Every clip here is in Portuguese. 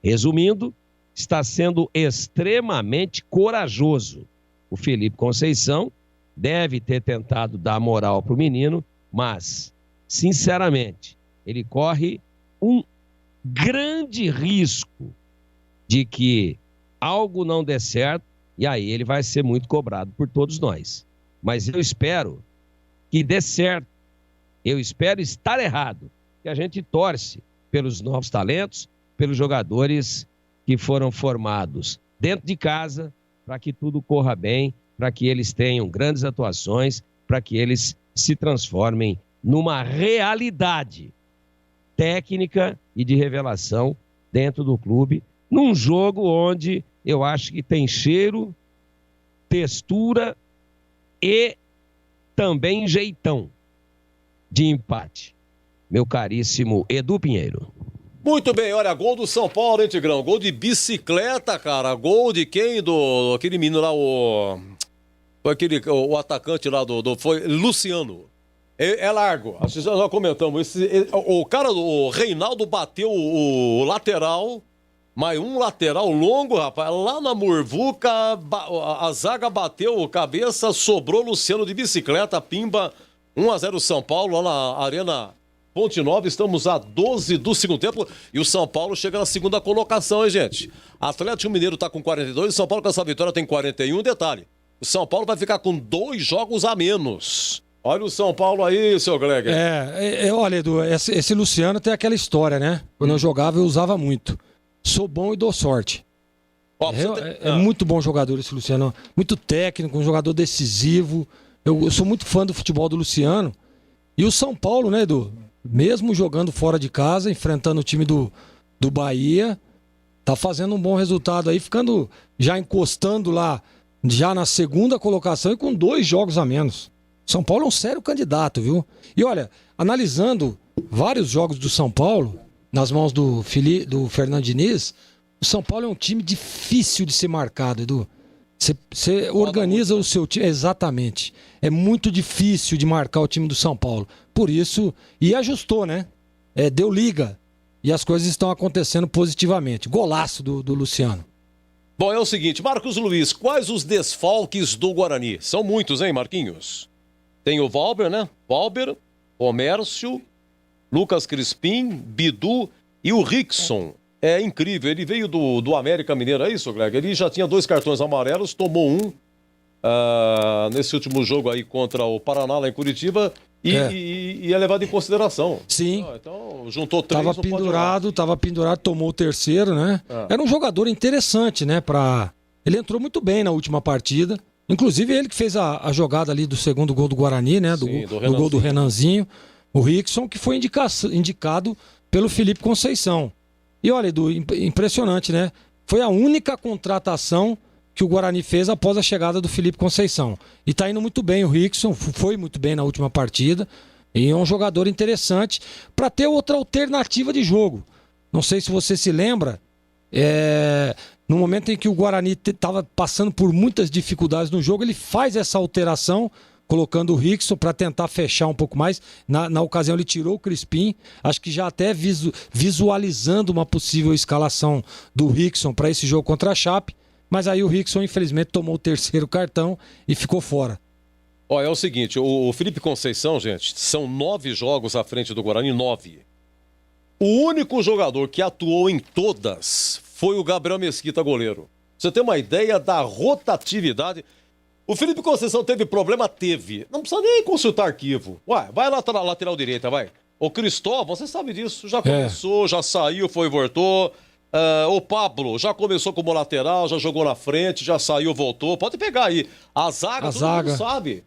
Resumindo, está sendo extremamente corajoso. O Felipe Conceição deve ter tentado dar moral para o menino, mas, sinceramente, ele corre um grande risco de que algo não dê certo e aí ele vai ser muito cobrado por todos nós. Mas eu espero que dê certo. Eu espero estar errado, que a gente torce pelos novos talentos, pelos jogadores que foram formados dentro de casa, para que tudo corra bem, para que eles tenham grandes atuações, para que eles se transformem numa realidade técnica e de revelação dentro do clube, num jogo onde eu acho que tem cheiro, textura e também jeitão de empate. Meu caríssimo Edu Pinheiro. Muito bem, olha, gol do São Paulo, hein, Tigrão? Gol de bicicleta, cara. Gol de quem? Aquele menino lá, o atacante lá foi Luciano. É largo. Nós já comentamos. O cara, o Reinaldo bateu o lateral, mas um lateral longo, rapaz. Lá na Murvuca, a zaga bateu cabeça, sobrou Luciano de bicicleta, pimba. 1-0 São Paulo, lá na Arena Ponte Nova. Estamos a 12 do segundo tempo e o São Paulo chega na segunda colocação, hein, gente? Atlético Mineiro tá com 42, o São Paulo com essa vitória tem 41. Detalhe, o São Paulo vai ficar com 2 jogos a menos. Olha o São Paulo aí, seu Greg. Olha, Edu, esse Luciano tem aquela história, né? Quando eu jogava, eu usava muito. Sou bom e dou sorte. É muito bom jogador esse Luciano. Muito técnico, um jogador decisivo. Eu sou muito fã do futebol do Luciano. E o São Paulo, né, Edu? Mesmo jogando fora de casa, enfrentando o time do Bahia, tá fazendo um bom resultado aí, já encostando lá, já na segunda colocação e com 2 jogos a menos. São Paulo é um sério candidato, viu? E olha, analisando vários jogos do São Paulo, nas mãos do Fernando Diniz, o São Paulo é um time difícil de ser marcado, Edu. Você organiza o seu time, exatamente. É muito difícil de marcar o time do São Paulo. Por isso, e ajustou, né? Deu liga. E as coisas estão acontecendo positivamente. Golaço do Luciano. Bom, é o seguinte, Marcos Luiz, quais os desfalques do Guarani? São muitos, hein, Marquinhos? Tem o Valber, né? Valber, Comércio, Lucas Crispim, Bidu e o Rickson. É incrível, ele veio do América Mineiro, é isso, Greg? Ele já tinha 2 cartões amarelos, tomou um nesse último jogo aí contra o Paraná, lá em Curitiba, e é levado em consideração. Sim. Então, juntou 3, Tava pendurado, tomou o terceiro, né? Era um jogador interessante, né? Ele entrou muito bem na última partida. Inclusive, ele que fez a jogada ali do segundo gol do Guarani, né? Do gol do Renanzinho. O Rickson, que foi indicado pelo Felipe Conceição. E olha, Edu, impressionante, né? Foi a única contratação que o Guarani fez após a chegada do Felipe Conceição. E tá indo muito bem o Rickson, foi muito bem na última partida. E é um jogador interessante para ter outra alternativa de jogo. Não sei se você se lembra, no momento em que o Guarani estava passando por muitas dificuldades no jogo, ele faz essa alteração, colocando o Rickson para tentar fechar um pouco mais. Na ocasião ele tirou o Crispim, acho que já até visualizando uma possível escalação do Rickson para esse jogo contra a Chape, mas aí o Rickson infelizmente tomou o terceiro cartão e ficou fora. É o seguinte, o Felipe Conceição, gente, são 9 jogos à frente do Guarani, 9. O único jogador que atuou em todas foi o Gabriel Mesquita, goleiro. Você tem uma ideia da rotatividade? O Felipe Conceição teve problema? Teve. Não precisa nem consultar arquivo. Vai lá na lateral direita, vai. O Cristóvão, você sabe disso, já começou, já saiu, voltou. O Pablo já começou como lateral, já jogou na frente, já saiu, voltou. Pode pegar aí. A zaga, todo mundo sabe.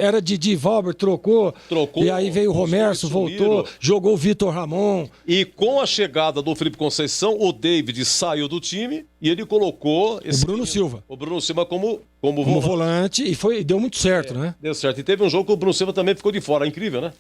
Era Didi, Valber, trocou, e aí veio o Romércio, voltou, jogou o Vitor Ramon. E com a chegada do Felipe Conceição, o David saiu do time e ele colocou o Bruno Silva como volante e deu muito certo, né? Deu certo. E teve um jogo que o Bruno Silva também ficou de fora, incrível, né?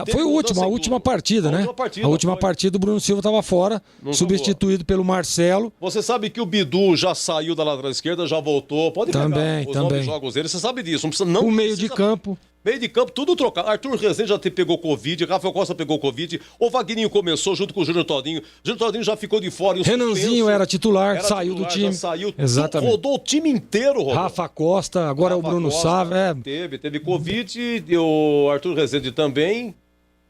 Foi a última partida, né? A última partida o Bruno Silva estava fora, substituído pelo Marcelo. Você sabe que o Bidu já saiu da lateral esquerda, já voltou. Pode pegar os 9 jogos dele, você sabe disso. O meio de campo. Meio de campo, tudo trocado. Arthur Rezende já pegou Covid, Rafael Costa pegou Covid, o Vagninho começou junto com o Júnior Todinho. Júnior Todinho já ficou de fora. Renanzinho era titular, saiu do time. Saiu. Exatamente. Rodou o time inteiro, rodou. Rafa Costa, agora Rafa o Bruno Sávio. Teve Covid, e o Arthur Rezende também.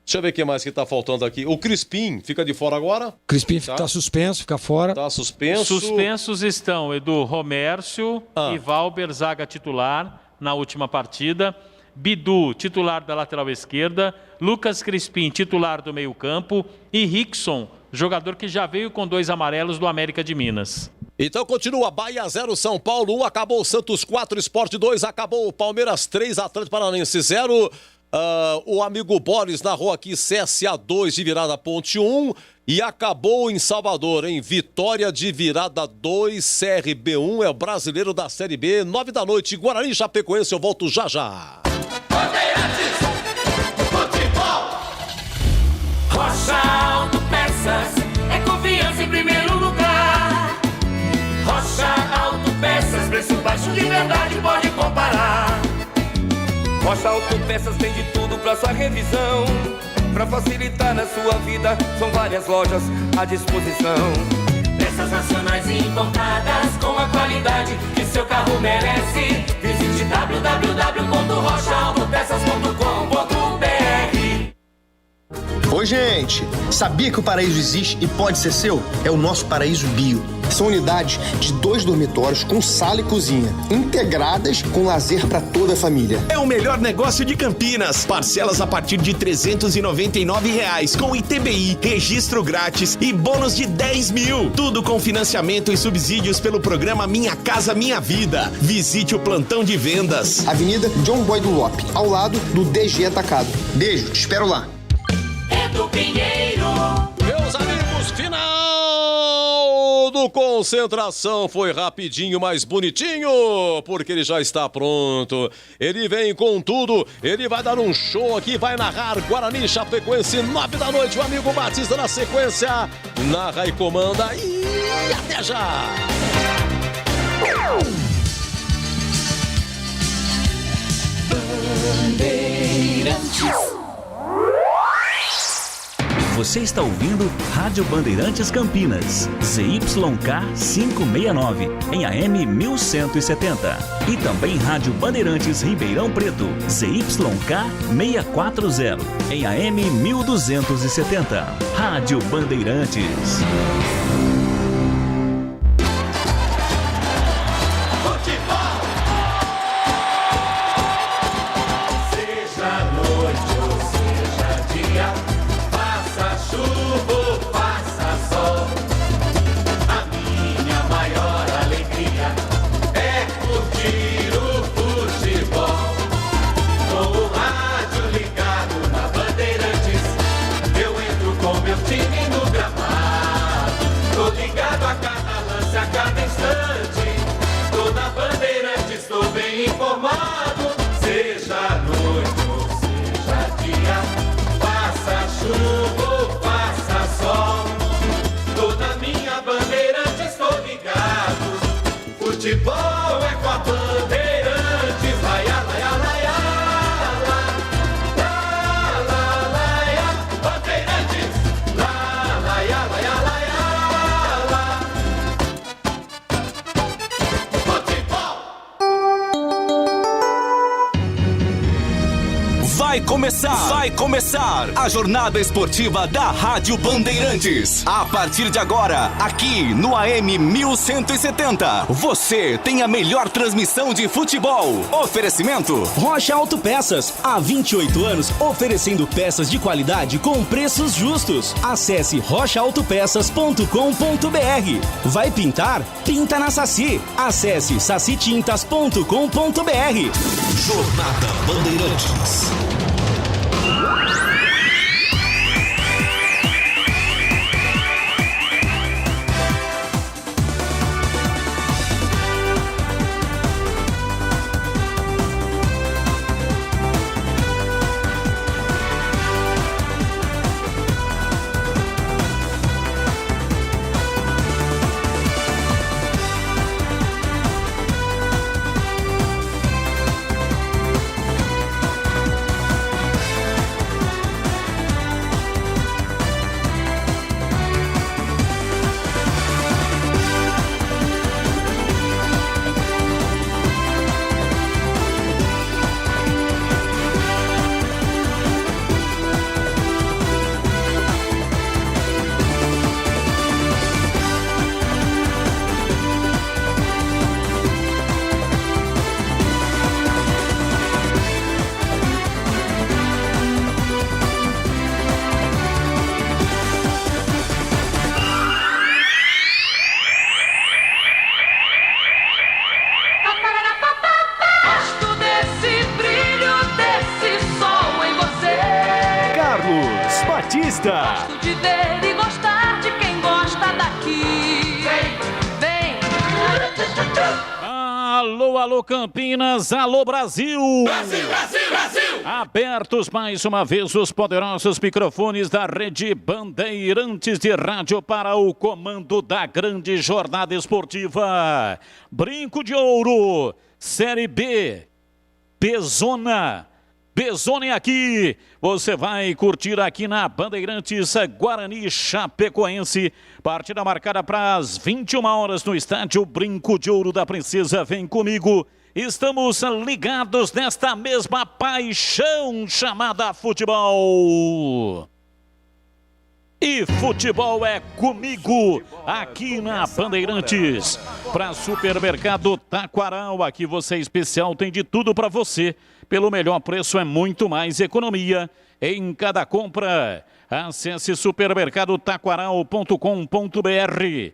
Deixa eu ver o que mais que tá faltando aqui. O Crispim fica de fora agora. Crispim tá suspenso, fica fora. Tá suspenso. Suspensos estão Edu Romércio e Valber, zaga titular na última partida. Bidu, titular da lateral esquerda. Lucas Crispim, titular do meio-campo. E Rickson, jogador que já veio com 2 amarelos do América de Minas. Então continua, Bahia 0, São Paulo 1, acabou o Santos 4, Sport 2, acabou o Palmeiras 3, Atlético Paranaense 0. O amigo Boris narrou aqui CSA 2 de virada Ponte 1 e acabou em Salvador, em Vitória de virada 2, CRB 1, é o brasileiro da Série B, 9 da noite, Guarani Chapecoense, eu volto já já. Bandeirantes, futebol. Rocha Autopeças, é confiança em primeiro lugar. Rocha Autopeças, preço baixo de verdade, pode comparar. Rocha Autopeças tem de tudo pra sua revisão. Pra facilitar na sua vida, são várias lojas à disposição. Peças nacionais e importadas com a qualidade que seu carro merece. Visite www.rochaautopeças.com.br. Oi, gente! Sabia que o paraíso existe e pode ser seu? É o nosso Paraíso Bio. São unidades de 2 dormitórios com sala e cozinha, integradas com lazer para toda a família. É o melhor negócio de Campinas. Parcelas a partir de R$ 399, com ITBI, registro grátis e bônus de 10 mil. Tudo com financiamento e subsídios pelo programa Minha Casa Minha Vida. Visite o plantão de vendas. Avenida John Boy do Lope, ao lado do DG Atacado. Beijo, te espero lá. Do Pinheiro. Meus amigos, final do Concentração foi rapidinho, mais bonitinho, porque ele já está pronto. Ele vem com tudo, ele vai dar um show aqui, vai narrar Guarani Chapecoense, 9 da noite, o amigo Batista na sequência, narra e comanda e até já! Bandeirantes. Você está ouvindo Rádio Bandeirantes Campinas, ZYK 569, em AM 1170. E também Rádio Bandeirantes Ribeirão Preto, ZYK 640, em AM 1270. Rádio Bandeirantes. Informado, seja noite ou seja dia, faça chuva ou faça sol, toda minha bandeirante estou ligado. Futebol é com a Bandeirantes, laia, laia, laia, la, laia, Bandeirantes, la, laia, laia, laia, la. Vai começar a jornada esportiva da Rádio Bandeirantes. A partir de agora, aqui no AM 1170, você tem a melhor transmissão de futebol. Oferecimento Rocha Autopeças, há 28 anos oferecendo peças de qualidade com preços justos. Acesse rochaautopeças.com.br. Vai pintar? Pinta na Saci. Acesse sacitintas.com.br. Jornada Bandeirantes. pista. Gosto de ver e gostar de quem gosta daqui. Vem. Alô, alô Campinas, alô Brasil. Brasil, Brasil, Brasil. Abertos mais uma vez os poderosos microfones da Rede Bandeirantes de Rádio para o comando da grande jornada esportiva. Brinco de Ouro, Série B, Bezona é aqui. Você vai curtir aqui na Bandeirantes Guarani Chapecoense. Partida marcada para as 21 horas no estádio Brinco de Ouro da Princesa. Vem comigo. Estamos ligados nesta mesma paixão chamada futebol. E futebol é comigo, aqui na Bandeirantes. Para Supermercado Taquaral, aqui você é especial, tem de tudo para você. Pelo melhor preço é muito mais economia em cada compra. Acesse supermercadotaquaral.com.br.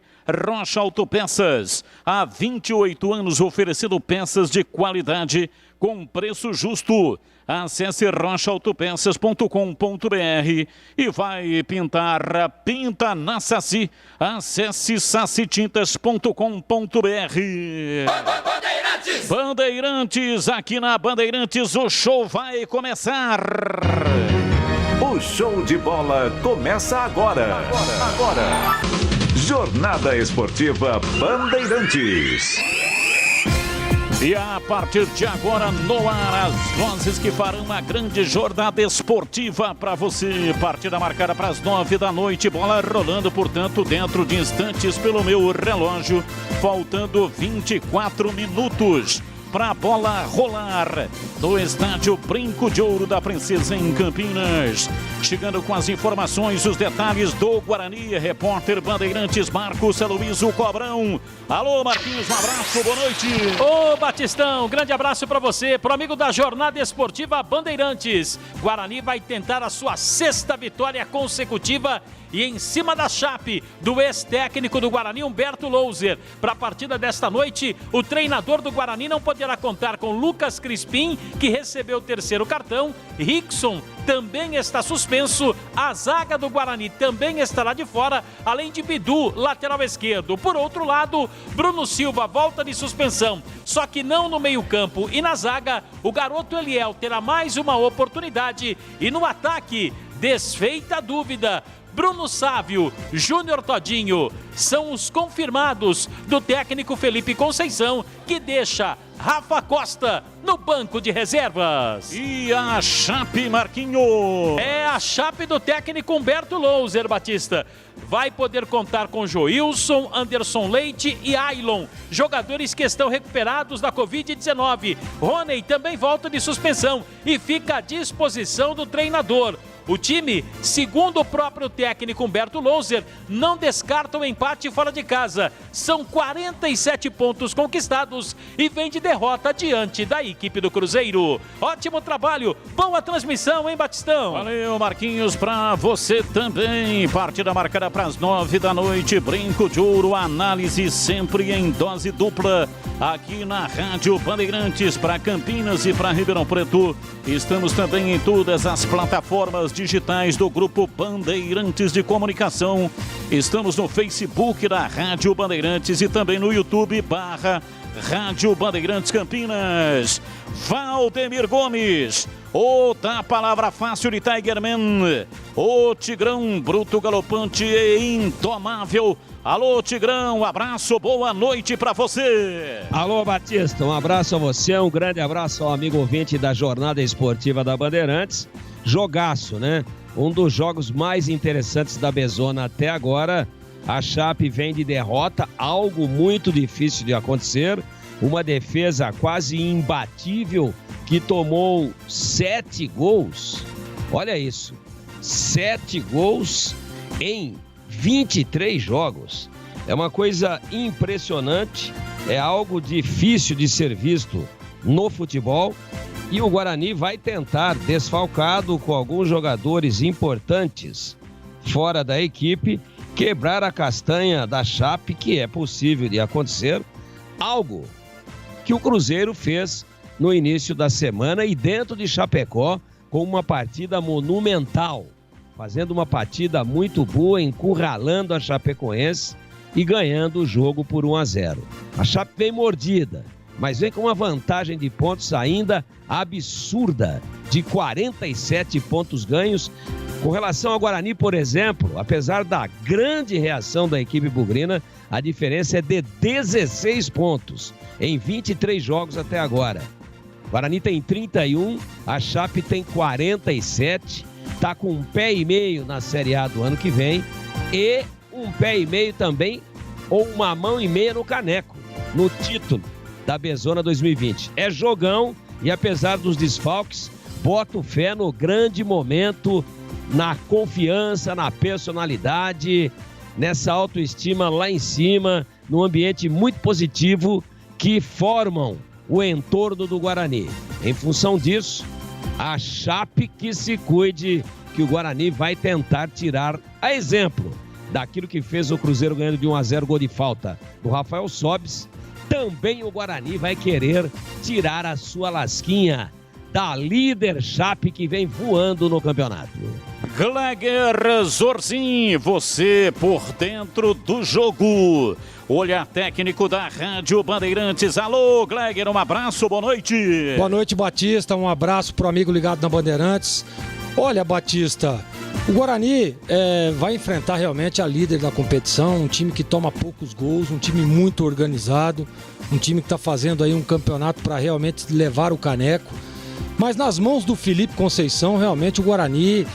Rocha Autopeças, há 28 anos oferecendo peças de qualidade com preço justo. Acesse rochaautopeças.com.br e vai pintar, pinta na Saci. Acesse sacitintas.com.br. Bandeirantes, aqui na Bandeirantes o show vai começar. O show de bola começa agora. Jornada Esportiva Bandeirantes. E a partir de agora, no ar, as vozes que farão uma grande jornada esportiva para você. Partida marcada para as 9 da noite, bola rolando, portanto, dentro de instantes pelo meu relógio, faltando 24 minutos para a bola rolar no estádio Brinco de Ouro da Princesa em Campinas. Chegando com as informações, os detalhes do Guarani, repórter Bandeirantes Marcos Aloysio Cobrão. Alô, Marquinhos, um abraço, boa noite. Ô, Batistão, grande abraço para você, pro amigo da Jornada Esportiva Bandeirantes. Guarani vai tentar a sua 6ª vitória consecutiva e em cima da Chape, do ex-técnico do Guarani, Humberto Louser. Para a partida desta noite, o treinador do Guarani não poderá contar com Lucas Crispim, que recebeu o 3º cartão. Rickson também está suspenso. A zaga do Guarani também estará de fora, além de Bidu, lateral esquerdo. Por outro lado, Bruno Silva volta de suspensão, só que não no meio-campo e na zaga. O garoto Eliel terá mais uma oportunidade. E no ataque, desfeita a dúvida, Bruno Sávio, Júnior Todinho são os confirmados do técnico Felipe Conceição, que deixa Rafa Costa no banco de reservas. E a Chape, Marquinho? É a Chape do técnico Humberto Louser, Batista. Vai poder contar com Joilson, Anderson Leite e Ailon, jogadores que estão recuperados da Covid-19. Rony também volta de suspensão e fica à disposição do treinador. O time, segundo o próprio técnico Humberto Louser, não descarta o empate fora de casa. São 47 pontos conquistados e vem de derrota diante da equipe do Cruzeiro. Ótimo trabalho, boa transmissão, hein, Batistão? Valeu, Marquinhos, pra você também. Partida marcada para as 9 da noite, Brinco de Ouro, análise sempre em dose dupla. Aqui na Rádio Bandeirantes, para Campinas e para Ribeirão Preto. Estamos também em todas as plataformas digitais do Grupo Bandeirantes de Comunicação. Estamos no Facebook da Rádio Bandeirantes e também no YouTube /Rádio Bandeirantes Campinas. Valdemir Gomes, o da palavra fácil de Tigerman, o Tigrão bruto, galopante e indomável. Alô, Tigrão, abraço, boa noite pra você. Alô, Batista, um abraço a você, um grande abraço ao amigo ouvinte da Jornada Esportiva da Bandeirantes. Jogaço, né? Um dos jogos mais interessantes da Bezona até agora. A Chape vem de derrota, algo muito difícil de acontecer. Uma defesa quase imbatível que tomou 7 gols. Olha isso, 7 gols em 23 jogos. É uma coisa impressionante, é algo difícil de ser visto no futebol. E o Guarani vai tentar, desfalcado com alguns jogadores importantes fora da equipe, quebrar a castanha da Chape, que é possível de acontecer. Algo que o Cruzeiro fez no início da semana e dentro de Chapecó, com uma partida monumental. fazendo uma partida muito boa, encurralando a Chapecoense e ganhando o jogo por 1-0. A Chape vem mordida, mas vem com uma vantagem de pontos ainda absurda, de 47 pontos ganhos. Com relação ao Guarani, por exemplo, apesar da grande reação da equipe bugrina, a diferença é de 16 pontos em 23 jogos até agora. O Guarani tem 31, a Chape tem 47, está com um pé e meio na Série A do ano que vem e um pé e meio também, ou uma mão e meia no caneco, no título da Bezona 2020. É jogão e apesar dos desfalques, boto fé no grande momento, na confiança, na personalidade, nessa autoestima lá em cima, num ambiente muito positivo que formam o entorno do Guarani. Em função disso, a Chape que se cuide, que o Guarani vai tentar tirar a exemplo daquilo que fez o Cruzeiro ganhando de 1-0, gol de falta do Rafael Sobis. Também o Guarani vai querer tirar a sua lasquinha da líder Chape que vem voando no campeonato. Gleger Zorzin, você por dentro do jogo. Olhar técnico da Rádio Bandeirantes. Alô, Gleger, um abraço, boa noite. Boa noite, Batista, um abraço pro amigo ligado na Bandeirantes. Olha, Batista, o Guarani vai enfrentar realmente a líder da competição, um time que toma poucos gols, um time muito organizado, um time que está fazendo aí um campeonato para realmente levar o caneco. Mas nas mãos do Felipe Conceição, realmente o Guarani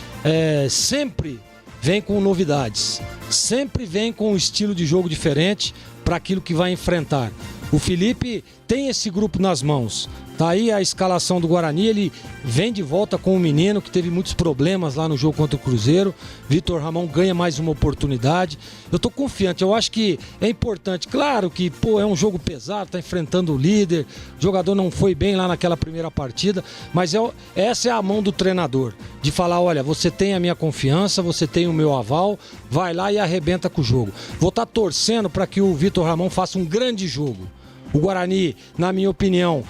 sempre vem com novidades, sempre vem com um estilo de jogo diferente para aquilo que vai enfrentar. O Felipe tem esse grupo nas mãos. Tá aí a escalação do Guarani, ele vem de volta com um menino que teve muitos problemas lá no jogo contra o Cruzeiro. Vitor Ramon ganha mais uma oportunidade. Eu tô confiante, eu acho que é importante. Claro que, é um jogo pesado, tá enfrentando o líder, o jogador não foi bem lá naquela primeira partida, mas essa é a mão do treinador, de falar, olha, você tem a minha confiança, você tem o meu aval, vai lá e arrebenta com o jogo. Vou estar torcendo para que o Vitor Ramon faça um grande jogo. O Guarani, na minha opinião,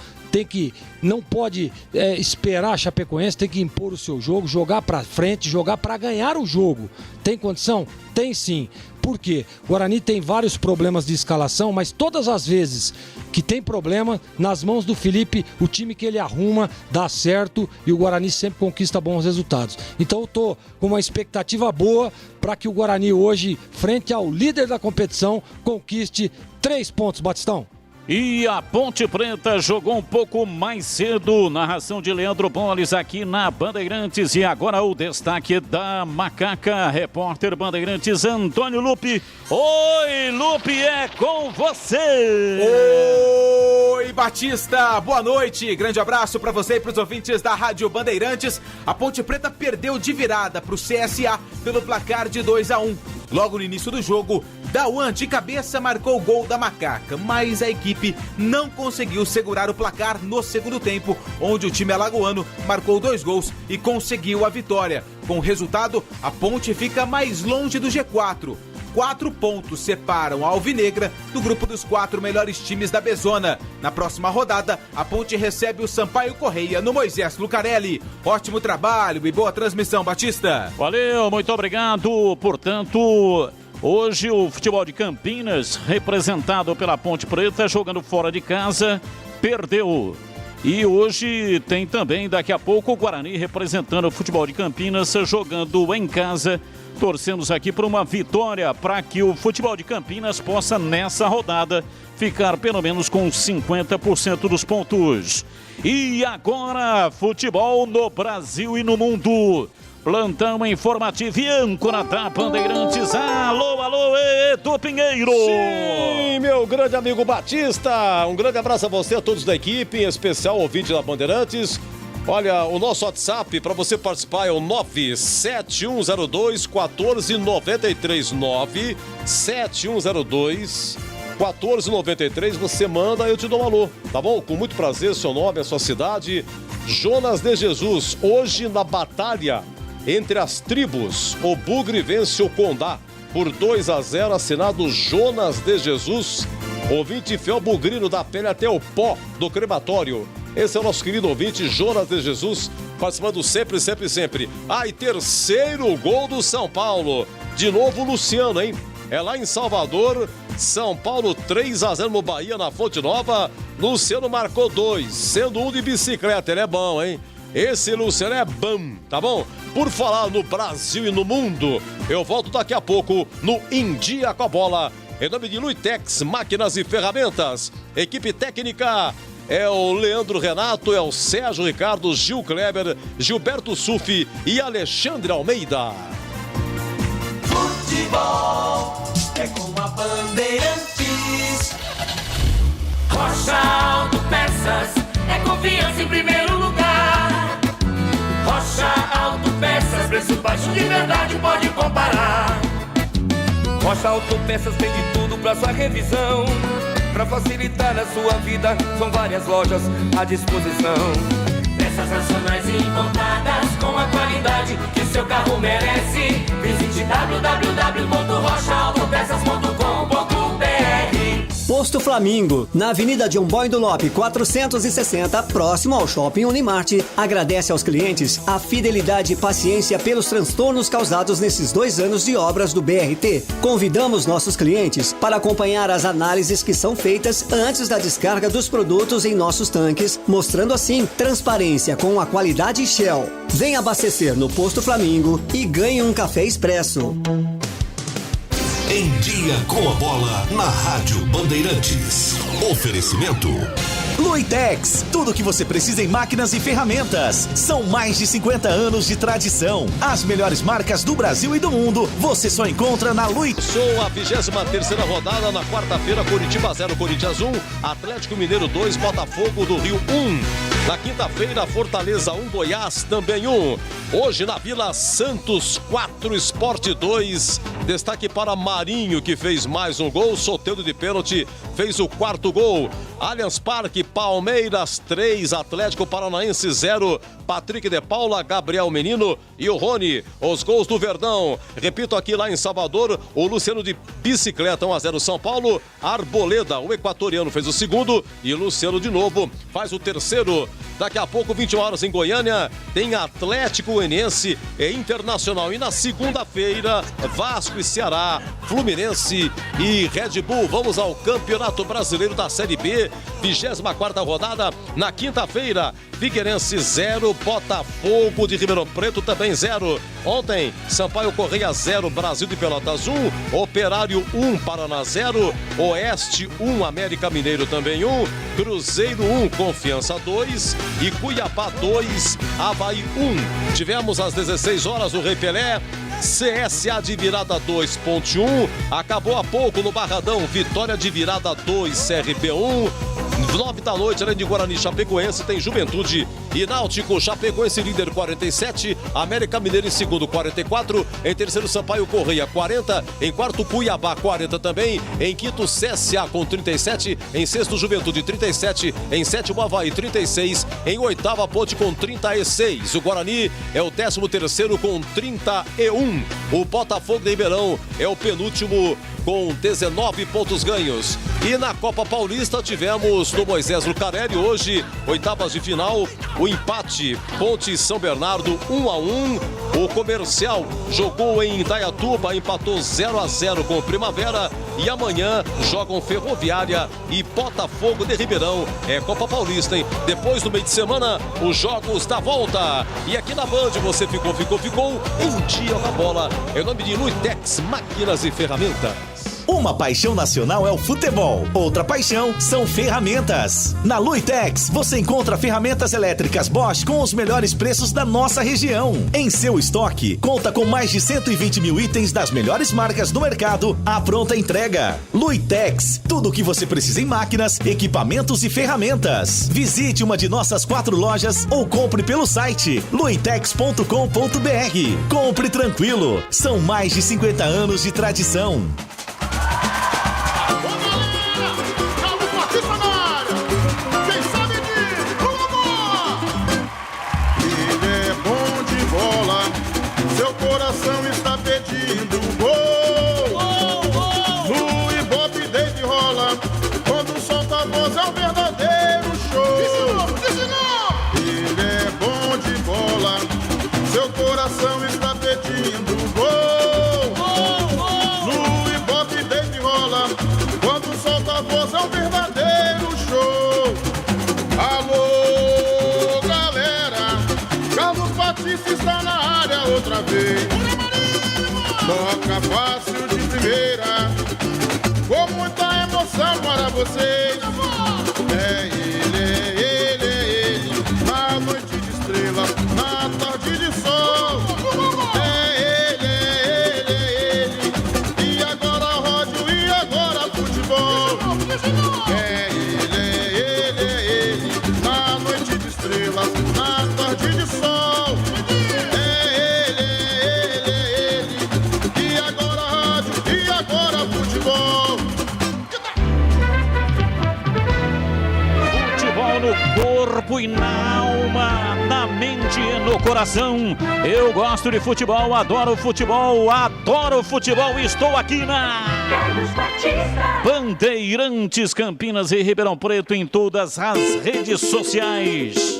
não pode esperar a Chapecoense, tem que impor o seu jogo, jogar pra frente, jogar pra ganhar o jogo. Tem condição? Tem sim. Por quê? O Guarani tem vários problemas de escalação, mas todas as vezes que tem problema, nas mãos do Felipe, o time que ele arruma dá certo e o Guarani sempre conquista bons resultados. Então eu tô com uma expectativa boa para que o Guarani hoje, frente ao líder da competição, conquiste 3 pontos, Batistão. E a Ponte Preta jogou um pouco mais cedo, narração de Leandro Boles aqui na Bandeirantes. E agora o destaque da Macaca, repórter Bandeirantes Antônio Lupe. Oi, Lupe, é com você! Oi, Batista, boa noite, grande abraço para você e para os ouvintes da Rádio Bandeirantes. A Ponte Preta perdeu de virada para o CSA pelo placar de 2-1. Logo no início do jogo, Dauan de cabeça marcou o gol da Macaca, mas a equipe não conseguiu segurar o placar no segundo tempo, onde o time alagoano marcou 2 gols e conseguiu a vitória. Com o resultado, a Ponte fica mais longe do G4. 4 pontos separam a Alvinegra do grupo dos 4 melhores times da Bezona. Na próxima rodada, a Ponte recebe o Sampaio Correia no Moisés Lucarelli. Ótimo trabalho e boa transmissão, Batista. Valeu, muito obrigado. Portanto, hoje o futebol de Campinas, representado pela Ponte Preta, jogando fora de casa, perdeu. E hoje tem também, daqui a pouco, o Guarani representando o futebol de Campinas, jogando em casa. Torcemos aqui por uma vitória para que o futebol de Campinas possa, nessa rodada, ficar pelo menos com 50% dos pontos. E agora, futebol no Brasil e no mundo. Plantão informativo e âncora da Bandeirantes. Alô, alô, Edu Pinheiro. Sim, meu grande amigo Batista. Um grande abraço a você, a todos da equipe, em especial ouvinte da Bandeirantes. Olha, o nosso WhatsApp para você participar é o 97102-1493. 97102-1493. Você manda e eu te dou um alô, tá bom? Com muito prazer, seu nome, a sua cidade. Jonas de Jesus, hoje na batalha entre as tribos, o Bugre vence o Condá por 2-0, assinado Jonas de Jesus, ouvinte fiel bugrino da pele até o pó do crematório. Esse é o nosso querido ouvinte Jonas de Jesus, participando sempre, sempre, sempre. E terceiro gol do São Paulo. De novo o Luciano, hein? É lá em Salvador, São Paulo 3-0 no Bahia, na Fonte Nova. Luciano marcou 2, sendo um de bicicleta. Ele é bom, hein? Esse Luciano é bom, tá bom? Por falar no Brasil e no mundo, eu volto daqui a pouco no Em Dia com a Bola. Em nome de Luitex, máquinas e ferramentas. Equipe técnica é o Leandro Renato, é o Sérgio Ricardo, Gil Kleber, Gilberto Sufi e Alexandre Almeida. Futebol é com a Bandeirantes. Rocha Autopeças é confiança em primeiro lugar. Rocha Autopeças, preço baixo de verdade, pode comparar. Rocha Autopeças tem de tudo pra sua revisão. Pra facilitar a sua vida, são várias lojas à disposição. Peças nacionais e importadas com a qualidade que seu carro merece. Visite www.rochaautopeças.com.br. Posto Flamingo, na Avenida John Boy do Lope 460, próximo ao Shopping Unimart, agradece aos clientes a fidelidade e paciência pelos transtornos causados nesses 2 anos de obras do BRT. Convidamos nossos clientes para acompanhar as análises que são feitas antes da descarga dos produtos em nossos tanques, mostrando assim transparência com a qualidade Shell. Venha abastecer no Posto Flamingo e ganhe um café expresso. Em Dia com a Bola, na Rádio Bandeirantes. Oferecimento Luitex, tudo o que você precisa em máquinas e ferramentas. São mais de 50 anos de tradição. As melhores marcas do Brasil e do mundo, você só encontra na Luitex. Sou a 23ª rodada, na quarta-feira, Coritiba 0, Corinthians 1, Atlético Mineiro 2, Botafogo do Rio 1. Na quinta-feira, Fortaleza 1, Goiás também 1. Hoje na Vila Santos 4, Sport 2. Destaque para Marinho, que fez mais um gol. Soteldo de pênalti fez o 4º gol. Allianz Parque, Palmeiras 3, Atlético Paranaense 0. Patrick de Paula, Gabriel Menino e o Rony. Os gols do Verdão. Repito aqui lá em Salvador, o Luciano de bicicleta 1-0 São Paulo. Arboleda, o equatoriano, fez o 2º e Luciano de novo faz o 3º. Daqui a pouco, 20 horas em Goiânia, tem Atlético Goianiense e Internacional. E na segunda-feira, Vasco e Ceará, Fluminense e Red Bull. Vamos ao Campeonato Brasileiro da Série B, 24ª rodada. Na quinta-feira, Figueirense 0, Botafogo de Ribeirão Preto também 0. Ontem, Sampaio Correia 0, Brasil de Pelotas 1, Operário 1, Paraná 0, Oeste 1, América Mineiro também 1, Cruzeiro 1, Confiança 2 e Cuiabá 2, Avaí 1. Tivemos às 16 horas o Rei Pelé, CSA de virada 2.1, acabou há pouco no Barradão, Vitória de virada 2, CRB 1. 9 da noite, além de Guarani Chapecoense, tem Juventude e Náutico. Chapecoense líder 47, América Mineiro em segundo 44, em terceiro Sampaio Correia 40, em quarto Cuiabá 40 também, em quinto CSA com 37, em sexto Juventude 37, em sétimo Avaí 36, em oitava Ponte com 36. O Guarani é o 13º com 31. O Botafogo de Ribeirão é o penúltimo com 19 pontos ganhos. E na Copa Paulista tivemos no Moisés Lucarelli hoje, oitavas de final, o empate Ponte São Bernardo 1-1. O Comercial jogou em Indaiatuba, empatou 0-0 com o Primavera. E amanhã jogam Ferroviária e Botafogo de Ribeirão. É Copa Paulista, hein? Depois do meio de semana, os jogos da volta. E aqui na Band você ficou em Dia com a Bola. Em nome de Luitex, máquinas e ferramentas. Uma paixão nacional é o futebol, outra paixão são ferramentas. Na Luitex, você encontra ferramentas elétricas Bosch com os melhores preços da nossa região. Em seu estoque, conta com mais de 120 mil itens das melhores marcas do mercado à pronta entrega. Luitex, tudo o que você precisa em máquinas, equipamentos e ferramentas. Visite uma de nossas 4 lojas ou compre pelo site luitex.com.br. Compre tranquilo, são mais de 50 anos de tradição. Está pedindo gol. No Ibope desde rola, quando solta a voz é um verdadeiro show. Ele é bom de bola. pra vocês. É ele, na noite de estrela, na tarde de sol. É ele, e agora rádio, e agora futebol. É ele, na noite de estrela, na tarde de sol. É ele, e agora rádio, e agora futebol. Futebol no corpo e na alma, na mente e no coração. Eu gosto de futebol, adoro futebol, estou aqui na Bandeirantes Campinas e Ribeirão Preto em todas as redes sociais.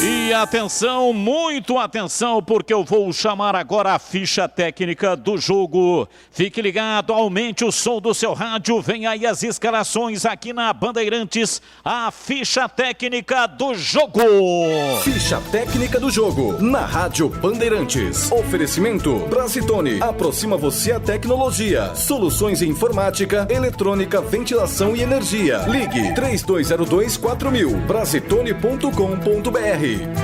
E atenção, muito atenção, porque eu vou chamar agora a ficha técnica do jogo. Fique ligado, aumente o som do seu rádio, vem aí as escalações aqui na Bandeirantes, a ficha técnica do jogo. Ficha técnica do jogo, na Rádio Bandeirantes. Oferecimento Brasitone, aproxima você a tecnologia. Soluções em informática, eletrônica, ventilação e energia. Ligue 3202-4000, brasitone.com.br.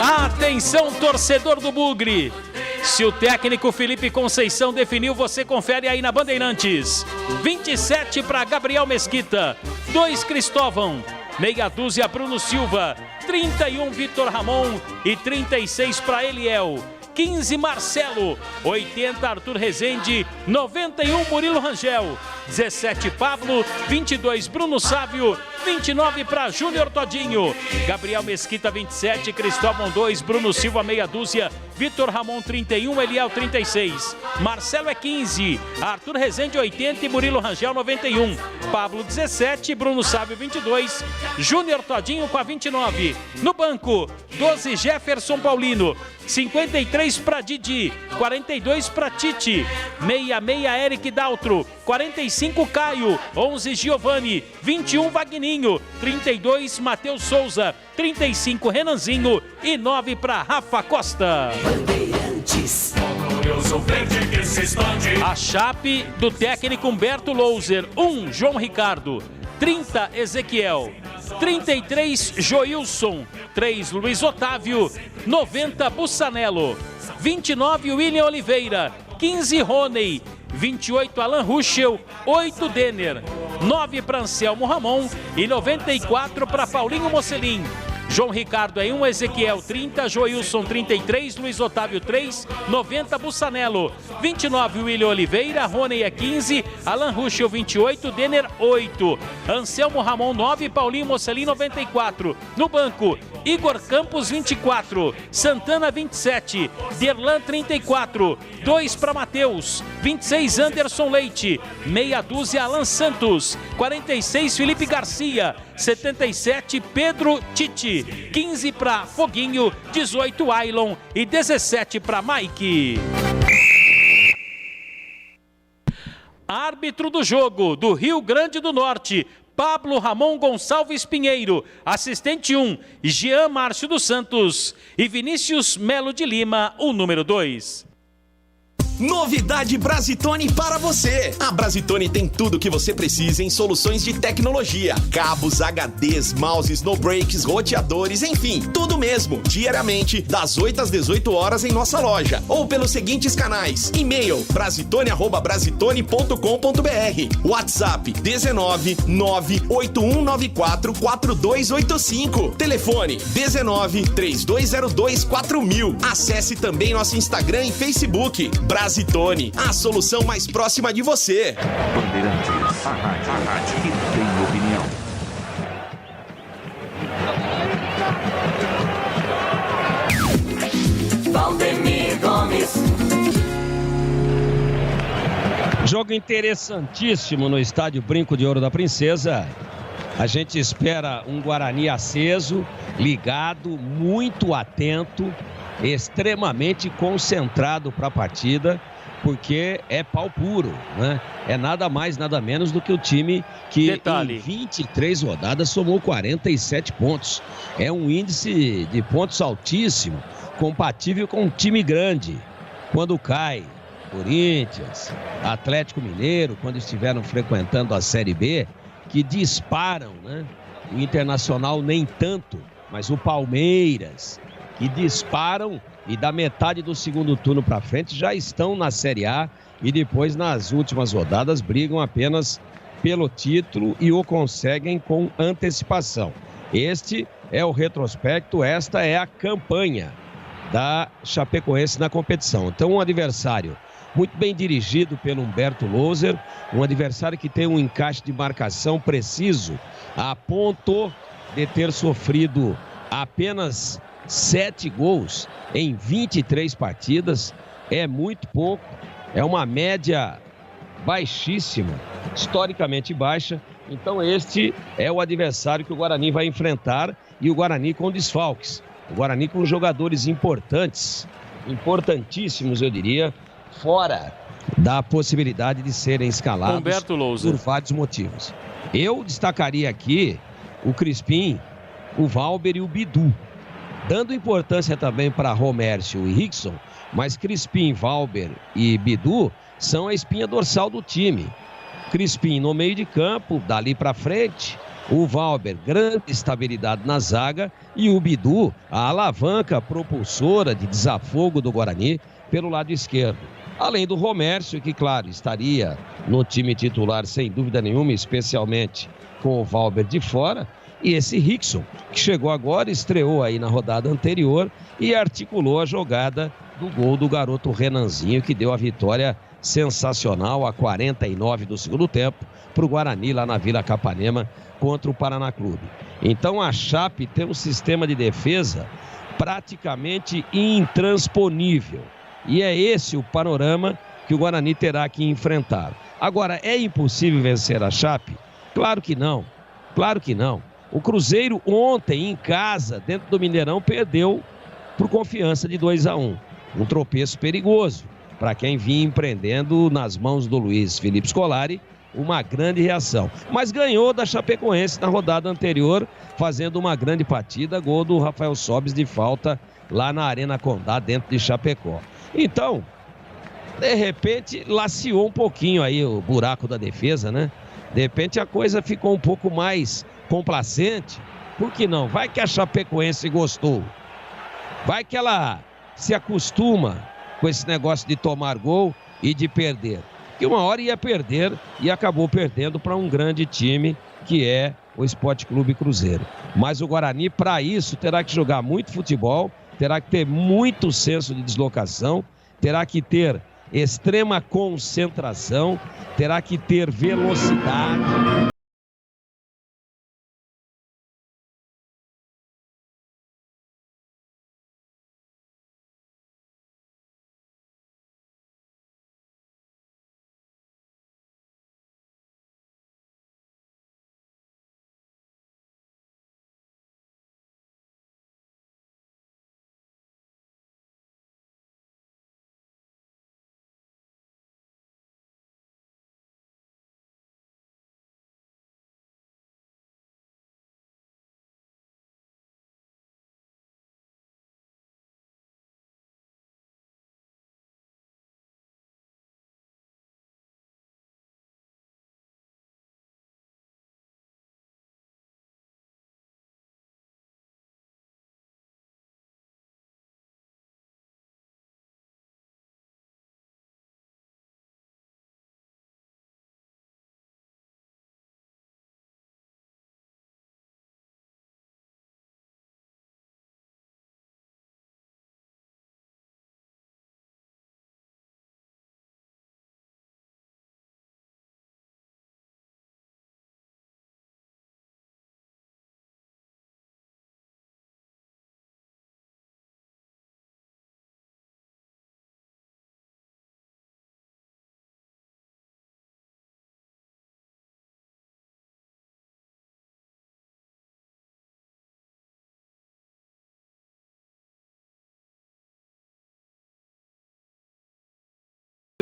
Atenção, torcedor do Bugre. Se o técnico Felipe Conceição definiu, você confere aí na Bandeirantes. 27 para Gabriel Mesquita, 2 Cristóvão, meia dúzia Bruno Silva, 31 Vitor Ramon e 36 para Eliel. 15 Marcelo, 80 Arthur Rezende, 91 Murilo Rangel, 17 Pablo, 22 Bruno Sávio, 29 para Júnior Todinho, Gabriel Mesquita 27, Cristóvão 2, Bruno Silva meia dúzia, Vitor Ramon 31, Eliel 36, Marcelo é 15, Arthur Rezende 80 e Murilo Rangel 91, Pablo 17, Bruno Sávio 22, Júnior Todinho com a 29, no banco 12 Jefferson Paulino, 53 para Didi, 42 para Tite, 66 Eric Daltro, 45 Caio, 11 Giovani, 21 Vagninho, 32 Matheus Souza, 35 Renanzinho e 9 para Rafa Costa. A chape do técnico Humberto Louser, 1 João Ricardo, 30 Ezequiel, 33 Joilson, 3 Luiz Otávio, 90 Bussanello, 29 William Oliveira, 15 Rony, 28 Alan Ruschel, 8 Denner, 9 para Anselmo Ramon e 94 para Paulinho Mocelin. João Ricardo é 1, Ezequiel 30, Joilson 33, Luiz Otávio 3, 90 Bussanello, 29 William Oliveira, Rony é 15, Alan Ruschel 28, Denner 8, Anselmo Ramon 9, Paulinho Mocelin 94, no banco Igor Campos 24, Santana 27, Derlan 34, 2 para Matheus, 26 Anderson Leite, meia dúzia Alan Santos, 46 Felipe Garcia, 77 Pedro Tite, 15 para Foguinho, 18 Ailon e 17 para Mike. Árbitro do jogo do Rio Grande do Norte, Pablo Ramon Gonçalves Pinheiro. Assistente 1, Jean Márcio dos Santos e Vinícius Melo de Lima, o número 2. Novidade Brasitone para você. A Brasitone tem tudo o que você precisa em soluções de tecnologia. Cabos, HDs, mouses, no breaks, roteadores, enfim, tudo mesmo. Diariamente, das 8 às 18 horas em nossa loja. Ou pelos seguintes canais. E-mail, brasitone@brasitone.com.br. WhatsApp, 19 98194 4285. Telefone, 19 3202 4000. Acesse também nosso Instagram e Facebook. Brasitone, a solução mais próxima de você. Bandeirantes, a rádio que tem opinião. Valdemir Gomes. Jogo interessantíssimo no estádio Brinco de Ouro da Princesa. A gente espera um Guarani aceso, ligado, muito atento, extremamente concentrado para a partida. porque é pau puro, né? É nada mais, nada menos do que o time que em 23 rodadas somou 47 pontos. É um índice de pontos altíssimo, compatível com um time grande. Quando cai Corinthians, Atlético Mineiro, quando estiveram frequentando a Série B, que disparam, né? O Internacional nem tanto, mas o Palmeiras, que disparam e da metade do segundo turno para frente já estão na Série A e depois nas últimas rodadas brigam apenas pelo título e o conseguem com antecipação. Este é o retrospecto, esta é a campanha da Chapecoense na competição. Então, um adversário muito bem dirigido pelo Humberto Louser, um adversário que tem um encaixe de marcação preciso, a ponto de ter sofrido apenas 7 gols em 23 partidas. É muito pouco, é uma média baixíssima, historicamente baixa. Então este é o adversário que o Guarani vai enfrentar, e o Guarani com desfalques. O Guarani com jogadores importantes, importantíssimos eu diria, fora da possibilidade de serem escalados por vários motivos. Eu destacaria aqui o Crispim, o Valber e o Bidu, dando importância também para Romércio e Rickson, mas Crispim, Valber e Bidu são a espinha dorsal do time. Crispim no meio de campo, dali para frente, o Valber, grande estabilidade na zaga, e o Bidu, a alavanca propulsora de desafogo do Guarani pelo lado esquerdo. Além do Romércio, que, claro, estaria no time titular sem dúvida nenhuma, especialmente com o Valber de fora, e esse Rickson, que chegou agora, estreou aí na rodada anterior e articulou a jogada do gol do garoto Renanzinho, que deu a vitória sensacional a 49 do segundo tempo para o Guarani lá na Vila Capanema contra o Paraná Clube. Então a Chape tem um sistema de defesa praticamente intransponível. E é esse o panorama que o Guarani terá que enfrentar. Agora, é impossível vencer a Chape? Claro que não. Claro que não. O Cruzeiro ontem, em casa, dentro do Mineirão, perdeu por Confiança de 2-1. Um tropeço perigoso para quem vinha empreendendo nas mãos do Luiz Felipe Scolari uma grande reação. Mas ganhou da Chapecoense na rodada anterior, fazendo uma grande partida, gol do Rafael Sobis de falta lá na Arena Condá, dentro de Chapecó. Então, de repente, laciou um pouquinho aí o buraco da defesa, né? De repente a coisa ficou um pouco mais complacente. Por que não? Vai que a Chapecoense gostou. Vai que ela se acostuma com esse negócio de tomar gol e de perder. Que uma hora ia perder e acabou perdendo para um grande time que é o Sport Clube Cruzeiro. Mas o Guarani, para isso, terá que jogar muito futebol, terá que ter muito senso de deslocação, terá que ter extrema concentração, terá que ter velocidade.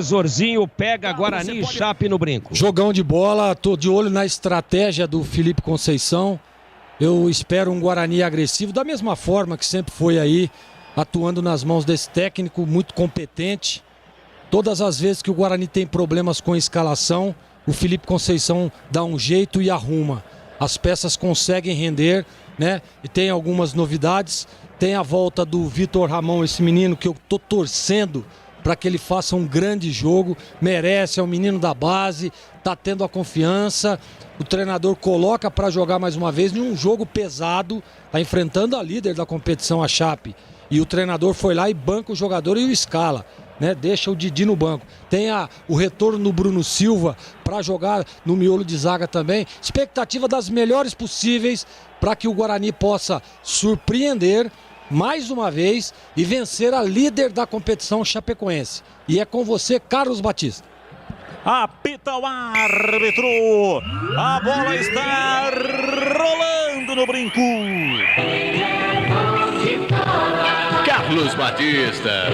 Zorzinho pega Guarani e Chape no brinco. Jogão de bola, tô de olho na estratégia do Felipe Conceição. Eu espero um Guarani agressivo, da mesma forma que sempre foi aí, atuando nas mãos desse técnico muito competente. Todas as vezes que o Guarani tem problemas com a escalação, o Felipe Conceição dá um jeito e arruma. As peças conseguem render, né? E tem algumas novidades. Tem a volta do Vitor Ramon, esse menino que eu tô torcendo para que ele faça um grande jogo. Merece, é um menino da base, tá tendo a confiança. O treinador coloca para jogar mais uma vez num jogo pesado, tá enfrentando a líder da competição, a Chape. E o treinador foi lá e banca o jogador e o escala, né? Deixa o Didi no banco. Tem o retorno do Bruno Silva para jogar no miolo de zaga também. Expectativa das melhores possíveis para que o Guarani possa surpreender mais uma vez e vencer a líder da competição, Chapecoense. E é com você, Carlos Batista. Apita o árbitro. A bola está rolando no brinco. Carlos Batista.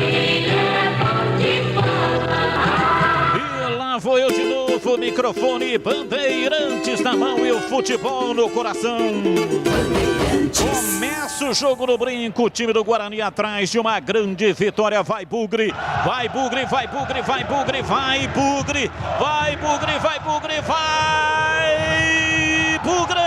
E lá vou eu de novo, microfone, Bandeirantes na mão e o futebol no coração. Começa o jogo no brinco, o time do Guarani atrás de uma grande vitória. Vai Bugre, vai Bugre, vai Bugre, vai Bugre, vai Bugre, vai Bugre, vai Bugre, vai Bugre.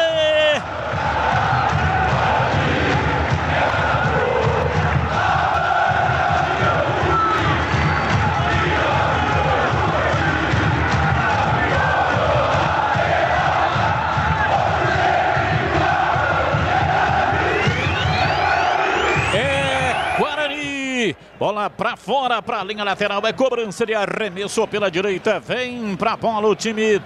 Bola pra fora, pra linha lateral, é cobrança de arremesso pela direita, vem pra bola o time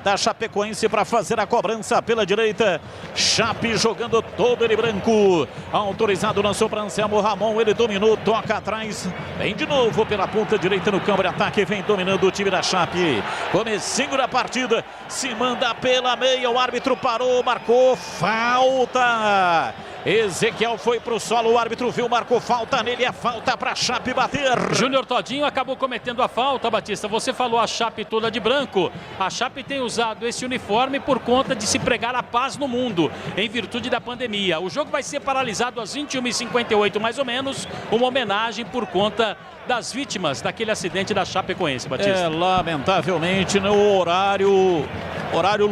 da Chapecoense pra fazer a cobrança pela direita. Chape jogando todo ele branco, autorizado, lançou pra Anselmo Ramon, ele dominou, toca atrás, vem de novo pela ponta direita no campo de ataque, vem dominando o time da Chape. Comecinho da partida, se manda pela meia, o árbitro parou, marcou falta. Ezequiel foi pro solo, o árbitro viu, marcou falta nele, é falta pra Chape bater. Júnior Todinho acabou cometendo a falta, Batista. Você falou a Chape toda de branco. A Chape tem usado esse uniforme por conta de se pregar a paz no mundo, em virtude da pandemia. O jogo vai ser paralisado às 21h58, mais ou menos, uma homenagem por conta das vítimas daquele acidente da Chapecoense, Batista. Lamentavelmente no horário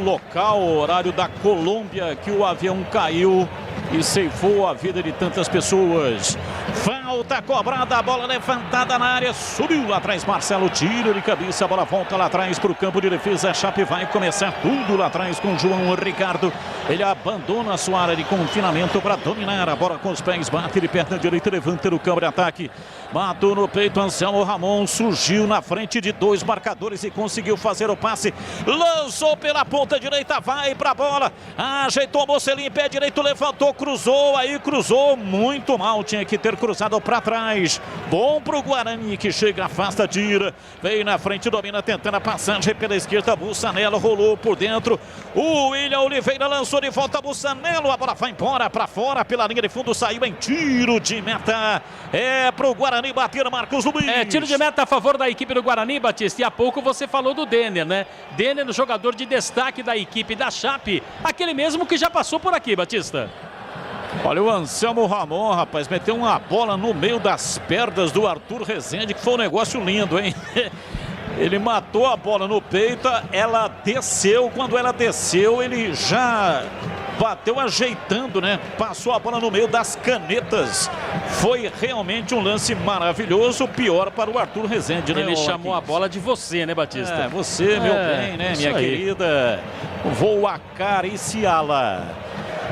local, horário da Colômbia, que o avião caiu e ceifou a vida de tantas pessoas. Falta cobrada, a bola levantada na área, subiu lá atrás Marcelo, tiro de cabeça, a bola volta lá atrás para o campo de defesa. A Chape vai começar tudo lá atrás com João Ricardo. Ele abandona a sua área de confinamento para dominar a bola com os pés, bate de perna direita, levanta no campo de ataque, matou no peito Anselmo Ramon, surgiu na frente de dois marcadores e conseguiu fazer o passe, lançou pela ponta direita, vai para a bola, ajeitou o Mocelinho, pé direito, levantou, cruzou muito mal, tinha que ter cruzado para trás. Bom pro Guarani que chega, afasta, tira, veio na frente, domina, tentando a passagem pela esquerda, Bussanello rolou por dentro, o William Oliveira lançou de volta, Bussanello, a bola vai embora para fora pela linha de fundo, saiu em tiro de meta, é pro Guarani bater, Marcos Luiz. Tiro de meta a favor da equipe do Guarani, Batista, e há pouco você falou do Denner, né? Denner, jogador de destaque da equipe da Chape, aquele mesmo que já passou por aqui, Batista. Olha o Anselmo Ramon, rapaz, meteu uma bola no meio das pernas do Arthur Rezende, que foi um negócio lindo, hein? Ele matou a bola no peito, ela desceu, quando ela desceu, ele já bateu ajeitando, né? Passou a bola no meio das canetas. Foi realmente um lance maravilhoso, pior para o Arthur Rezende, né? Ele chamou a bola de você, né, Batista? Você, meu bem, né, minha querida? Vou acariciá-la.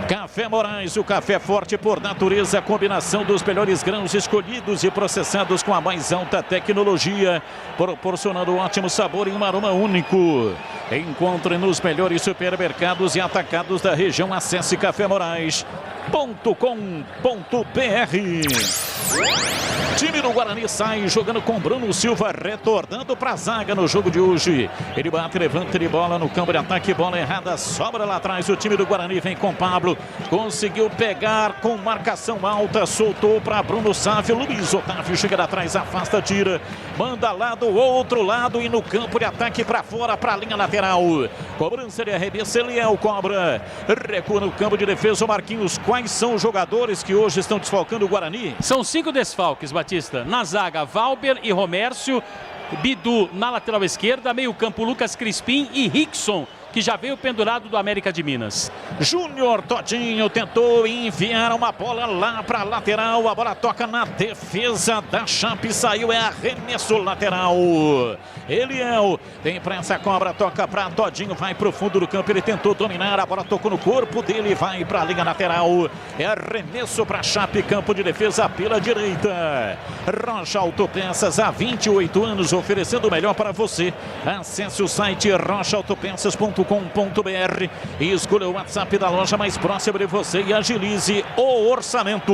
Café Moraes, o café forte por natureza, combinação dos melhores grãos escolhidos e processados com a mais alta tecnologia, proporcionando um ótimo sabor e um aroma único. Encontre nos melhores supermercados e atacados da região. Acesse cafémorais.com.br. Time do Guarani sai jogando com Bruno Silva, retornando para a zaga no jogo de hoje. Ele bate, levanta de bola no campo de ataque, bola errada, sobra lá atrás. O time do Guarani vem com Pablo, conseguiu pegar com marcação alta, soltou para Bruno Sávio. Luiz Otávio chega lá atrás, afasta, tira, manda lá do outro lado e no campo de ataque para fora, para a linha lateral. Cobrança de arremesso, Eliel cobra, recua no campo de defesa o Marquinhos. Quais são os jogadores que hoje estão desfalcando o Guarani? São 5 desfalques, Batista. Na zaga, Valber e Romércio. Bidu na lateral esquerda. Meio campo, Lucas Crispim e Rickson, que já veio pendurado do América de Minas. Júnior Todinho tentou enviar uma bola lá para a lateral. A bola toca na defesa da Chape, saiu, é arremesso lateral. Eliel tem pressa, cobra, toca para Todinho, vai para o fundo do campo. Ele tentou dominar, a bola tocou no corpo dele, vai para a linha lateral. É arremesso para a Chape, campo de defesa pela direita. Rocha Autopeças, há 28 anos, oferecendo o melhor para você. Acesse o site rochaautopeças.com.br e escolha o WhatsApp da loja mais próxima de você e agilize o orçamento.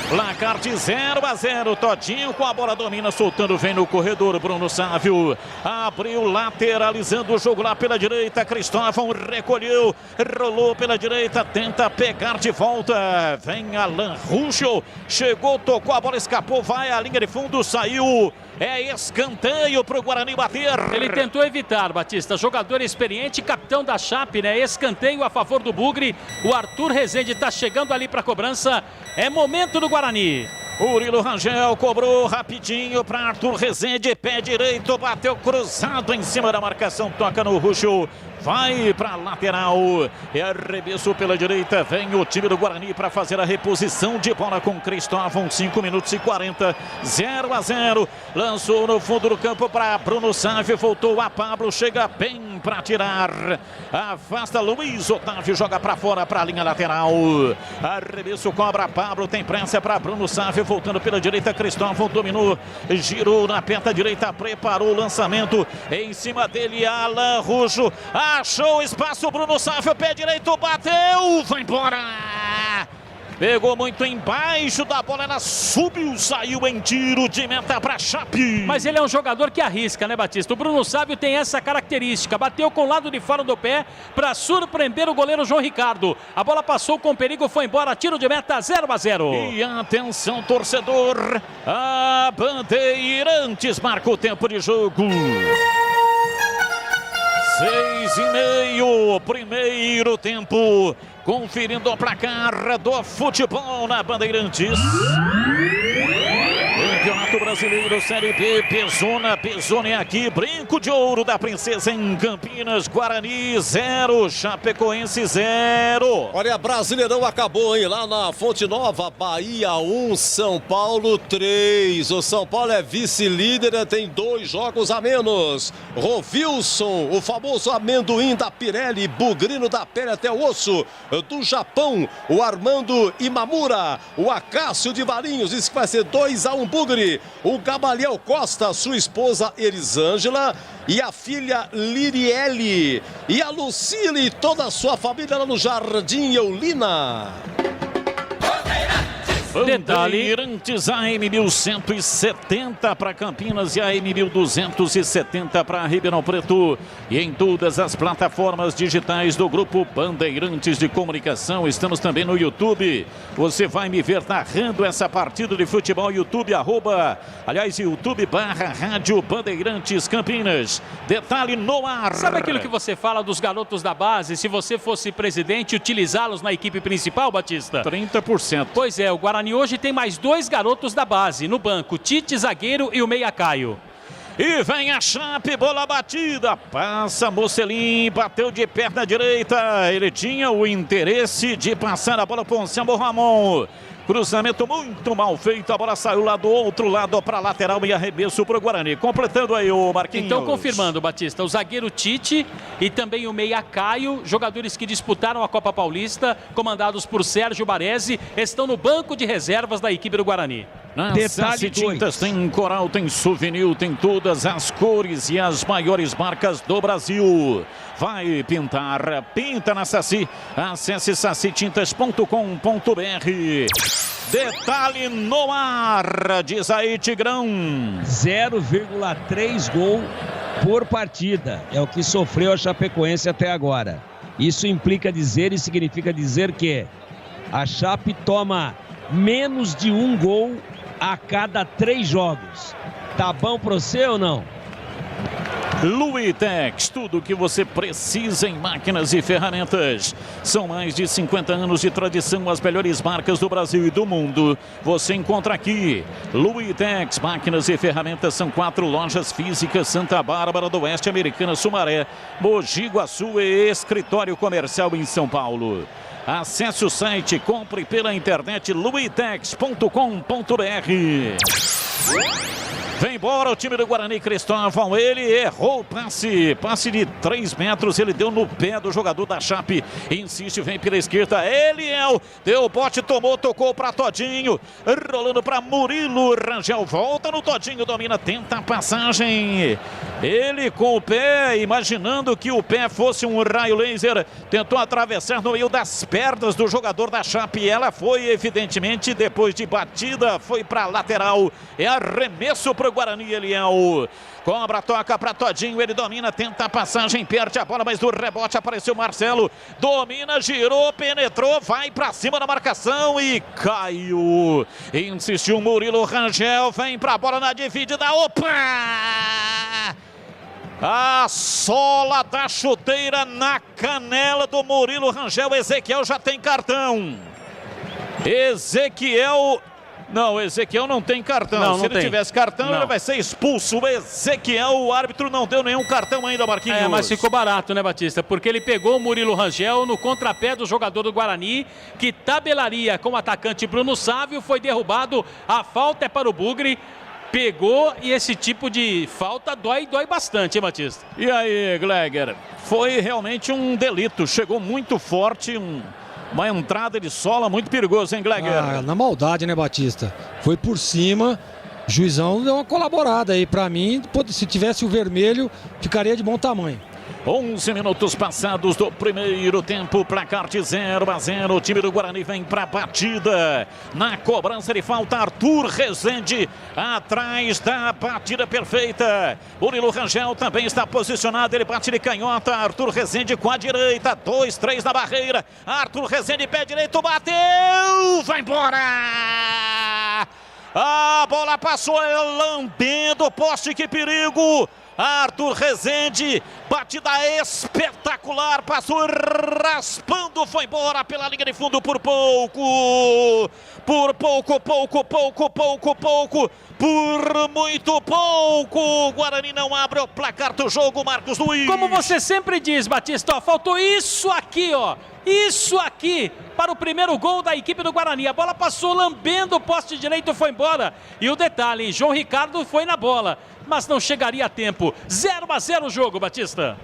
Placar de 0-0, Todinho com a bola, domina, soltando, vem no corredor, Bruno Sávio abriu, lateralizando o jogo lá pela direita, Cristóvão recolheu, rolou pela direita, tenta pegar de volta, vem Alan Ruschel, chegou, tocou, a bola escapou, vai à linha de fundo, saiu, é escanteio para o Guarani bater. Ele tentou evitar, Batista, jogador experiente, capitão da Chape, né? Escanteio a favor do Bugre. O Arthur Rezende está chegando ali para a cobrança. É momento do Guarani. Murilo Rangel cobrou rapidinho para Arthur Rezende, pé direito, bateu cruzado em cima da marcação, toca no Ruschel. Vai para a lateral, é arremesso pela direita, vem o time do Guarani para fazer a reposição de bola com Cristóvão, 5 minutos e 40, 0-0, lançou no fundo do campo para Bruno Sávio, voltou a Pablo, chega bem para tirar, afasta Luiz Otávio, joga para fora para a linha lateral, arremesso, cobra Pablo, tem pressa para Bruno Sávio, voltando pela direita, Cristóvão dominou, girou na perna direita, preparou o lançamento, em cima dele Alan Ruschel, achou espaço, Bruno Sávio, pé direito, bateu, vai embora. Pegou muito embaixo da bola, ela subiu, saiu em tiro de meta para Chape. Mas ele é um jogador que arrisca, né, Batista? O Bruno Sávio tem essa característica, bateu com o lado de fora do pé para surpreender o goleiro João Ricardo. A bola passou com perigo, foi embora, tiro de meta, 0-0. E atenção, torcedor, a Bandeirantes marca o tempo de jogo. 6:30, primeiro tempo, conferindo o placar do futebol na Bandeirantes. Campeonato Brasileiro, Série B, Pezona é aqui, Brinco de Ouro da Princesa em Campinas, Guarani 0, Chapecoense 0. Olha, Brasileirão acabou, hein? Lá na Fonte Nova, Bahia 1, São Paulo 3. O São Paulo é vice-líder, tem 2 jogos a menos. Rovilson, o famoso amendoim da Pirelli, bugrino da pele até o osso, do Japão, o Armando Imamura, o Acácio de Valinhos, diz que vai ser 2-1 Bugre. O Gamaliel Costa, sua esposa Elisângela e a filha Liriele e a Lucile e toda a sua família lá no Jardim Eulina. Bandeirantes AM 1170 para Campinas e AM 1270 para Ribeirão Preto. E em todas as plataformas digitais do Grupo Bandeirantes de Comunicação. Estamos também no YouTube. Você vai me ver narrando essa partida de futebol. YouTube, YouTube/Rádio Bandeirantes Campinas. Detalhe no ar. Sabe aquilo que você fala dos garotos da base? Se você fosse presidente, utilizá-los na equipe principal, Batista? 30%. Pois é, o Guarani hoje tem mais 2 garotos da base no banco, Tite, zagueiro, e o meia Caio. E vem a Chape, bola batida, passa Mocelin, bateu de perna direita, ele tinha o interesse de passar a bola para o Anselmo Ramon. Cruzamento muito mal feito, a bola saiu lá do outro lado para a lateral e arremesso para o Guarani. Completando aí o Marquinhos. Então, confirmando, Batista, o zagueiro Tite e também o meia Caio, jogadores que disputaram a Copa Paulista, comandados por Sérgio Baresi, estão no banco de reservas da equipe do Guarani. Detalhe Tintas, tem Coral, tem Souvenir, tem todas as cores e as maiores marcas do Brasil. Vai pintar, pinta na Saci. Acesse sacitintas.com.br. Detalhe no ar, diz aí Tigrão. 0,3 gol por partida. É o que sofreu a Chapecoense até agora. Isso implica dizer e significa dizer que a Chape toma menos de 1 gol a cada 3 jogos. Tá bom pra você ou não? Luitex, tudo o que você precisa em máquinas e ferramentas. São mais de 50 anos de tradição, as melhores marcas do Brasil e do mundo. Você encontra aqui. Luitex, máquinas e ferramentas, são 4 lojas físicas: Santa Bárbara do Oeste, Americana, Sumaré, Mogi Guaçu e escritório comercial em São Paulo. Acesse o site, compre pela internet luitex.com.br. Vem embora o time do Guarani. Cristóvão, ele errou o passe de 3 metros, ele deu no pé do jogador da Chape, insiste, vem pela esquerda, Eliel, deu o bote, tomou, tocou para Todinho, rolando para Murilo Rangel, volta no Todinho, domina, tenta a passagem, ele com o pé, imaginando que o pé fosse um raio laser, tentou atravessar no meio das pernas do jogador da Chape, ela foi evidentemente, depois de batida, foi para lateral, é arremesso para o Guarani. Eliel cobra, toca para Todinho, ele domina, tenta a passagem, perde a bola, mas do rebote apareceu Marcelo, domina, girou, penetrou, vai para cima da marcação e caiu, insistiu Murilo Rangel, vem para a bola na dividida, opa! A sola da chuteira na canela do Murilo Rangel. Ezequiel já tem cartão. Ezequiel não tem cartão. Não, Se ele tivesse cartão, ele vai ser expulso. O Ezequiel, o árbitro não deu nenhum cartão ainda, Marquinhos. Mas ficou barato, né, Batista? Porque ele pegou o Murilo Rangel no contrapé do jogador do Guarani, que tabelaria com o atacante Bruno Sávio, foi derrubado. A falta é para o Bugre. Pegou, e esse tipo de falta dói bastante, hein, Batista? E aí, Gleger? Foi realmente um delito. Chegou muito forte, uma entrada de sola muito perigosa, hein, Gleger? Na maldade, né, Batista? Foi por cima, o juizão deu uma colaborada aí. Pra mim, se tivesse o vermelho, ficaria de bom tamanho. 11 minutos passados do primeiro tempo, placar de 0-0. O time do Guarani vem para a batida. Na cobrança de falta, Arthur Rezende atrás da batida perfeita. Murilo Rangel também está posicionado, ele bate de canhota. Arthur Rezende com a direita, 2-3 na barreira. Arthur Rezende, pé direito, bateu, vai embora! A bola passou lambendo o poste, que perigo! Arthur Rezende, batida espetacular, passou raspando, foi embora pela linha de fundo por pouco, por muito pouco. O Guarani não abre o placar do jogo, Marcos Luiz. Como você sempre diz, Batista, faltou isso aqui, isso aqui para o primeiro gol da equipe do Guarani. A bola passou lambendo o poste direito, foi embora. E o detalhe, João Ricardo foi na bola, mas não chegaria a tempo. 0-0 o jogo, Batista.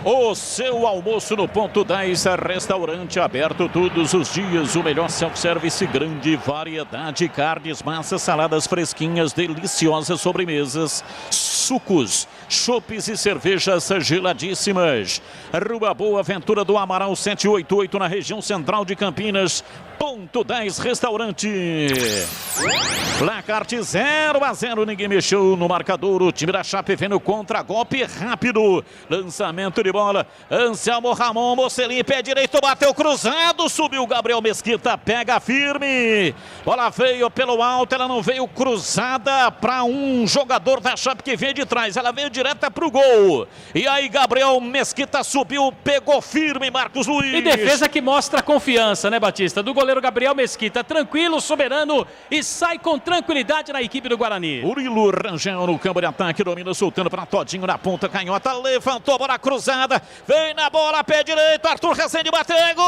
O seu almoço no Ponto 10, restaurante aberto todos os dias, o melhor self-service, grande variedade, carnes, massas, saladas fresquinhas, deliciosas sobremesas, sucos, chopes e cervejas geladíssimas. Rua Boa Ventura do Amaral 788, na região central de Campinas. Ponto 10 Restaurante. Placar de 0-0, ninguém mexeu no marcador. O time da Chape vem no contra-golpe rápido. Lançamento de bola. Anselmo Ramon, Mocelin, pé direito, bateu cruzado. Subiu Gabriel Mesquita, pega firme. Bola veio pelo alto, ela não veio cruzada para um jogador da Chape que veio de trás. Ela veio direta para o gol. E aí Gabriel Mesquita subiu, pegou firme, Marcos Luiz. E defesa que mostra confiança, né, Batista? Do goleiro Gabriel Mesquita, tranquilo, soberano, e sai com tranquilidade na equipe do Guarani. Murilo Rangel no campo de ataque, domina, soltando para Todinho na ponta, canhota, levantou a bola cruzada, vem na bola, pé direito, Arthur Rezende bateu, gol!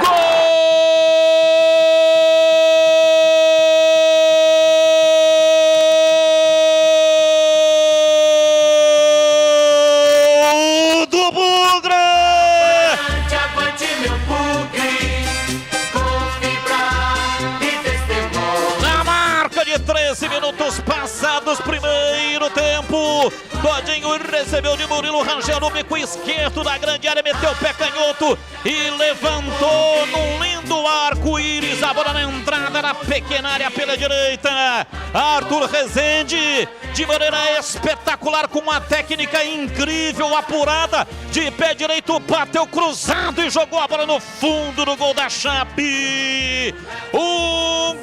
Gol! Minutos passados, primeiro tempo. Todinho recebeu de Murilo Rangel no bico esquerdo da grande área, meteu o pé canhoto e levantou num lindo na pequena área pela direita. Arthur Rezende, de maneira espetacular, com uma técnica incrível, apurada, de pé direito, bateu cruzado e jogou a bola no fundo do gol da Chape. Um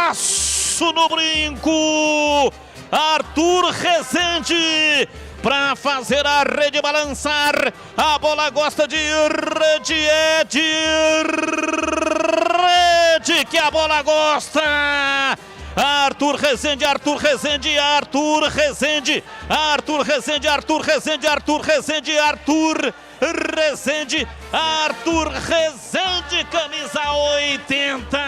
golaço no brinco. Arthur Rezende, para fazer a rede balançar. A bola gosta de rede, é de rede que a bola gosta. Arthur Rezende, Arthur Rezende, Arthur Rezende, Arthur Rezende, Arthur Rezende, Arthur Rezende, Arthur Rezende, Arthur Rezende, camisa 80.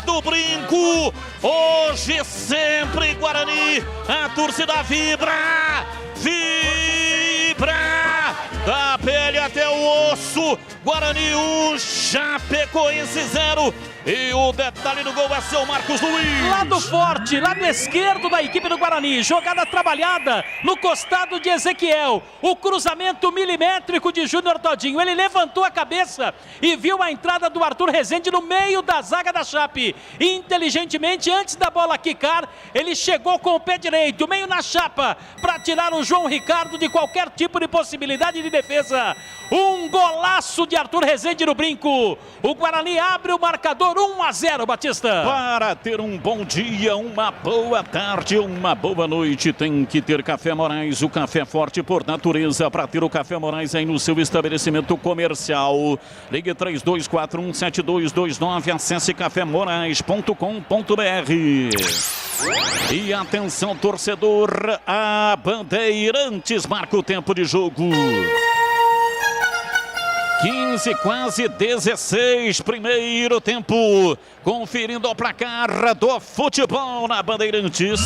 Do brinco, hoje sempre Guarani, a torcida vibra, da pele até o osso. Guarani 1, Chapecoense 0. E o detalhe do gol é seu Marcos Luiz. Lado forte, lado esquerdo da equipe do Guarani. Jogada trabalhada no costado de Ezequiel. O cruzamento milimétrico de Júnior Todinho. Ele levantou a cabeça e viu a entrada do Arthur Rezende no meio da zaga da Chape. Inteligentemente, antes da bola quicar, ele chegou com o pé direito, meio na chapa, para tirar o João Ricardo de qualquer tipo de possibilidade de defesa. Um golaço de Arthur Rezende no brinco. O Guarani abre o marcador 1-0, Batista. Para ter um bom dia, uma boa tarde, uma boa noite, tem que ter Café Moraes, o café forte por natureza. Para ter o Café Moraes aí no seu estabelecimento comercial, ligue 3241-7229, acesse cafemorais.com.br. E atenção, torcedor, a Bandeirantes marca o tempo de jogo. 15, quase 16, primeiro tempo. Conferindo o placar do futebol na Bandeirantes.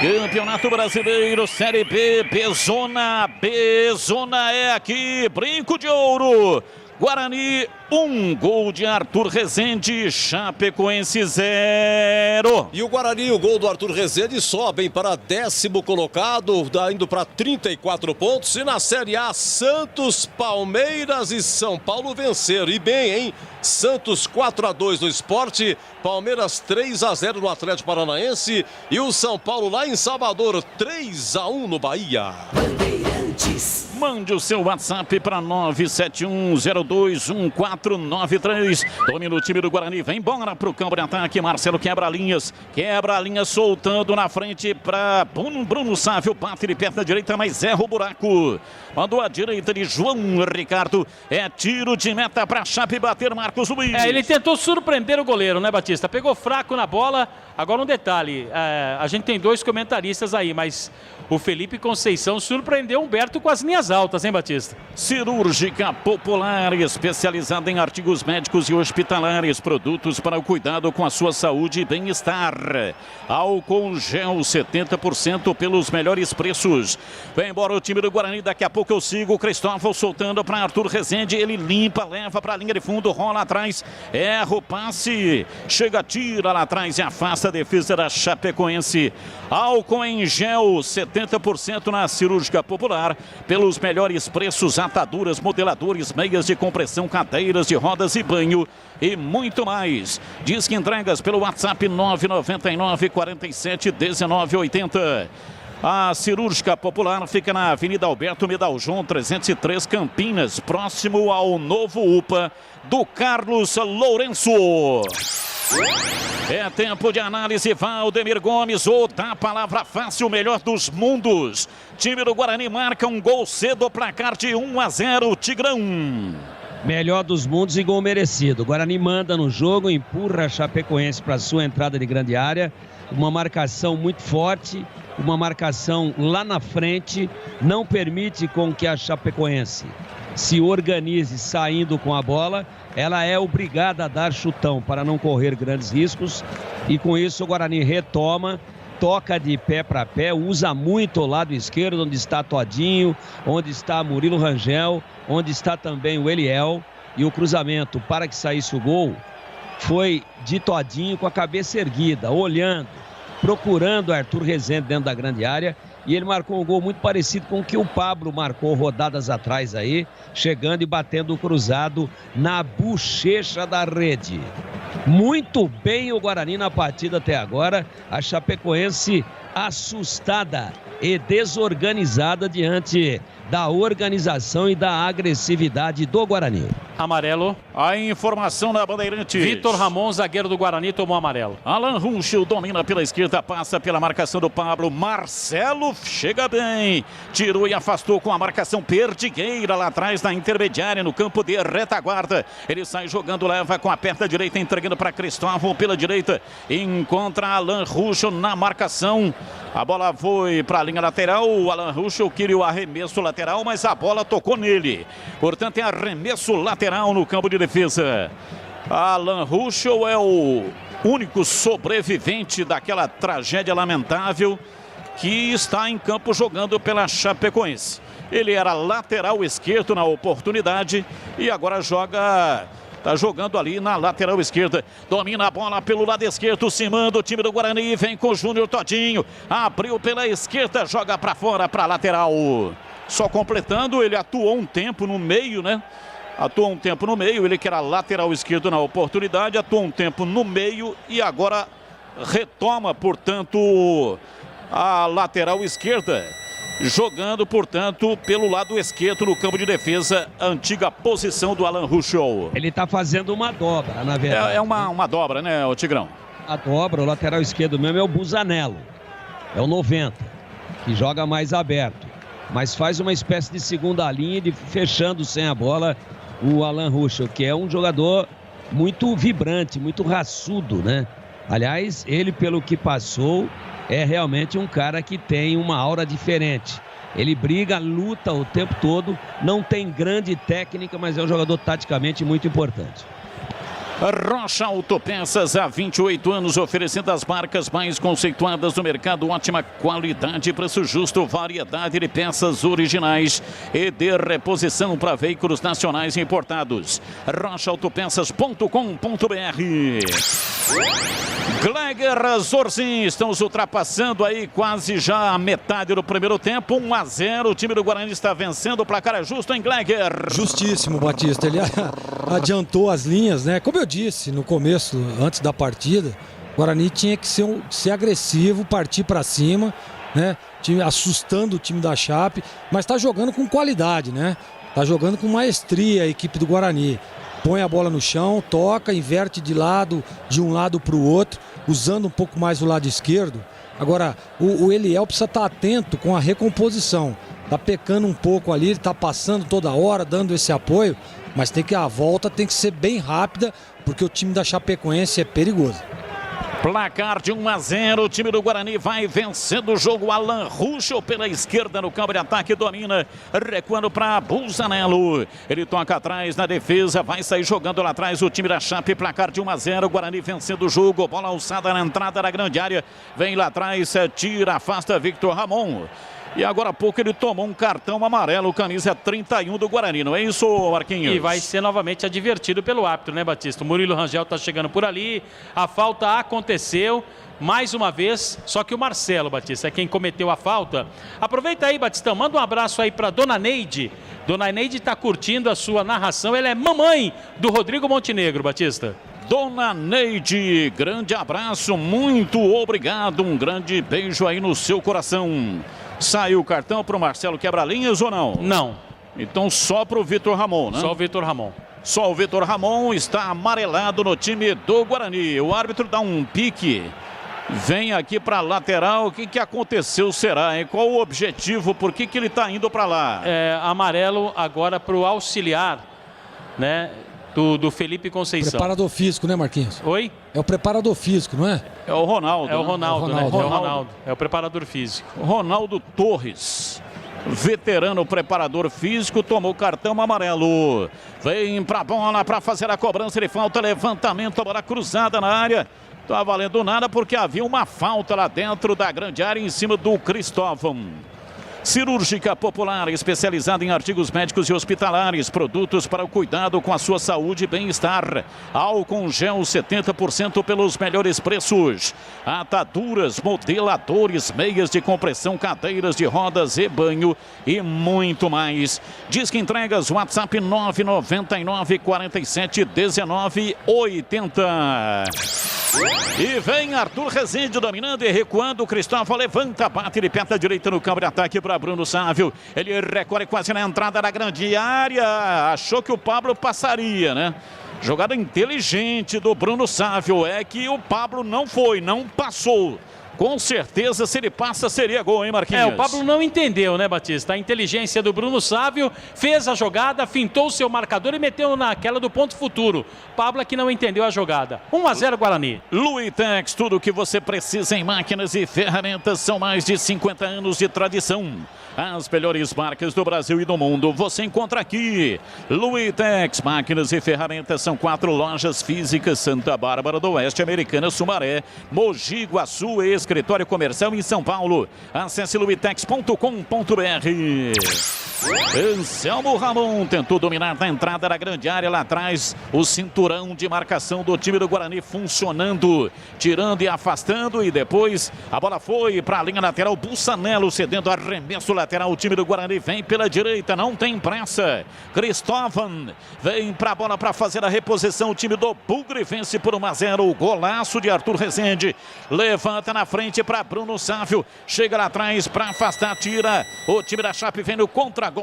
Campeonato Brasileiro, Série B, B-Zona. B-Zona é aqui, Brinco de Ouro. Guarani, 1 gol de Arthur Rezende, Chapecoense 0. E o Guarani, o gol do Arthur Rezende, sobem para 10º colocado, indo para 34 pontos. E na Série A, Santos, Palmeiras e São Paulo venceram. E bem, hein? Santos 4-2 no Sport, Palmeiras 3-0 no Atlético Paranaense e o São Paulo lá em Salvador 3-1 no Bahia. Mande o seu WhatsApp para 971021493. Domina o time do Guarani, vem embora para o campo de ataque. Marcelo quebra linhas, soltando na frente para Bruno Sávio. Bate de perna direita, mas erra o buraco. Mandou a direita de João Ricardo. É tiro de meta para Chape bater Marcos Luiz. Ele tentou surpreender o goleiro, né, Batista? Pegou fraco na bola. Agora um detalhe, a gente tem 2 comentaristas aí, mas o Felipe Conceição surpreendeu o Humberto com as linhas altas, hein, Batista? Cirúrgica Popular, especializada em artigos médicos e hospitalares, produtos para o cuidado com a sua saúde e bem-estar. Álcool gel 70% pelos melhores preços. Vem embora o time do Guarani, daqui a pouco eu sigo. O Cristóvão soltando para Arthur Rezende, ele limpa, leva para a linha de fundo, rola atrás, erra o passe, chega, tira lá atrás e afasta a defesa da Chapecoense. Álcool em gel 70% na Cirúrgica Popular, pelos melhores preços, ataduras, modeladores, meias de compressão, cadeiras de rodas e banho e muito mais. Diz que entregas pelo WhatsApp 999 47 19 80. A Cirúrgica Popular fica na Avenida Alberto Medaljon 303, Campinas, próximo ao novo UPA do Carlos Lourenço. É tempo de análise. Valdemir Gomes, ou da palavra fácil, o melhor dos mundos. Time do Guarani marca um gol cedo, placar de 1-0, Tigrão. Melhor dos mundos e gol merecido. O Guarani manda no jogo, empurra a Chapecoense para sua entrada de grande área. Uma marcação muito forte, uma marcação lá na frente, não permite com que a Chapecoense se organize saindo com a bola. Ela é obrigada a dar chutão para não correr grandes riscos. E com isso o Guarani retoma toca de pé para pé, usa muito o lado esquerdo, onde está Todinho, onde está Murilo Rangel, onde está também o Eliel. E o cruzamento para que saísse o gol foi de Todinho com a cabeça erguida, olhando, procurando Arthur Rezende dentro da grande área. E ele marcou um gol muito parecido com o que o Pablo marcou rodadas atrás aí, chegando e batendo o cruzado na bochecha da rede. Muito bem o Guarani na partida até agora. A Chapecoense assustada e desorganizada diante da organização e da agressividade do Guarani. Amarelo. A informação da Bandeirantes. Vitor Ramon, zagueiro do Guarani, tomou amarelo. Alan Ruschel domina pela esquerda, passa pela marcação do Pablo. Marcelo chega bem, tirou e afastou com a marcação perdigueira lá atrás na intermediária, no campo de retaguarda. Ele sai jogando, leva com a perna direita, entregando para Cristóvão pela direita. Encontra Alan Ruschel na marcação. A bola foi para a linha lateral. O Alan Ruschel queria o arremesso lateral, mas a bola tocou nele. Portanto, é arremesso lateral no campo de defesa. Alan Ruschel é o único sobrevivente daquela tragédia lamentável que está em campo jogando pela Chapecoense. Ele era lateral esquerdo na oportunidade e agora está jogando ali na lateral esquerda. Domina a bola pelo lado esquerdo, se manda o time do Guarani. Vem com o Júnior Todinho. Abriu pela esquerda, joga para fora, para lateral. Só completando, ele atuou um tempo no meio, né? Atuou um tempo no meio, ele que era lateral esquerdo na oportunidade, atuou um tempo no meio e agora retoma, portanto, a lateral esquerda. Jogando, portanto, pelo lado esquerdo no campo de defesa, antiga posição do Alan Ruschel. Ele está fazendo uma dobra, na verdade. É uma dobra, né, o Tigrão? A dobra, o lateral esquerdo mesmo é o Busanello. É o 90, que joga mais aberto. Mas faz uma espécie de segunda linha, de fechando sem a bola o Alan Ruschel, que é um jogador muito vibrante, muito raçudo, né? Aliás, ele, pelo que passou, é realmente um cara que tem uma aura diferente. Ele briga, luta o tempo todo, não tem grande técnica, mas é um jogador taticamente muito importante. Rocha Autopeças, há 28 anos, oferecendo as marcas mais conceituadas do mercado, ótima qualidade, preço justo, variedade de peças originais e de reposição para veículos nacionais importados. rochaautopeças.com.br. Gleger Zorzin, estamos ultrapassando aí quase já a metade do primeiro tempo, 1-0, o time do Guarani está vencendo, o placar é justo em Gleger. Justíssimo, Batista, ele adiantou as linhas, né? Como eu disse no começo, antes da partida, o Guarani tinha que ser agressivo, partir para cima, né? Assustando o time da Chape, mas está jogando com qualidade, né? Está jogando com maestria a equipe do Guarani. Põe a bola no chão, toca, inverte de um lado para o outro, usando um pouco mais o lado esquerdo. Agora, o Eliel precisa estar atento com a recomposição. Está pecando um pouco ali, ele está passando toda hora, dando esse apoio, mas a volta tem que ser bem rápida, porque o time da Chapecoense é perigoso. Placar de 1-0, o time do Guarani vai vencendo o jogo. Alan Ruschel pela esquerda no campo de ataque, domina, recuando para Busanello. Ele toca atrás na defesa, vai sair jogando lá atrás o time da Chape. Placar de 1-0, o Guarani vencendo o jogo. Bola alçada na entrada da grande área, vem lá atrás, tira, afasta Victor Ramon. E agora há pouco ele tomou um cartão amarelo, camisa 31 do Guarani, não é isso, Marquinhos? E vai ser novamente advertido pelo árbitro, né, Batista? O Murilo Rangel está chegando por ali, a falta aconteceu, mais uma vez, só que o Marcelo, Batista, é quem cometeu a falta. Aproveita aí, Batistão, manda um abraço aí para Dona Neide. Dona Neide está curtindo a sua narração, ela é mamãe do Rodrigo Montenegro, Batista. Dona Neide, grande abraço, muito obrigado, um grande beijo aí no seu coração. Saiu o cartão para o Marcelo Quebra-Linhas ou não? Não. Então só para o Vitor Ramon, né? Só o Vitor Ramon. Só o Vitor Ramon está amarelado no time do Guarani. O árbitro dá um pique, vem aqui para a lateral. O que aconteceu será, hein? Qual o objetivo? Por que ele está indo para lá? Amarelo agora para o auxiliar, né? Do Felipe Conceição. Preparador físico, né, Marquinhos? Oi? É o preparador físico, não é? É o Ronaldo. É o Ronaldo, né? É o Ronaldo. É o preparador físico. Ronaldo Torres, veterano preparador físico, tomou cartão amarelo. Vem pra bola para fazer a cobrança de falta, levantamento, a bola cruzada na área. Tá valendo nada porque havia uma falta lá dentro da grande área em cima do Cristóvão. Cirúrgica Popular, especializada em artigos médicos e hospitalares, produtos para o cuidado com a sua saúde e bem-estar. Álcool gel 70% pelos melhores preços. Ataduras, modeladores, meias de compressão, cadeiras de rodas e banho e muito mais. Disque entregas, WhatsApp 999 47 19 80. E vem Arthur Rezende dominando e recuando. O Cristóvão levanta, bate de perna direita no campo de ataque para Bruno Sávio. Ele recorre quase na entrada da grande área. Achou que o Pablo passaria, né? Jogada inteligente do Bruno Sávio. É que o Pablo não passou. Com certeza, se ele passa, seria gol, hein, Marquinhos? O Pablo não entendeu, né, Batista? A inteligência do Bruno Sávio, fez a jogada, fintou o seu marcador e meteu naquela do ponto futuro. Pablo aqui não entendeu a jogada. 1-0 Guarani. Luitex, tudo o que você precisa em máquinas e ferramentas, são mais de 50 anos de tradição. As melhores marcas do Brasil e do mundo você encontra aqui. Luitex, máquinas e ferramentas, são 4 lojas físicas: Santa Bárbara do Oeste, Americana, Sumaré, Mogi Guaçu, escritório comercial em São Paulo. Acesse luitex.com.br. Anselmo Ramon tentou dominar na entrada da grande área lá atrás. O cinturão de marcação do time do Guarani funcionando, tirando e afastando, e depois a bola foi para a linha lateral. Bussanello cedendo arremesso lateral. O time do Guarani vem pela direita, não tem pressa. Cristóvão vem para a bola para fazer a reposição. O time do Bugre vence por 1-0. O golaço de Arthur Rezende. Levanta na frente para Bruno Sávio. Chega lá atrás para afastar, tira. O time da Chape vem no contra-golpe.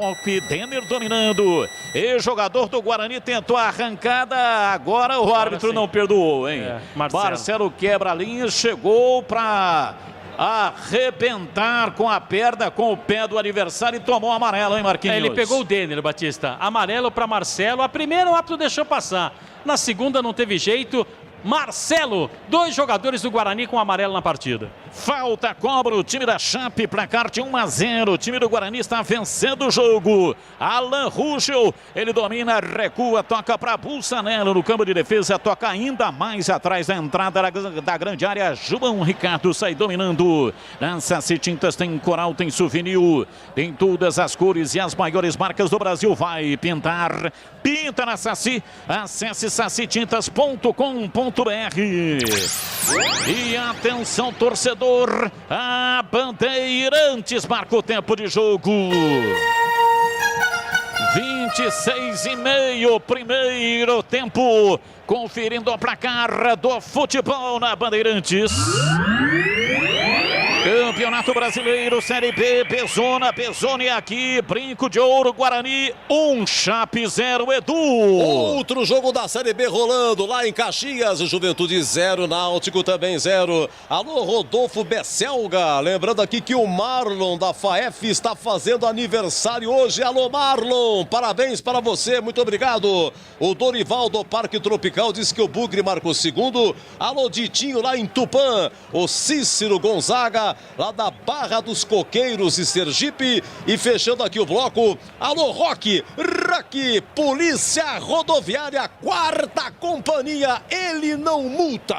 Denner dominando. E jogador do Guarani tentou a arrancada. Agora o árbitro não perdoou, hein? Marcelo quebra a linha. Chegou para arrebentar com a perna, com o pé do adversário, e tomou o amarelo, hein, Marquinhos? Ele pegou o Denner, Batista. Amarelo para Marcelo. A primeira o árbitro deixou passar. Na segunda não teve jeito. Marcelo, 2 jogadores do Guarani com amarelo na partida. Falta, cobra o time da Chape, placar de 1-0. O time do Guarani está vencendo o jogo. Alan Ruschel, ele domina, recua, toca para Bussanello no campo de defesa, toca ainda mais atrás da entrada da grande área. João Ricardo sai dominando. Na Saci Tintas tem coral, tem souvenir, tem todas as cores e as maiores marcas do Brasil. Vai pintar, pinta na Saci. Acesse sacitintas.com.br. E atenção, torcedor, a Bandeirantes marca o tempo de jogo. 26,5, primeiro tempo. Conferindo o placar do futebol na Bandeirantes. Campeonato Brasileiro, Série B, Bezone aqui, Brinco de Ouro, Guarani 1, Chape 0, Edu. Outro jogo da Série B rolando lá em Caxias, Juventude 0, Náutico também 0. Alô, Rodolfo Besselga, lembrando aqui que o Marlon da FAEF está fazendo aniversário hoje. Alô, Marlon, parabéns para você, muito obrigado. O Dorival do Parque Tropical diz que o Bugre marcou o segundo. Alô, Ditinho lá em Tupã, o Cícero Gonzaga lá da Barra dos Coqueiros e Sergipe. E fechando aqui o bloco, alô Roque, Polícia Rodoviária, 4ª Companhia, ele não multa.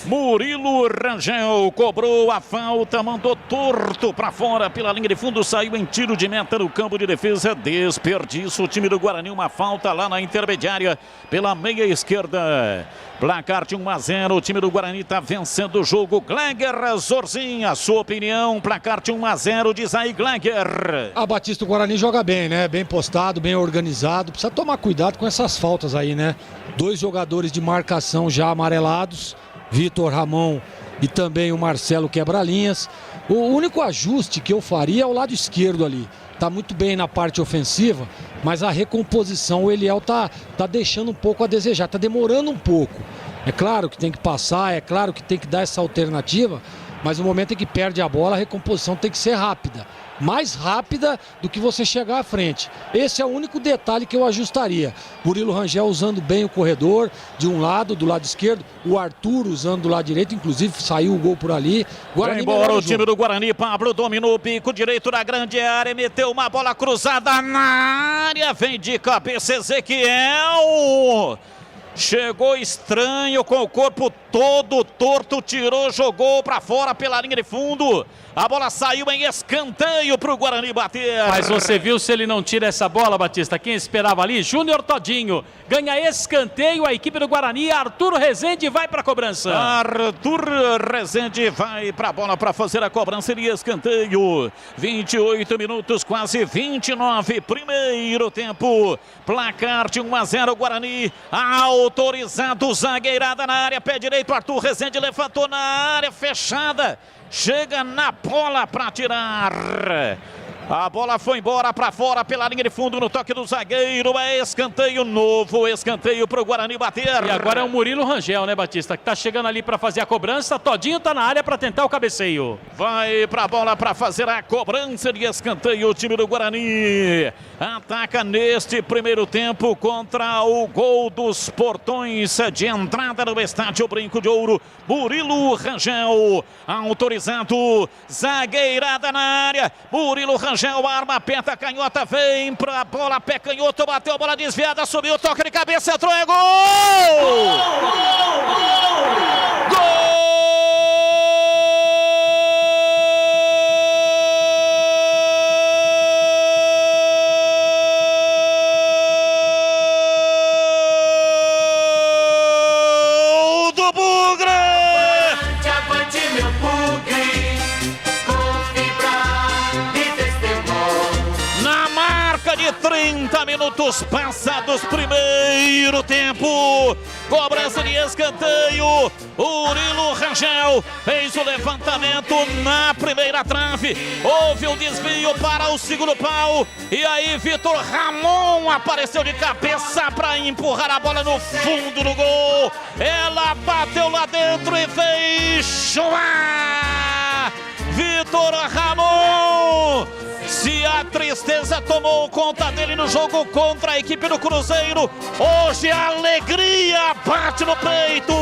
Murilo Rangel cobrou a falta, mandou torto para fora pela linha de fundo, saiu em tiro de meta no campo de defesa, desperdício. O time do Guarani, uma falta lá na intermediária pela meia esquerda. Placar de 1-0, o time do Guarani está vencendo o jogo. Gleger Zorzinha, sua opinião, placar de 1-0, diz aí Gleger. Batista, o Guarani joga bem, né? Bem postado, bem organizado. Precisa tomar cuidado com essas faltas aí, né? 2 jogadores de marcação já amarelados, Vitor Ramon e também o Marcelo quebra-linhas. O único ajuste que eu faria é o lado esquerdo ali. Tá muito bem na parte ofensiva, mas a recomposição, o Eliel tá deixando um pouco a desejar, tá demorando um pouco. É claro que tem que passar, é claro que tem que dar essa alternativa, mas no momento em que perde a bola, a recomposição tem que ser rápida. Mais rápida do que você chegar à frente. Esse é o único detalhe que eu ajustaria. Murilo Rangel usando bem o corredor, de um lado, do lado esquerdo. O Arthur usando do lado direito, inclusive saiu o gol por ali. Vai embora o time do Guarani. Pablo dominou o bico direito da grande área, meteu uma bola cruzada na área. Vem de cabeça Ezequiel. Chegou estranho, com o corpo todo torto, tirou, jogou para fora pela linha de fundo. A bola saiu em escanteio para o Guarani bater. Mas você viu se ele não tira essa bola, Batista? Quem esperava ali? Júnior Todinho. Ganha escanteio a equipe do Guarani. Arthur Rezende vai para a cobrança. Arthur Rezende vai para a bola para fazer a cobrança de escanteio. 28 minutos, quase 29. Primeiro tempo. Placar de 1-0 Guarani. Autorizado, zagueirada na área. Pé direito, Arthur Rezende levantou na área fechada. Chega na bola para tirar. A bola foi embora para fora pela linha de fundo no toque do zagueiro. É escanteio, novo escanteio para o Guarani bater. E agora é o Murilo Rangel, né, Batista? Que tá chegando ali para fazer a cobrança. Todinho tá na área para tentar o cabeceio. Vai para a bola para fazer a cobrança de escanteio o time do Guarani. Ataca neste primeiro tempo contra o gol dos portões de entrada no estádio Brinco de Ouro. Murilo Rangel, autorizado, zagueirada na área. Murilo Rangel arma, aperta a canhota, vem pra bola, pé canhoto, bateu a bola desviada, subiu, toca de cabeça, entrou, é gol! Gol! De 30 minutos passados, primeiro tempo, cobrança de escanteio. Murilo Rangel fez o levantamento na primeira trave, houve um desvio para o segundo pau e aí Vitor Ramon apareceu de cabeça para empurrar a bola no fundo do gol. Ela bateu lá dentro e fez chuar. Vitor Ramon. Se a tristeza tomou conta dele no jogo contra a equipe do Cruzeiro, hoje a alegria bate no peito,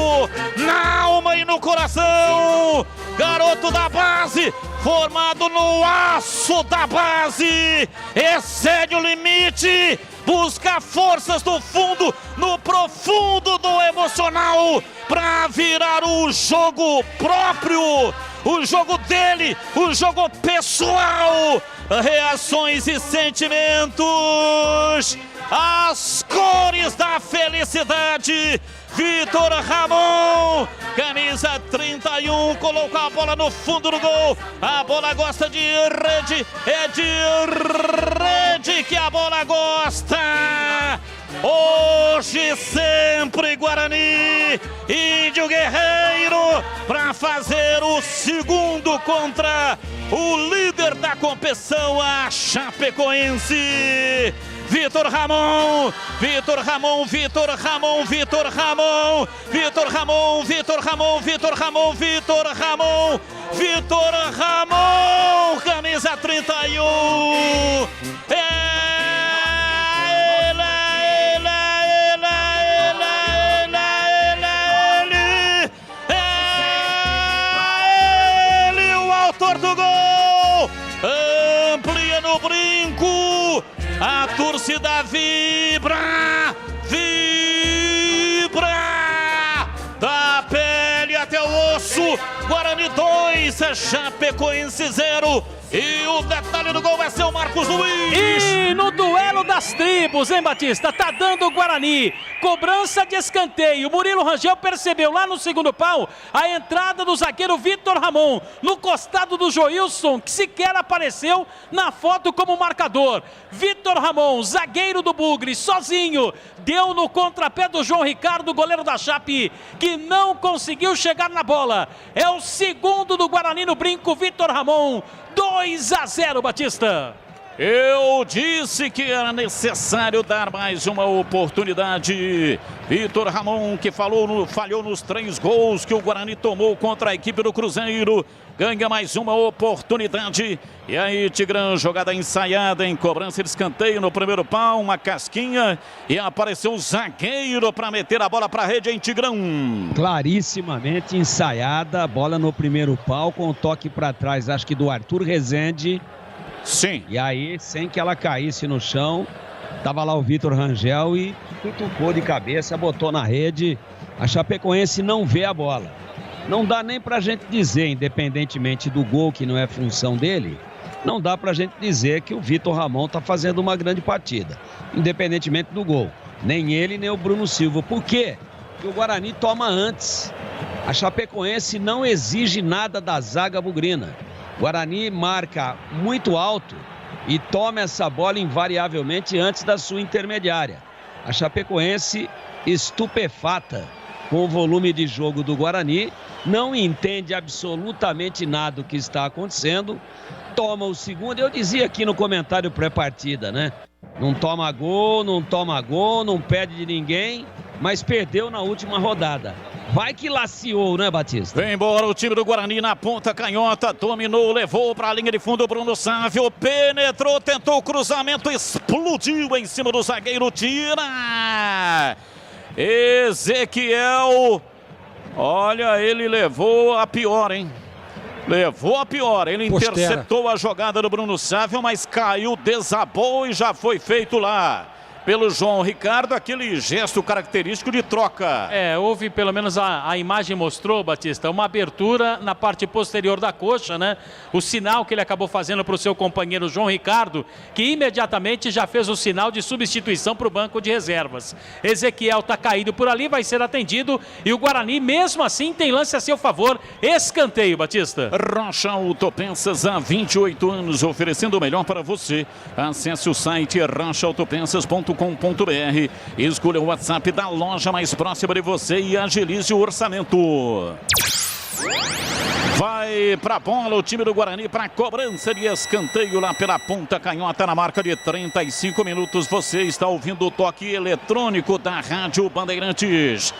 na alma e no coração. Garoto da base, formado no aço da base, excede o limite, busca forças do fundo, no profundo do emocional, para virar o jogo próprio, o jogo dele, o jogo pessoal. Reações e sentimentos, as cores da felicidade. Vitor Ramon, camisa 31, colocou a bola no fundo do gol. A bola gosta de rede, é de rede que a bola gosta. Hoje sempre Guarani, Índio Guerreiro, para fazer o segundo contra o líder da competição, a Chapecoense. Vitor Ramon, Vitor Ramon, Vitor Ramon, Vitor Ramon, Vitor Ramon, Vitor Ramon, Vitor Ramon, Vitor Ramon, Vitor Ramon, camisa 31. A torcida vibra, vibra, da pele até o osso. Guarani 2, Chapecoense 0. E o detalhe do gol vai ser o Marcos Luiz. E no duelo das tribos, hein, Batista? Tá dando o Guarani. Cobrança de escanteio. Murilo Rangel percebeu lá no segundo pau a entrada do zagueiro Vitor Ramon no costado do Joilson, que sequer apareceu na foto como marcador. Vitor Ramon, zagueiro do Bugre, sozinho, deu no contrapé do João Ricardo, goleiro da Chape, que não conseguiu chegar na bola. É o segundo do Guarani no Brinco, Vitor Ramon. 2-0, Batista. Eu disse que era necessário dar mais uma oportunidade. Vitor Ramon, que falhou nos 3 gols que o Guarani tomou contra a equipe do Cruzeiro, ganha mais uma oportunidade. E aí, Tigrão, jogada ensaiada em cobrança de escanteio no primeiro pau, uma casquinha, e apareceu o zagueiro para meter a bola para a rede em Tigrão. Clarissimamente ensaiada, a bola no primeiro pau, com o toque para trás, acho que do Arthur Rezende. Sim. E aí, sem que ela caísse no chão, Tava lá o Vitor Rangel e cutucou de cabeça, botou na rede. A Chapecoense não vê a bola. Não dá nem pra gente dizer, independentemente do gol, que não é função dele, não dá pra gente dizer que o Vitor Ramon tá fazendo uma grande partida, independentemente do gol. Nem ele, nem o Bruno Silva. Por quê? Porque o Guarani toma antes. A Chapecoense não exige nada da zaga bugrina. O Guarani marca muito alto e toma essa bola invariavelmente antes da sua intermediária. A Chapecoense, estupefata com o volume de jogo do Guarani, não entende absolutamente nada do que está acontecendo, toma o segundo. Eu dizia aqui no comentário pré-partida, né? Não toma gol, não perde de ninguém, mas perdeu na última rodada. Vai que laciou, né, Batista? Vem embora o time do Guarani na ponta canhota, dominou, levou para a linha de fundo o Bruno Sávio, penetrou, tentou o cruzamento, explodiu em cima do zagueiro, tira! Ezequiel, olha, ele levou a pior, hein? Levou a pior, ele interceptou a jogada do Bruno Sávio, mas caiu, desabou e já foi feito lá pelo João Ricardo, aquele gesto característico de troca. Houve, pelo menos a imagem mostrou, Batista, uma abertura na parte posterior da coxa, né? O sinal que ele acabou fazendo para o seu companheiro João Ricardo, que imediatamente já fez o sinal de substituição para o banco de reservas. Ezequiel está caído por ali, vai ser atendido e o Guarani, mesmo assim, tem lance a seu favor. Escanteio, Batista. Rocha Autopeças há 28 anos, oferecendo o melhor para você. Acesse o site rochaautopensas.com.br, escolha o WhatsApp da loja mais próxima de você e agilize o orçamento. Vai pra bola o time do Guarani para cobrança de escanteio lá pela ponta canhota na marca de 35 minutos. Você está ouvindo o toque eletrônico da Rádio Bandeirantes.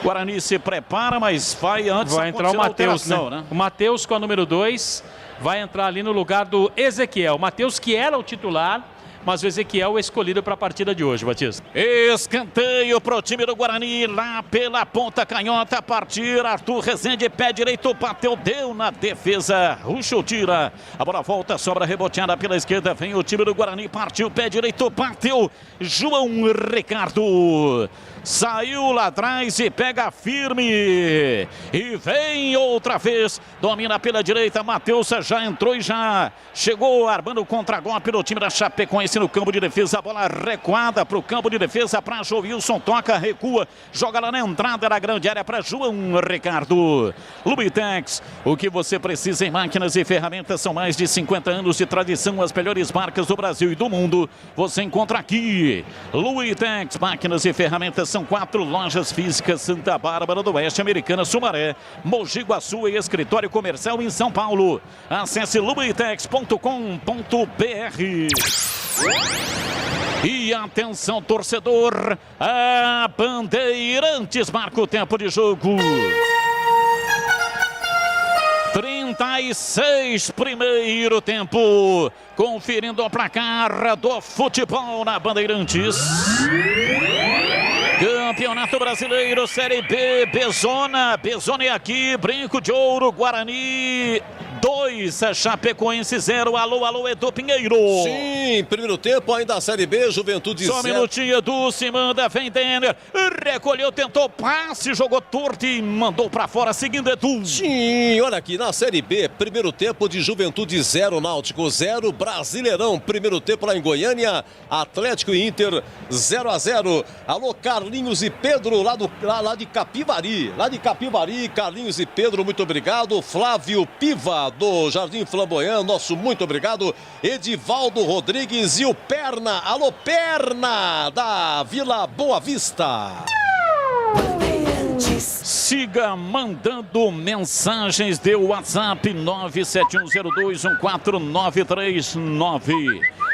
Guarani se prepara, mas vai antes. Vai entrar o Matheus, né? O Matheus com a número 2 vai entrar ali no lugar do Ezequiel. Matheus, que era o titular, mas o Ezequiel é escolhido para a partida de hoje, Batista. Escanteio para o time do Guarani, lá pela ponta canhota, a partir Arthur Rezende, pé direito, bateu, deu na defesa, Ruxo tira, a bola volta, sobra reboteada pela esquerda, vem o time do Guarani, partiu, pé direito, bateu, João Ricardo. Saiu lá atrás e pega firme. E vem outra vez. Domina pela direita. Matheus já entrou e já chegou armando o contra-golpe do time da Chapecoense no campo de defesa. A bola recuada para o campo de defesa para Joilson. Toca, recua. Joga lá na entrada da grande área para João Ricardo. Lubitex. O que você precisa em máquinas e ferramentas. São mais de 50 anos de tradição. As melhores marcas do Brasil e do mundo você encontra aqui. Lubitex. Máquinas e ferramentas. São 4 lojas físicas: Santa Bárbara do Oeste, Americana, Sumaré, Mogi Guaçu e escritório comercial em São Paulo. Acesse lubitex.com.br. E atenção, torcedor, a Bandeirantes marca o tempo de jogo. 36, primeiro tempo. Conferindo o placar do futebol na Bandeirantes. Campeonato Brasileiro, Série B, Bezona é aqui, Brinco de Ouro, Guarani 2, Chapecoense 0, alô, Edu Pinheiro. Sim, primeiro tempo ainda a Série B, Juventude 0. Só um minutinho, Edu, se manda, vem Denner, recolheu, tentou passe, jogou torto e mandou pra fora, seguindo Edu. Sim, olha aqui, na Série B, primeiro tempo de Juventude 0, Náutico 0, Brasileirão, primeiro tempo lá em Goiânia, Atlético e Inter 0-0. Alô, Carlinhos e Pedro, lá de Capivari. Lá de Capivari, Carlinhos e Pedro, muito obrigado. Flávio Piva, do Jardim Flamboyant, nosso muito obrigado. Edivaldo Rodrigues e o Perna, alô Perna, da Vila Boa Vista. Siga mandando mensagens de WhatsApp 971021493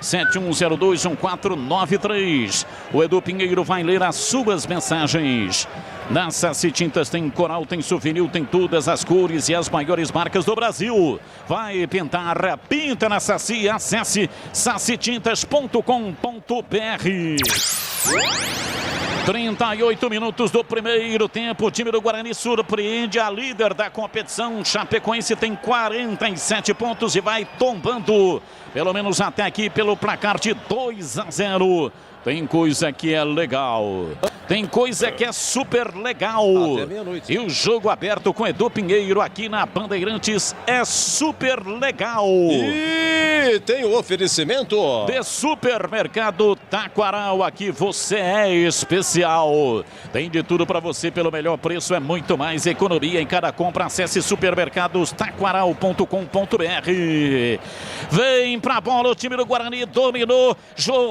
971021493. O Edu Pinheiro vai ler as suas mensagens. Na Saci Tintas tem coral, tem souvenir, tem todas as cores e as maiores marcas do Brasil. Vai pintar, pinta na Saci, acesse sacitintas.com.br. 38 minutos do primeiro tempo. O time do Guarani surpreende a líder da competição. Chapecoense tem 47 pontos e vai tombando, pelo menos até aqui, pelo placar de 2-0. Tem coisa que é legal. Tem coisa que é super legal. E o jogo aberto com Edu Pinheiro aqui na Bandeirantes é super legal. E tem o oferecimento de Supermercado Taquaral. Aqui você é especial. Tem de tudo para você pelo melhor preço. É muito mais economia em cada compra. Acesse supermercadostaquaral.com.br. Vem pra bola o time do Guarani. Dominou.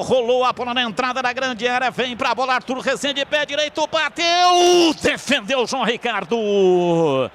Rolou a bola na entrada da grande área. Vem pra bola Arthur Rezende. Pé direito, bateu, defendeu João Ricardo.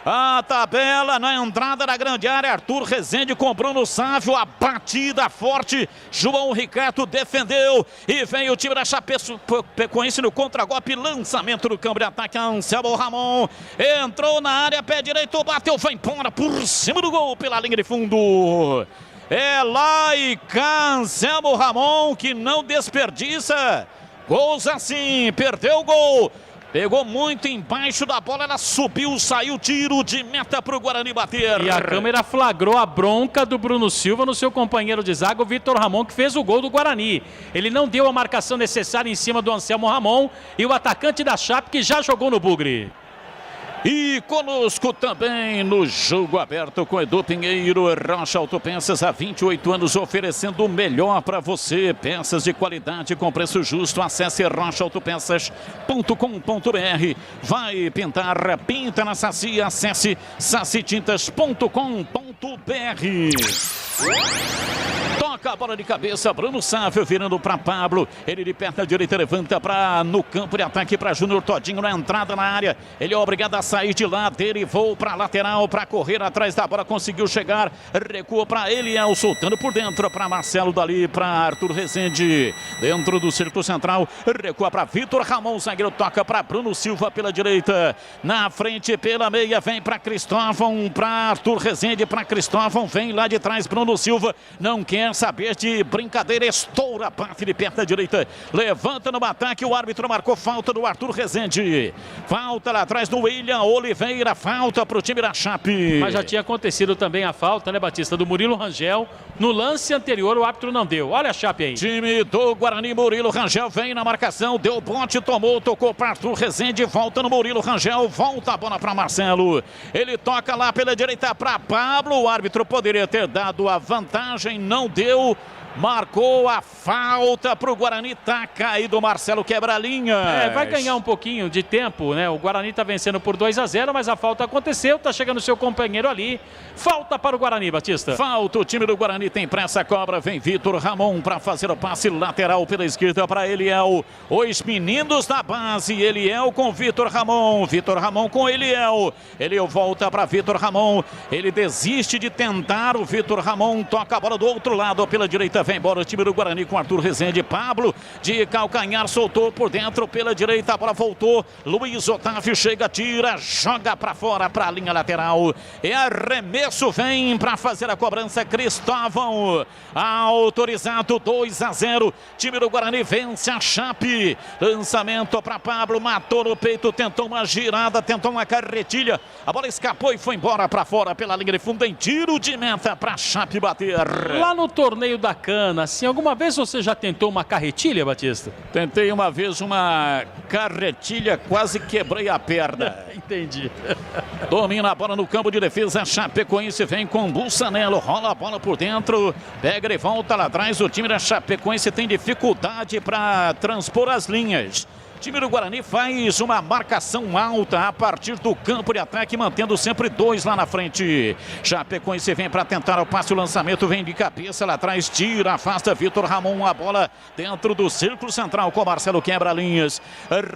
A tabela na entrada da grande área. Arthur Rezende com Bruno Sávio. A batida forte. João Ricardo defendeu. E vem o time da Chapecoense no contra-golpe. Lançamento do campo de ataque. Anselmo Ramon entrou na área. Pé direito, bateu, vai embora por cima do gol pela linha de fundo. É lá e cá Anselmo Ramon, que não desperdiça gols assim. Perdeu o gol. Pegou muito embaixo da bola, ela subiu, saiu, tiro de meta para o Guarani bater. E a câmera flagrou a bronca do Bruno Silva no seu companheiro de zaga, o Vitor Ramon, que fez o gol do Guarani. Ele não deu a marcação necessária em cima do Anselmo Ramon e o atacante da Chape, que já jogou no Bugre. E conosco também no jogo aberto com Edu Pinheiro, Rocha Autopeças, há 28 anos oferecendo o melhor para você. Peças de qualidade com preço justo. Acesse rochaautopeças.com.br. Vai pintar, pinta na Saci. Acesse sacitintas.com.br. Toca a bola de cabeça, Bruno Sávio virando para Pablo. Ele de perna direita levanta para no campo de ataque para Júnior Todinho na entrada na área. Ele é obrigado a sair de lá, derivou para lateral para correr atrás da bola, conseguiu chegar, recuou para Eliel, soltando por dentro para Marcelo dali, para Arthur Rezende, dentro do círculo central, recua para Vitor Ramon, zagueiro toca para Bruno Silva pela direita, na frente pela meia, vem para Cristóvão, para Arthur Rezende, para Cristóvão, vem lá de trás Bruno Silva, não quer saber de brincadeira, estoura a parte de perna direita, levanta no ataque, o árbitro marcou falta do Arthur Rezende, falta lá atrás do William Oliveira, falta para o time da Chape. Mas já tinha acontecido também a falta, né, Batista, do Murilo Rangel. No lance anterior o árbitro não deu. Olha a Chape aí. Time do Guarani, Murilo Rangel vem na marcação, deu bote, tomou, tocou para Arthur Rezende, volta no Murilo Rangel, volta a bola para Marcelo. Ele toca lá pela direita para Pablo, o árbitro poderia ter dado a vantagem, não deu. Marcou a falta para o Guarani, tá caído, Marcelo quebra a linha. Vai ganhar um pouquinho de tempo, né? O Guarani está vencendo por 2-0, mas a falta aconteceu, tá chegando o seu companheiro ali. Falta para o Guarani, Batista. Falta, o time do Guarani tem pressa, cobra, vem Vitor Ramon para fazer o passe lateral pela esquerda para Eliel. Os meninos da base, Eliel com Vitor Ramon com Eliel. Eliel volta para Vitor Ramon, ele desiste de tentar, o Vitor Ramon toca a bola do outro lado pela direita. Vem embora o time do Guarani com Arthur Rezende. Pablo de calcanhar, soltou por dentro pela direita, a bola voltou. Luiz Otávio chega, tira, joga para fora, para a linha lateral. E arremesso vem para fazer a cobrança. Cristóvão autorizado, 2-0. Time do Guarani vence a Chape. Lançamento para Pablo, matou no peito, tentou uma girada, tentou uma carretilha. A bola escapou e foi embora para fora pela linha de fundo em tiro de meta para a Chape bater. Lá no torneio da Cana, assim, alguma vez você já tentou uma carretilha, Batista? Tentei uma vez uma carretilha, quase quebrei a perna. Entendi. Domina a bola no campo de defesa, Chapecoense vem com Bussanello, rola a bola por dentro, pega e volta lá atrás, o time da Chapecoense tem dificuldade para transpor as linhas. O time do Guarani faz uma marcação alta a partir do campo de ataque, mantendo sempre dois lá na frente. Chapecoense vem para tentar o passe, o lançamento vem de cabeça lá atrás, tira, afasta Vitor Ramon, a bola dentro do círculo central com Marcelo quebra linhas.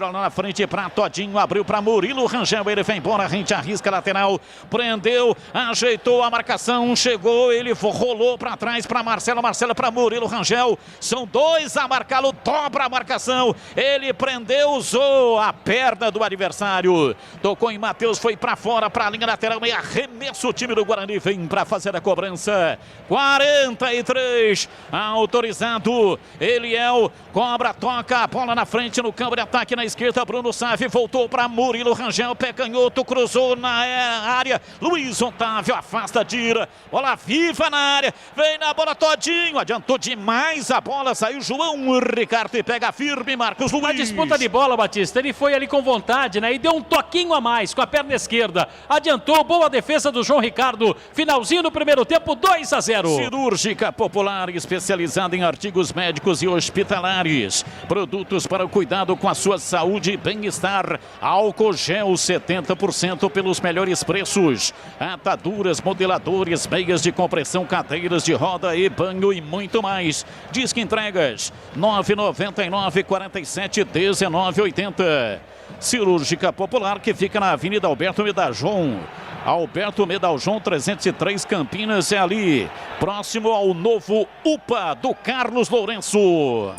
Rola na frente para Todinho, abriu para Murilo Rangel, ele vem embora, a gente arrisca lateral, prendeu, ajeitou a marcação, chegou, ele rolou para trás para Marcelo, Marcelo para Murilo Rangel, são dois a marcá-lo, dobra a marcação, ele prendeu, endeusou a perna do adversário. Tocou em Matheus, foi para fora, para a linha lateral, e arremesso o time do Guarani, vem para fazer a cobrança. 43, autorizado. Eliel cobra, toca a bola na frente no campo de ataque na esquerda. Bruno Sávio voltou para Murilo Rangel, pé canhoto, cruzou na área. Luiz Otávio afasta, tira. Bola viva na área, vem na bola Todinho, adiantou demais a bola, saiu João Ricardo e pega firme Marcos Luiz. Uma disputa de bola, Batista, ele foi ali com vontade, né? E deu um toquinho a mais com a perna esquerda. Adiantou, boa defesa do João Ricardo. Finalzinho do primeiro tempo, 2-0. Cirúrgica Popular, especializada em artigos médicos e hospitalares. Produtos para o cuidado com a sua saúde e bem-estar. Álcool gel 70% pelos melhores preços. Ataduras, modeladores, meias de compressão, cadeiras de roda e banho e muito mais. Disque entregas 999 47 19 80. Cirúrgica Popular, que fica na Avenida Alberto Medaljon. Alberto Medaljon 303 Campinas, é ali, próximo ao novo UPA do Carlos Lourenço.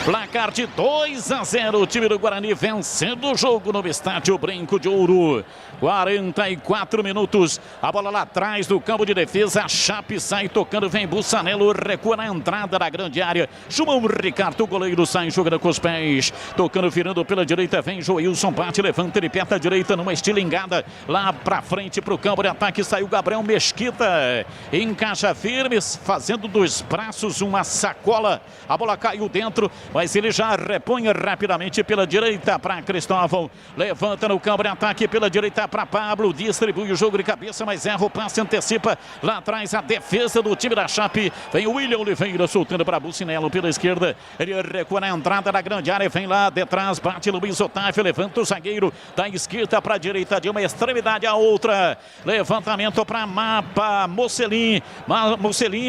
Placar de 2-0, o time do Guarani vencendo o jogo no estádio Brinco de Ouro. 44 minutos, a bola lá atrás do campo de defesa, a Chape sai tocando, vem Bussanello, recua na entrada da grande área. João Ricardo, o goleiro, sai jogando com os pés, tocando, virando pela direita, vem Joilson, bate, levanta, ele perto da direita numa estilingada, lá pra frente pro campo de ataque, saiu Gabriel Mesquita, encaixa firmes, fazendo dos braços uma sacola, a bola caiu dentro, mas ele já repõe rapidamente pela direita para Cristóvão, levanta no campo de ataque pela direita para Pablo, distribui o jogo de cabeça, mas erra o passe, antecipa lá atrás a defesa do time da Chape, vem o William Oliveira soltando para Bucinello pela esquerda, ele recua na entrada da grande área, vem lá de trás, bate Luiz Otávio, levanta o zagueiro da esquerda para a direita, de uma extremidade a outra, levantamento para Mapa, Mocelin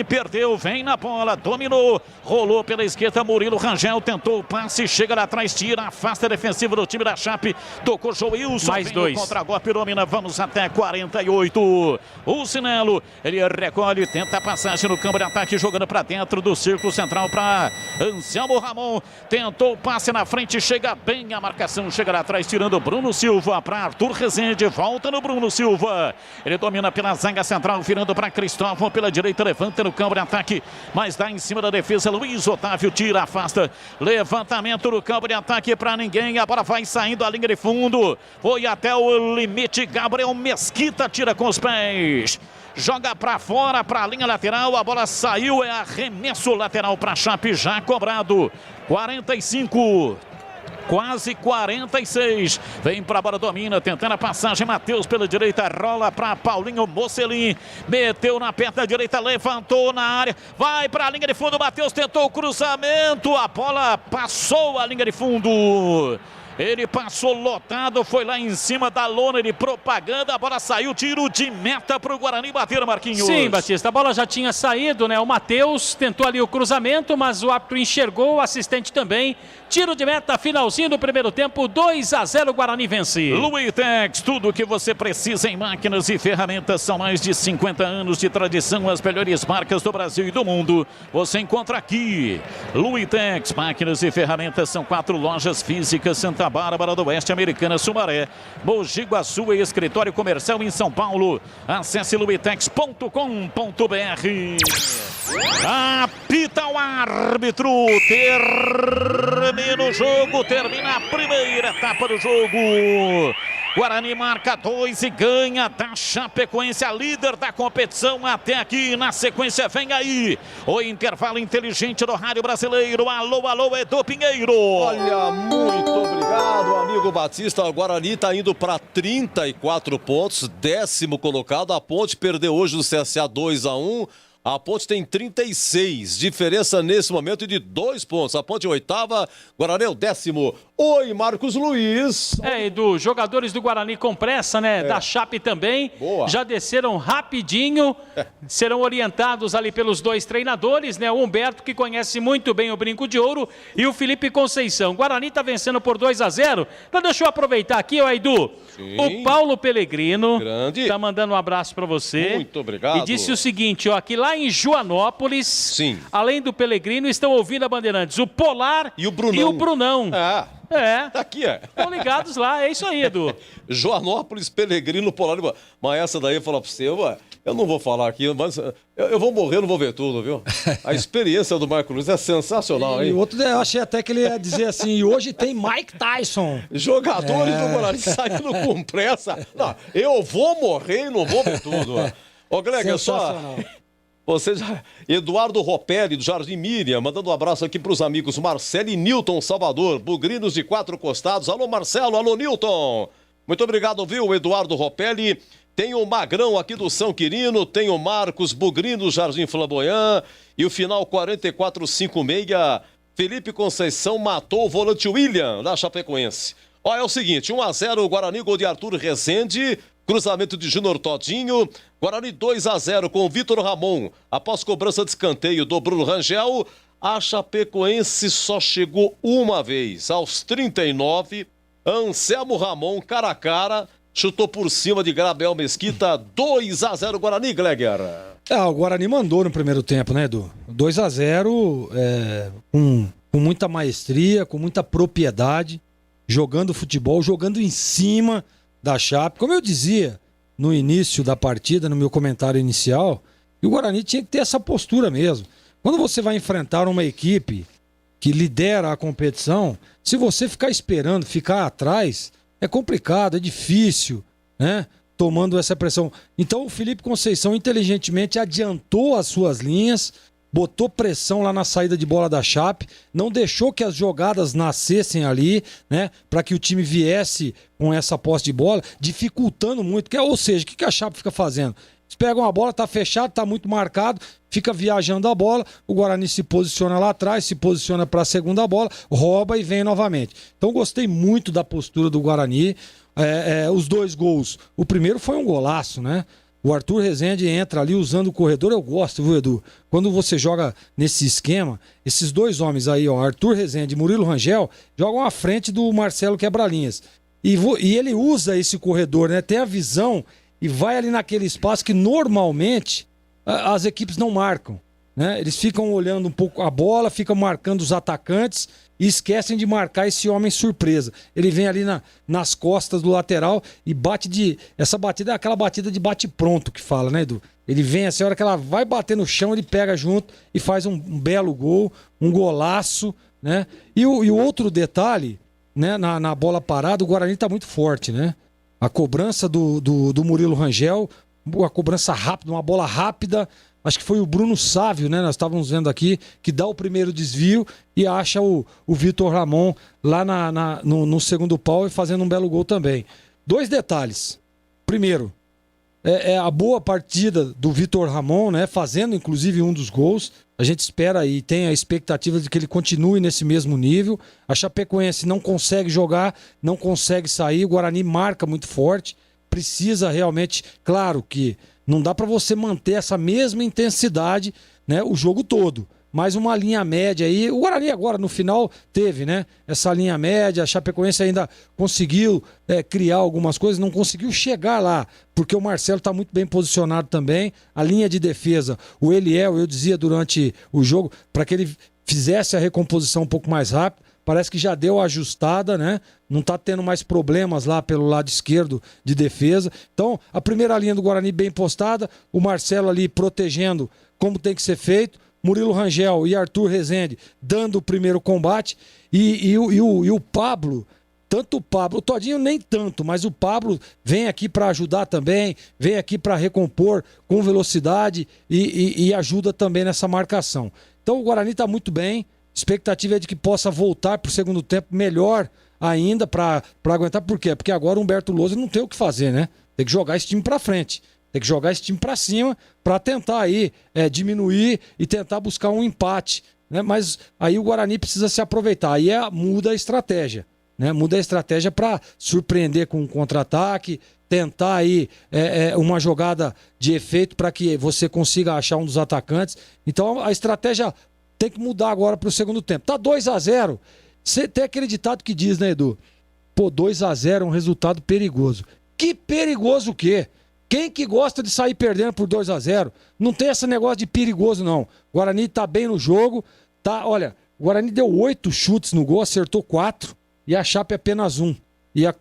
perdeu, vem na bola, dominou, rolou pela esquerda, Murilo Rangel tentou o passe, chega lá atrás, tira, afasta a defensiva do time da Chape, tocou Joilson, mais dois, contra-golpe, domina, vamos até 48, o Sinelo, ele recolhe, tenta a passagem no campo de ataque, jogando para dentro do círculo central para Anselmo Ramon, tentou o passe na frente, chega bem a marcação, chega lá atrás, tirando Bruno Silva para Arthur Rezende, volta no Bruno Silva, ele domina pela zaga central, virando para Cristóvão pela direita, levanta no campo de ataque, mas dá em cima da defesa, Luiz Otávio tira, afasta, levantamento no campo de ataque para ninguém, a bola vai saindo a linha de fundo, foi até o limite, Gabriel Mesquita tira com os pés, joga para fora, para a linha lateral, a bola saiu, é arremesso lateral para Chape, já cobrado, 45, quase 46, vem para a bola, domina, tentando a passagem, Matheus pela direita, rola para Paulinho Mocelin, meteu na perna direita, levantou na área, vai para a linha de fundo, Matheus tentou o cruzamento, a bola passou a linha de fundo. Ele passou lotado, foi lá em cima da lona de propaganda, a bola saiu, tiro de meta para o Guarani bater, Marquinhos. Sim, Batista, a bola já tinha saído, né? O Matheus tentou ali o cruzamento, mas o árbitro enxergou, o assistente também. Tiro de meta, finalzinho do primeiro tempo, 2-0, Guarani vence. Luitex, tudo o que você precisa em máquinas e ferramentas, são mais de 50 anos de tradição, as melhores marcas do Brasil e do mundo, você encontra aqui. Luitex, máquinas e ferramentas, são 4 lojas físicas, Santa Bárbara do Oeste, Americana, Sumaré, Mogi Guaçu e escritório comercial em São Paulo. Acesse luitex.com.br. Apita o árbitro, termina o jogo, termina a primeira etapa do jogo. Guarani marca 2 e ganha da Chapecoense, a líder da competição até aqui. Na sequência vem aí o intervalo inteligente do Rádio Brasileiro. Alô, alô, Edu Pinheiro. Olha, muito obrigado, amigo Batista. O Guarani está indo para 34 pontos, 10º colocado. A Ponte perdeu hoje do CSA 2-1. A Ponte tem 36, diferença nesse momento de 2 pontos. A Ponte é 8ª, Guarani é o 10º. Oi, Marcos Luiz. Edu, jogadores do Guarani com pressa, né? Da Chape também. Boa. Já desceram rapidinho. Serão orientados ali pelos 2 treinadores, né? O Humberto, que conhece muito bem o Brinco de Ouro, e o Felipe Conceição. Guarani está vencendo por 2-0. Então deixa eu aproveitar aqui, ó, Edu. Sim. O Paulo Pellegrino Grande. tá mandando um abraço para você. Muito obrigado. E disse o seguinte, ó, que lá em Joanópolis. Sim. Além do Pelegrino, estão ouvindo a Bandeirantes. O Polar e o Brunão. É. Aqui, é. Estão ligados lá, é isso aí, Edu. Joanópolis, Pelegrino, Polar. Mas essa daí eu falo pra você, eu não vou falar aqui, mas eu vou morrer, eu não vou ver tudo, viu? A experiência do Marco Luiz é sensacional, hein? E outro, eu achei até que ele ia dizer assim, e hoje tem Mike Tyson. Jogadores do Guarani saindo com pressa. Não, eu vou morrer e não vou ver tudo. Ô, Greg, é só... Você já... Eduardo Ropelli, do Jardim Miriam, mandando um abraço aqui para os amigos Marcelo e Nilton Salvador, Bugrinos de 4 Costados. Alô, Marcelo, alô, Nilton. Muito obrigado, viu, Eduardo Ropelli. Tem o Magrão aqui do São Quirino, tem o Marcos Bugrinos, Jardim Flamboyant. E o final 4456, Felipe Conceição matou o volante William, da Chapecoense. Ó, é o seguinte, 1-0, Guarani, gol de Arthur Rezende. Cruzamento de Júnior Todinho. Guarani 2-0 com o Vitor Ramon. Após cobrança de escanteio do Bruno Rangel, a Chapecoense só chegou uma vez. Aos 39, Anselmo Ramon, cara a cara, chutou por cima de Gabriel Mesquita. 2-0 Guarani, Gleger. O Guarani mandou no primeiro tempo, né, Edu? 2-0 com muita maestria, com muita propriedade, jogando futebol, jogando em cima da Chape. Como eu dizia no início da partida, no meu comentário inicial, o Guarani tinha que ter essa postura mesmo. Quando você vai enfrentar uma equipe que lidera a competição, se você ficar esperando, ficar atrás, é complicado, é difícil, né? Tomando essa pressão. Então o Felipe Conceição inteligentemente adiantou as suas linhas, botou pressão lá na saída de bola da Chape, não deixou que as jogadas nascessem ali, né, para que o time viesse com essa posse de bola, dificultando muito. Ou seja, o que a Chape fica fazendo? Eles pegam a bola, tá fechado, tá muito marcado, fica viajando a bola, o Guarani se posiciona lá atrás, se posiciona para a segunda bola, rouba e vem novamente. Então gostei muito da postura do Guarani. Os 2 gols, o primeiro foi um golaço, né? O Arthur Rezende entra ali usando o corredor, eu gosto, viu, Edu? Quando você joga nesse esquema, esses 2 homens aí, ó, Arthur Rezende e Murilo Rangel, jogam à frente do Marcelo Quebra-Linhas. E ele usa esse corredor, né? Tem a visão e vai ali naquele espaço que normalmente as equipes não marcam, né? Eles ficam olhando um pouco a bola, ficam marcando os atacantes e esquecem de marcar esse homem surpresa. Ele vem ali nas costas do lateral e bate essa batida é aquela batida de bate-pronto que fala, né, Edu? Ele vem assim, a hora que ela vai bater no chão, ele pega junto e faz um belo gol, um golaço, né? E o outro detalhe, né, na bola parada, o Guarani tá muito forte, né? A cobrança do Murilo Rangel, a cobrança rápida, uma bola rápida. Acho que foi o Bruno Sávio, né? Nós estávamos vendo aqui, que dá o primeiro desvio e acha o Vitor Ramon lá no segundo pau e fazendo um belo gol também. 2 detalhes. Primeiro, a boa partida do Vitor Ramon, né? Fazendo inclusive um dos gols. A gente espera e tem a expectativa de que ele continue nesse mesmo nível. A Chapecoense não consegue jogar, não consegue sair. O Guarani marca muito forte. Precisa realmente, claro que não dá para você manter essa mesma intensidade, né, o jogo todo. Mais uma linha média aí. O Guarani agora, no final, teve, né, essa linha média. A Chapecoense ainda conseguiu criar algumas coisas, não conseguiu chegar lá, porque o Marcelo está muito bem posicionado também. A linha de defesa, o Eliel, eu dizia durante o jogo, para que ele fizesse a recomposição um pouco mais rápido. Parece que já deu a ajustada, né? Não tá tendo mais problemas lá pelo lado esquerdo de defesa. Então, a primeira linha do Guarani bem postada, o Marcelo ali protegendo como tem que ser feito, Murilo Rangel e Arthur Rezende dando o primeiro combate e o Pablo, tanto o Pablo, o Todinho nem tanto, mas o Pablo vem aqui para ajudar também, vem aqui para recompor com velocidade e ajuda também nessa marcação. Então o Guarani tá muito bem. Expectativa é de que possa voltar para o segundo tempo melhor ainda para aguentar. Por quê? Porque agora o Humberto Lousa não tem o que fazer, né? Tem que jogar esse time para frente. Tem que jogar esse time para cima para tentar aí diminuir e tentar buscar um empate, né? Mas aí o Guarani precisa se aproveitar. Aí muda a estratégia, né? Muda a estratégia para surpreender com um contra-ataque, tentar aí uma jogada de efeito para que você consiga achar um dos atacantes. Então a estratégia tem que mudar agora para o segundo tempo. Tá 2-0. Você tem aquele ditado que diz, né, Edu? Pô, 2-0 é um resultado perigoso. Que perigoso o quê? Quem que gosta de sair perdendo por 2-0? Não tem esse negócio de perigoso, não. O Guarani tá bem no jogo. Tá, olha, o Guarani deu 8 chutes no gol, acertou 4 e a Chape apenas 1.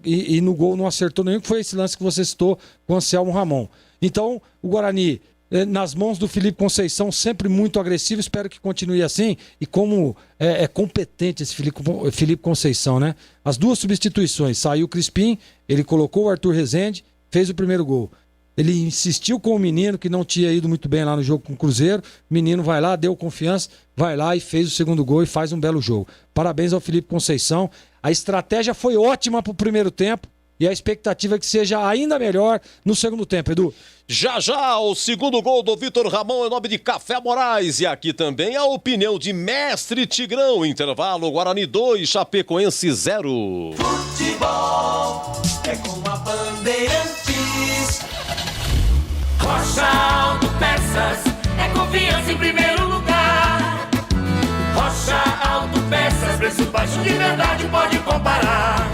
E no gol não acertou nenhum, que foi esse lance que você citou com o Anselmo Ramon. Então, o Guarani, nas mãos do Felipe Conceição, sempre muito agressivo, espero que continue assim. E como é competente esse Felipe Conceição, né? As 2 substituições, saiu o Crispim, ele colocou o Arthur Rezende, fez o primeiro gol. Ele insistiu com o menino, que não tinha ido muito bem lá no jogo com o Cruzeiro. O menino vai lá, deu confiança, vai lá e fez o segundo gol e faz um belo jogo. Parabéns ao Felipe Conceição. A estratégia foi ótima para o primeiro tempo e a expectativa é que seja ainda melhor no segundo tempo, Edu. Já já, o segundo gol do Vitor Ramon em nome de Café Moraes. E aqui também a opinião de Mestre Tigrão. Intervalo, Guarani 2, Chapecoense 0. Futebol é com a Bandeirantes. Rocha Autopeças é confiança em primeiro lugar. Rocha Autopeças, preço baixo de verdade, pode comparar.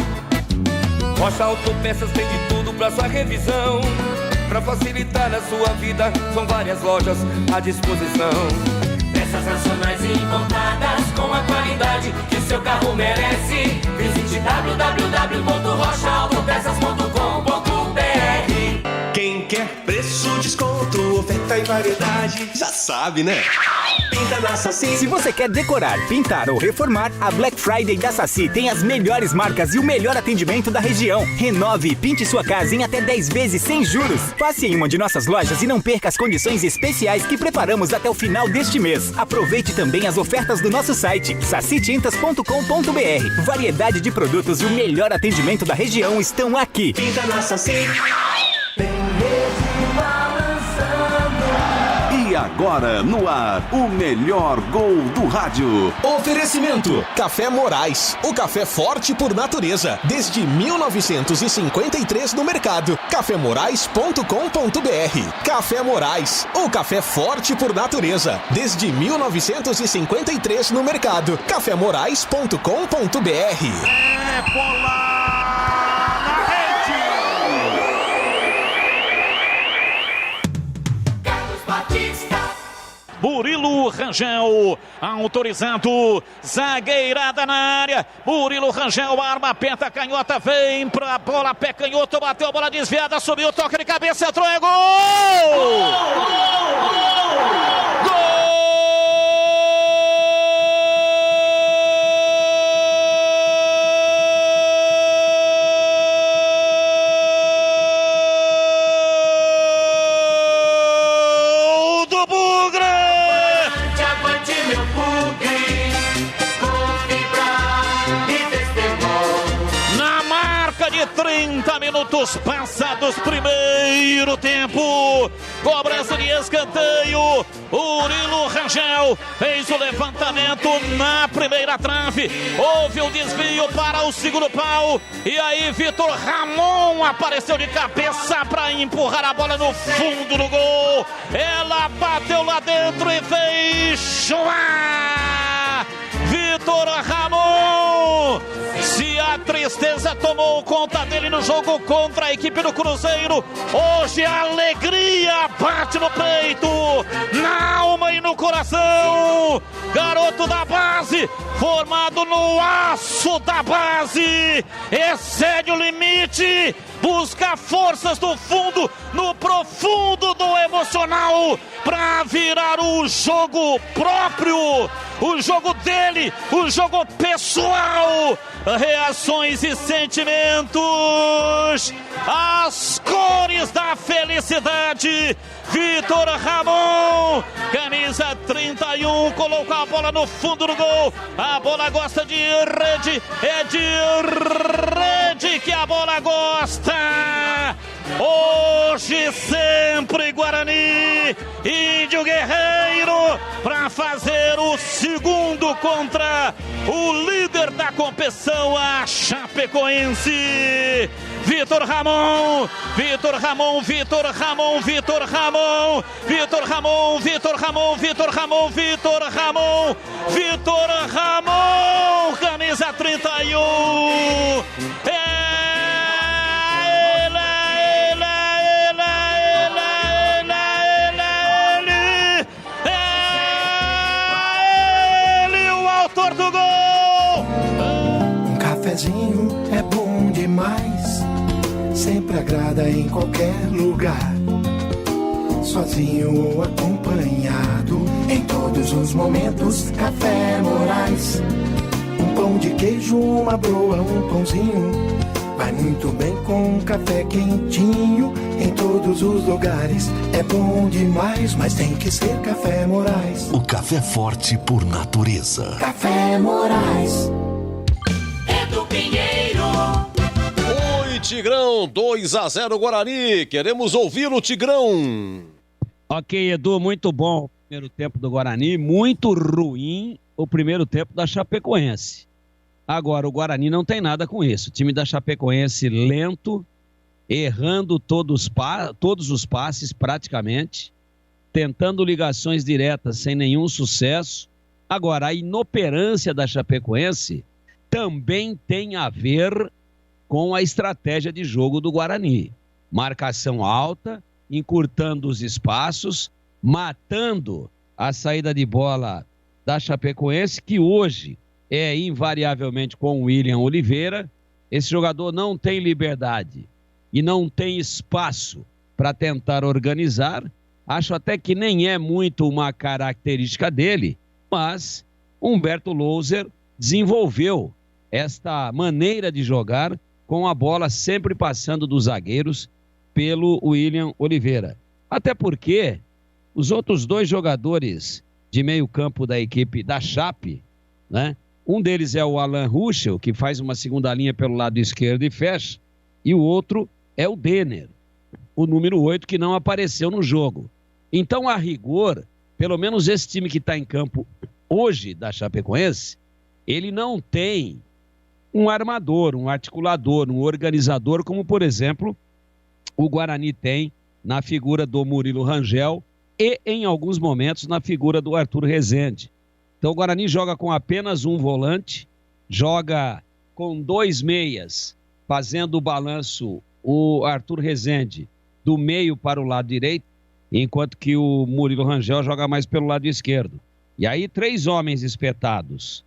Rocha Autopeças tem de tudo pra sua revisão. Pra facilitar a sua vida, são várias lojas à disposição. Peças nacionais e importadas com a qualidade que seu carro merece. Visite www.rochaautopeças.com.br. Quem quer preço, desconto, oferta e variedade, já sabe, né? Pinta na Saci. Se você quer decorar, pintar ou reformar, a Black Friday da Saci tem as melhores marcas e o melhor atendimento da região. Renove e pinte sua casa em até 10 vezes sem juros. Passe em uma de nossas lojas e não perca as condições especiais que preparamos até o final deste mês. Aproveite também as ofertas do nosso site, sacitintas.com.br. Variedade de produtos e o melhor atendimento da região estão aqui. Pinta na Saci. E agora, no ar, o melhor gol do rádio. Oferecimento: Café Moraes, o café forte por natureza, desde 1953 no mercado. cafemorais.com.br. Café Moraes, o café forte por natureza, desde 1953 no mercado. cafemorais.com.br. É bola! Murilo Rangel, autorizado, zagueirada na área, Murilo Rangel, arma, penta, canhota, vem pra bola, pé canhoto, bateu a bola desviada, subiu, toque de cabeça, entrou, é gol! De 30 minutos passados, primeiro tempo, cobrança de escanteio, Murilo Rangel fez o levantamento na primeira trave, houve o desvio para o segundo pau, e aí Vitor Ramon apareceu de cabeça para empurrar a bola no fundo do gol, ela bateu lá dentro e fez chuar, Vitor Ramon. Se a tristeza tomou conta dele no jogo contra a equipe do Cruzeiro, hoje a alegria bate no peito, na alma e no coração. Garoto da base, formado no aço da base, excede o limite, busca forças do fundo, no profundo do emocional, para virar o jogo próprio, o jogo dele, o jogo pessoal. Reações e sentimentos, as cores da felicidade. Vitor Ramon, camisa 31, colocou a bola no fundo do gol. A bola gosta de rede, é de rede que a bola gosta. Hoje sempre Guarani, Índio Guerreiro, para fazer o segundo contra o líder da competição, a Chapecoense. Vitor Ramon, Vitor Ramon, Vitor Ramon, Vitor Ramon, Vitor Ramon, Vitor Ramon, Vitor Ramon, Vitor Ramon, Vitor Ramon, camisa 31. Portugal! Um cafezinho é bom demais, sempre agrada em qualquer lugar. Sozinho ou acompanhado, em todos os momentos, Café Moraes. Um pão de queijo, uma broa, um pãozinho, vai muito bem com um café quentinho. Em todos os lugares, é bom demais, mas tem que ser Café Moraes. O café forte por natureza. Café Moraes. Edu Pinheiro. Oi, Tigrão, 2-0 Guarani. Queremos ouvir o Tigrão. Ok, Edu, muito bom o primeiro tempo do Guarani, muito ruim o primeiro tempo da Chapecoense. Agora, o Guarani não tem nada com isso. O time da Chapecoense lento, errando todos os passes praticamente, tentando ligações diretas sem nenhum sucesso. Agora, a inoperância da Chapecoense também tem a ver com a estratégia de jogo do Guarani. Marcação alta, encurtando os espaços, matando a saída de bola da Chapecoense, que hoje é invariavelmente com o William Oliveira. Esse jogador não tem liberdade e não tem espaço para tentar organizar. Acho até que nem é muito uma característica dele, mas Humberto Louser desenvolveu esta maneira de jogar com a bola sempre passando dos zagueiros pelo William Oliveira. Até porque os outros dois jogadores de meio campo da equipe da Chape, né? Um deles é o Alan Ruschel, que faz uma segunda linha pelo lado esquerdo e fecha, e o outro é o Denner, o número 8, que não apareceu no jogo. Então, a rigor, pelo menos esse time que está em campo hoje da Chapecoense, ele não tem um armador, um articulador, um organizador, como, por exemplo, o Guarani tem na figura do Murilo Rangel e, em alguns momentos, na figura do Arthur Rezende. Então, o Guarani joga com apenas um volante, joga com 2 meias, fazendo o balanço o Arthur Rezende do meio para o lado direito, enquanto que o Murilo Rangel joga mais pelo lado esquerdo. E aí, 3 homens espetados.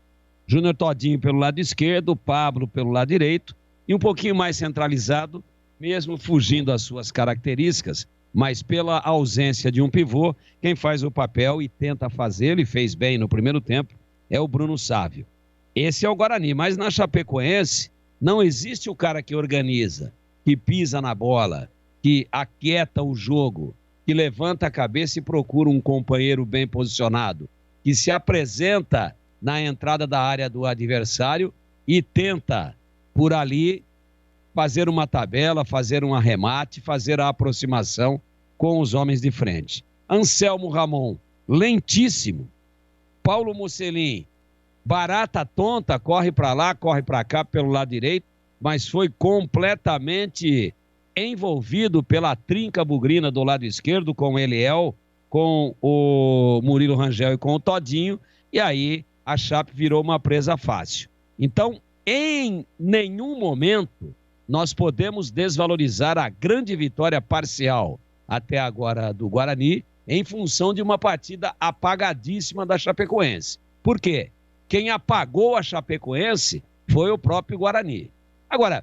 Júnior Todinho pelo lado esquerdo, Pablo pelo lado direito, e um pouquinho mais centralizado, mesmo fugindo às suas características, mas pela ausência de um pivô, quem faz o papel e tenta fazê-lo, e fez bem no primeiro tempo, é o Bruno Sávio. Esse é o Guarani, mas na Chapecoense não existe o cara que organiza, que pisa na bola, que aquieta o jogo, que levanta a cabeça e procura um companheiro bem posicionado, que se apresenta na entrada da área do adversário e tenta, por ali, fazer uma tabela, fazer um arremate, fazer a aproximação com os homens de frente. Anselmo Ramon, lentíssimo. Paulo Mocelin, barata tonta, corre para lá, corre para cá pelo lado direito, mas foi completamente envolvido pela trinca bugrina do lado esquerdo, com o Eliel, com o Murilo Rangel e com o Todinho, e aí a Chape virou uma presa fácil. Então, em nenhum momento nós podemos desvalorizar a grande vitória parcial até agora do Guarani em função de uma partida apagadíssima da Chapecoense. Por quê? Quem apagou a Chapecoense foi o próprio Guarani. Agora,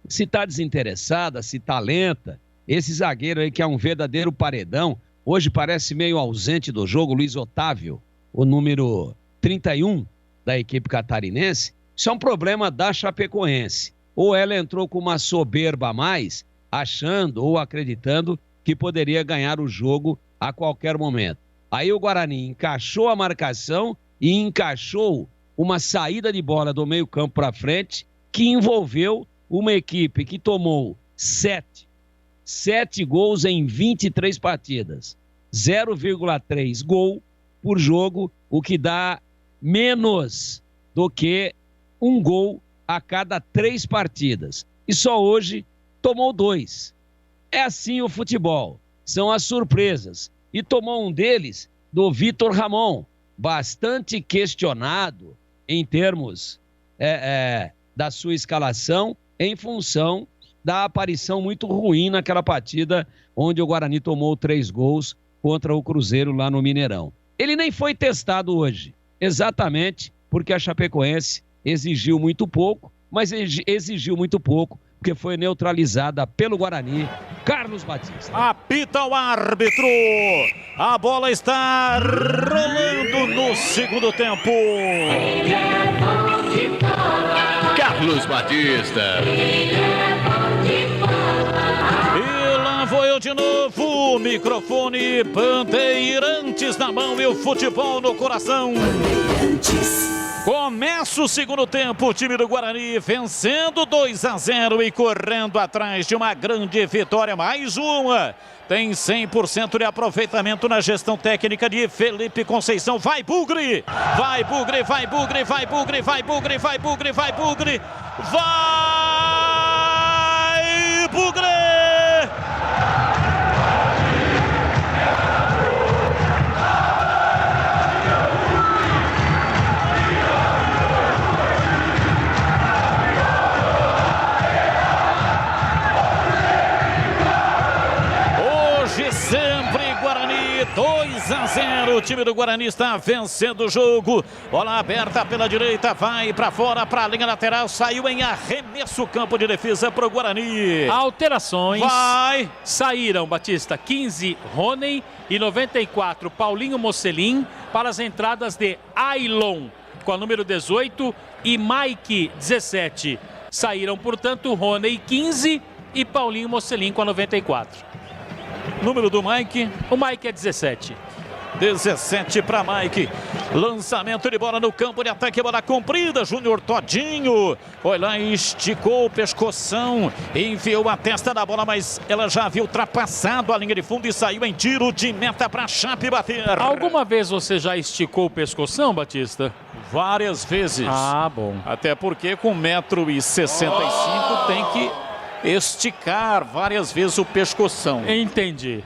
se está desinteressada, se está lenta, esse zagueiro aí que é um verdadeiro paredão, hoje parece meio ausente do jogo, Luiz Otávio, o número 31 da equipe catarinense, isso é um problema da Chapecoense. Ou ela entrou com uma soberba a mais, achando ou acreditando que poderia ganhar o jogo a qualquer momento. Aí o Guarani encaixou a marcação e encaixou uma saída de bola do meio campo para frente que envolveu uma equipe que tomou 7 gols em 23 partidas. 0,3 gol por jogo, o que dá menos do que 1 gol a cada 3 partidas. E só hoje tomou 2. É assim o futebol. São as surpresas. E tomou um deles do Vitor Ramon, bastante questionado em termos da sua escalação, em função da aparição muito ruim naquela partida onde o Guarani tomou 3 gols contra o Cruzeiro lá no Mineirão. Ele nem foi testado hoje, exatamente porque a Chapecoense exigiu muito pouco, mas exigiu muito pouco porque foi neutralizada pelo Guarani. Carlos Batista. Apita o árbitro. A bola está rolando no segundo tempo. Carlos Batista. E lá vou eu de novo. Microfone Bandeirantes na mão e o futebol no coração. Começa o segundo tempo, o time do Guarani vencendo 2-0 e correndo atrás de uma grande vitória, mais uma. Tem 100% de aproveitamento na gestão técnica de Felipe Conceição. Vai Bugre! Vai Bugre, vai Bugre, vai Bugre, vai Bugre, vai Bugre, vai Bugre! Vai Bugre! Sempre Guarani, 2-0, o time do Guarani está vencendo o jogo, bola aberta pela direita, vai para fora, para a linha lateral, saiu em arremesso, campo de defesa para o Guarani. Alterações, saíram, Batista, 15 Rony e 94 Paulinho Mocelin para as entradas de Ailon com a número 18 e Mike 17. Saíram, portanto, Rony 15 e Paulinho Mocelin com a 94. Número do Mike? O Mike é 17. 17 para Mike. Lançamento de bola no campo de ataque, bola comprida. Júnior Todinho foi lá e esticou o pescoção, enfiou a testa da bola, mas ela já havia ultrapassado a linha de fundo e saiu em tiro de meta para Chape bater. Alguma vez você já esticou o pescoção, Batista? Várias vezes. Ah, bom. Até porque com 1,65 m tem que esticar várias vezes o pescoção. Entendi.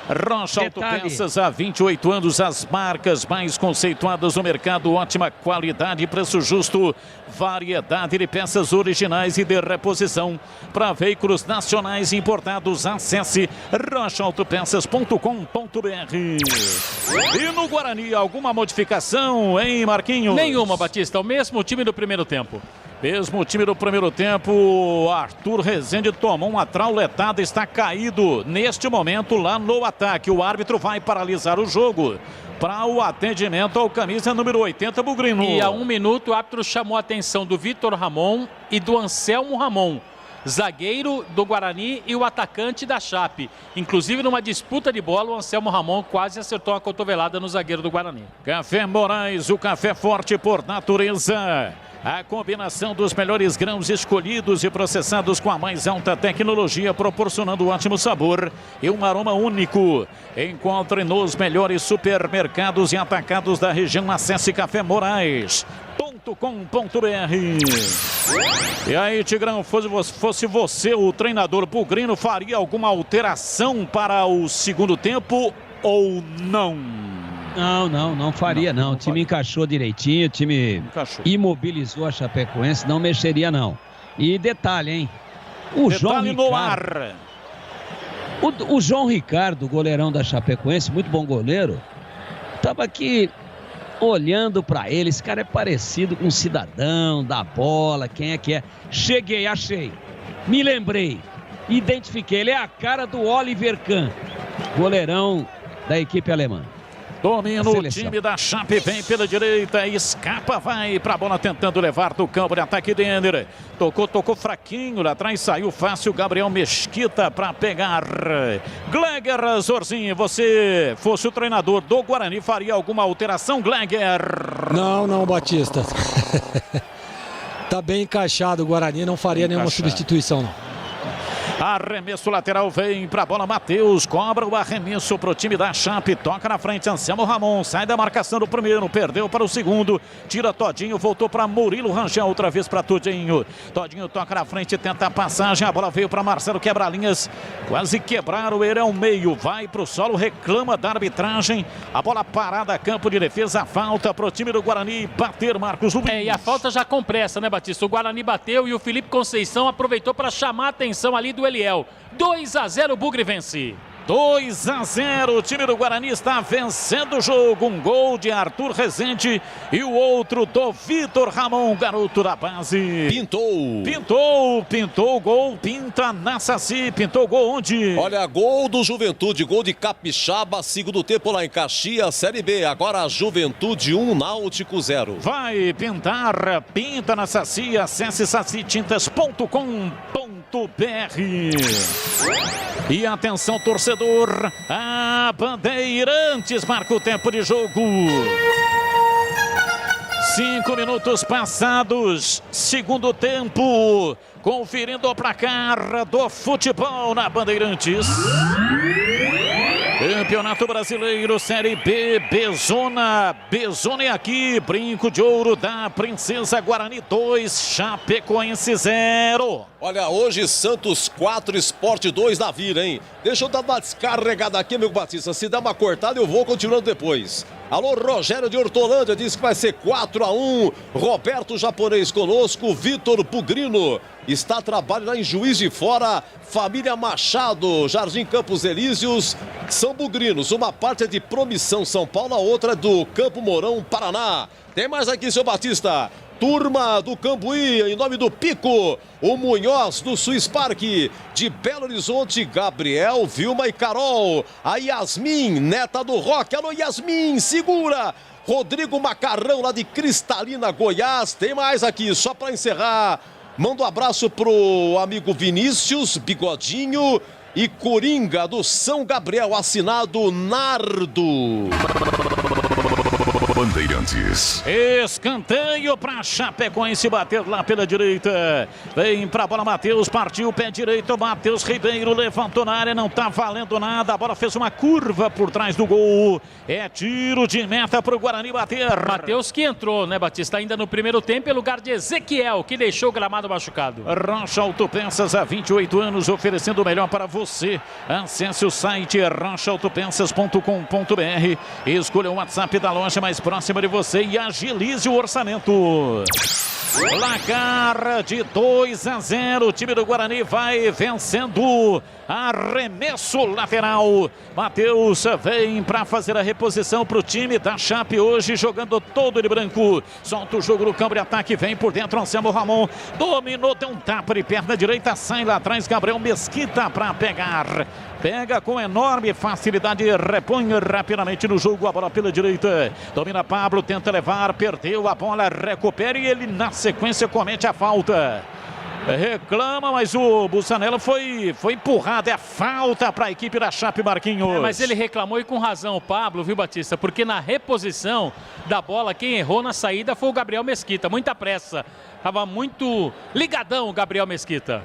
Rocha Autopeças, há 28 anos, as marcas mais conceituadas no mercado, ótima qualidade, preço justo, variedade de peças originais e de reposição. Para veículos nacionais importados, acesse rochaautopeças.com.br. E no Guarani, alguma modificação, hein, Marquinhos? Nenhuma, Batista, o mesmo time do primeiro tempo. Mesmo time do primeiro tempo, Arthur Rezende tomou uma trauletada, está caído neste momento lá no ataque. O árbitro vai paralisar o jogo para o atendimento ao camisa número 80, Bugrino. E a 1 minuto o árbitro chamou a atenção do Vitor Ramon e do Anselmo Ramon, zagueiro do Guarani e o atacante da Chape. Inclusive numa disputa de bola, o Anselmo Ramon quase acertou uma cotovelada no zagueiro do Guarani. Café Moraes, o café forte por natureza. A combinação dos melhores grãos escolhidos e processados com a mais alta tecnologia, proporcionando ótimo sabor e um aroma único. Encontre nos melhores supermercados e atacados da região. Acesse cafémorais.com.br. E aí, Tigrão, fosse você o treinador Bugrino, faria alguma alteração para o segundo tempo ou não? Não faria não. O time encaixou direitinho, o time imobilizou a Chapecoense, não mexeria não. E detalhe, hein? O João Ricardo, o João Ricardo, goleirão da Chapecoense, muito bom goleiro, estava aqui olhando para ele. Esse cara é parecido com um cidadão da bola, quem é que é? Cheguei, achei, me lembrei, identifiquei, ele é a cara do Oliver Kahn, goleirão da equipe alemã. Domina o time da Chape, vem pela direita, escapa, vai pra bola tentando levar do campo de ataque. Denner tocou fraquinho lá atrás, saiu fácil. Gabriel Mesquita pra pegar. Gleger, Zorzinho, você fosse o treinador do Guarani, faria alguma alteração, Gleger? Não, Batista. Tá bem encaixado o Guarani, não faria nenhuma substituição, não. Arremesso lateral, vem pra bola, Matheus cobra o arremesso pro time da Chape, toca na frente, Anselmo Ramon, sai da marcação do primeiro, perdeu para o segundo, tira Todinho, voltou para Murilo Rangel, outra vez para Todinho toca na frente, tenta a passagem, a bola veio para Marcelo, quebra-linhas, quase quebraram ele ao meio, vai pro solo, reclama da arbitragem, a bola parada, campo de defesa, falta pro time do Guarani bater, Marcos Luiz. E a falta já com pressa, né, Batista? O Guarani bateu e o Felipe Conceição aproveitou para chamar a atenção ali do Eliel. 2-0, o Bugre vence. 2-0, o time do Guarani está vencendo o jogo. Um gol de Arthur Rezende e o outro do Vitor Ramon, garoto da base. Pintou o gol, pinta na Saci. Pintou o gol onde? Olha, gol do Juventude, gol de Capixaba, segundo tempo lá em Caxias, Série B. Agora a Juventude 1, Náutico 0. Vai pintar, pinta na Saci. Acesse sacitintas.com.br. E atenção, torcedor, a Bandeirantes marca o tempo de jogo. 5 minutos passados, segundo tempo, conferindo o placar do futebol na Bandeirantes. Campeonato Brasileiro, Série B, Bezona é aqui, Brinco de Ouro da Princesa, Guarani 2, Chapecoense 0. Olha, hoje Santos 4, Sport 2 da Vila, hein? Deixa eu dar uma descarregada aqui, amigo Batista, se der uma cortada eu vou continuando depois. Alô, Rogério de Hortolândia diz que vai ser 4-1, Roberto Japonês conosco, Vitor Bugrino está a trabalho lá em Juiz de Fora, família Machado, Jardim Campos Elíseos, São Bugrinos, uma parte é de Promissão, São Paulo, a outra é do Campo Mourão, Paraná. Tem mais aqui, seu Batista. Turma do Cambuí, em nome do Pico, o Munhoz do Swiss Park, de Belo Horizonte, Gabriel, Vilma e Carol, a Yasmin, neta do Rock, alô Yasmin, segura, Rodrigo Macarrão lá de Cristalina, Goiás, tem mais aqui, só para encerrar, manda um abraço pro amigo Vinícius, Bigodinho e Coringa do São Gabriel, assinado Nardo. Bandeirantes. Escanteio para Chapecoense bater lá pela direita. Vem para a bola, Matheus, partiu pé direito, Matheus Ribeiro levantou na área, não tá valendo nada. A bola fez uma curva por trás do gol. É tiro de meta para o Guarani bater. Matheus que entrou, né, Batista, ainda no primeiro tempo, em lugar de Ezequiel, que deixou o gramado machucado. Rocha Autopeças, há 28 anos, oferecendo o melhor para você. Acesse o site rochaautopeças.com.br. Escolha o WhatsApp da loja mais próxima de você e agilize o orçamento. Placar de 2-0, o time do Guarani vai vencendo. Arremesso lateral. Matheus vem para fazer a reposição para o time da Chape hoje, jogando todo de branco. Solta o jogo no campo de ataque, vem por dentro Anselmo Ramon. Dominou, deu um tapa de perna direita, sai lá atrás Gabriel Mesquita para pegar. Pega com enorme facilidade, repõe rapidamente no jogo a bola pela direita. Domina Pablo, tenta levar, perdeu a bola, recupera e ele na sequência comete a falta. Reclama, mas o Bussanello foi empurrado. É falta para a equipe da Chape, Marquinhos. Mas ele reclamou e com razão, o Pablo, viu, Batista? Porque na reposição da bola, quem errou na saída foi o Gabriel Mesquita. Muita pressa. Estava muito ligadão o Gabriel Mesquita.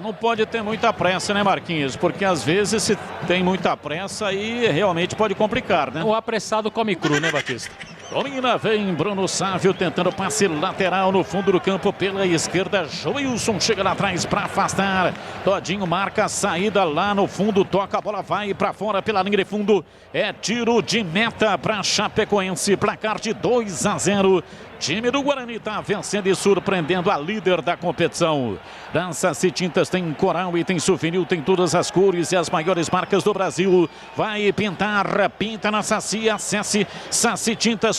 Não pode ter muita pressa, né, Marquinhos? Porque às vezes se tem muita pressa aí realmente pode complicar, né? O apressado come cru, né, Batista? Domina, vem Bruno Sávio tentando passe lateral no fundo do campo pela esquerda. Joilson chega lá atrás para afastar. Todinho marca a saída lá no fundo, toca a bola, vai para fora pela linha de fundo. É tiro de meta para Chapecoense, placar de 2-0. Time do Guarani está vencendo e surpreendendo a líder da competição. Da Saci Tintas tem coral e tem souvenir, tem todas as cores e as maiores marcas do Brasil. Vai pintar, pinta na Saci, acesse sacitintas.com.br.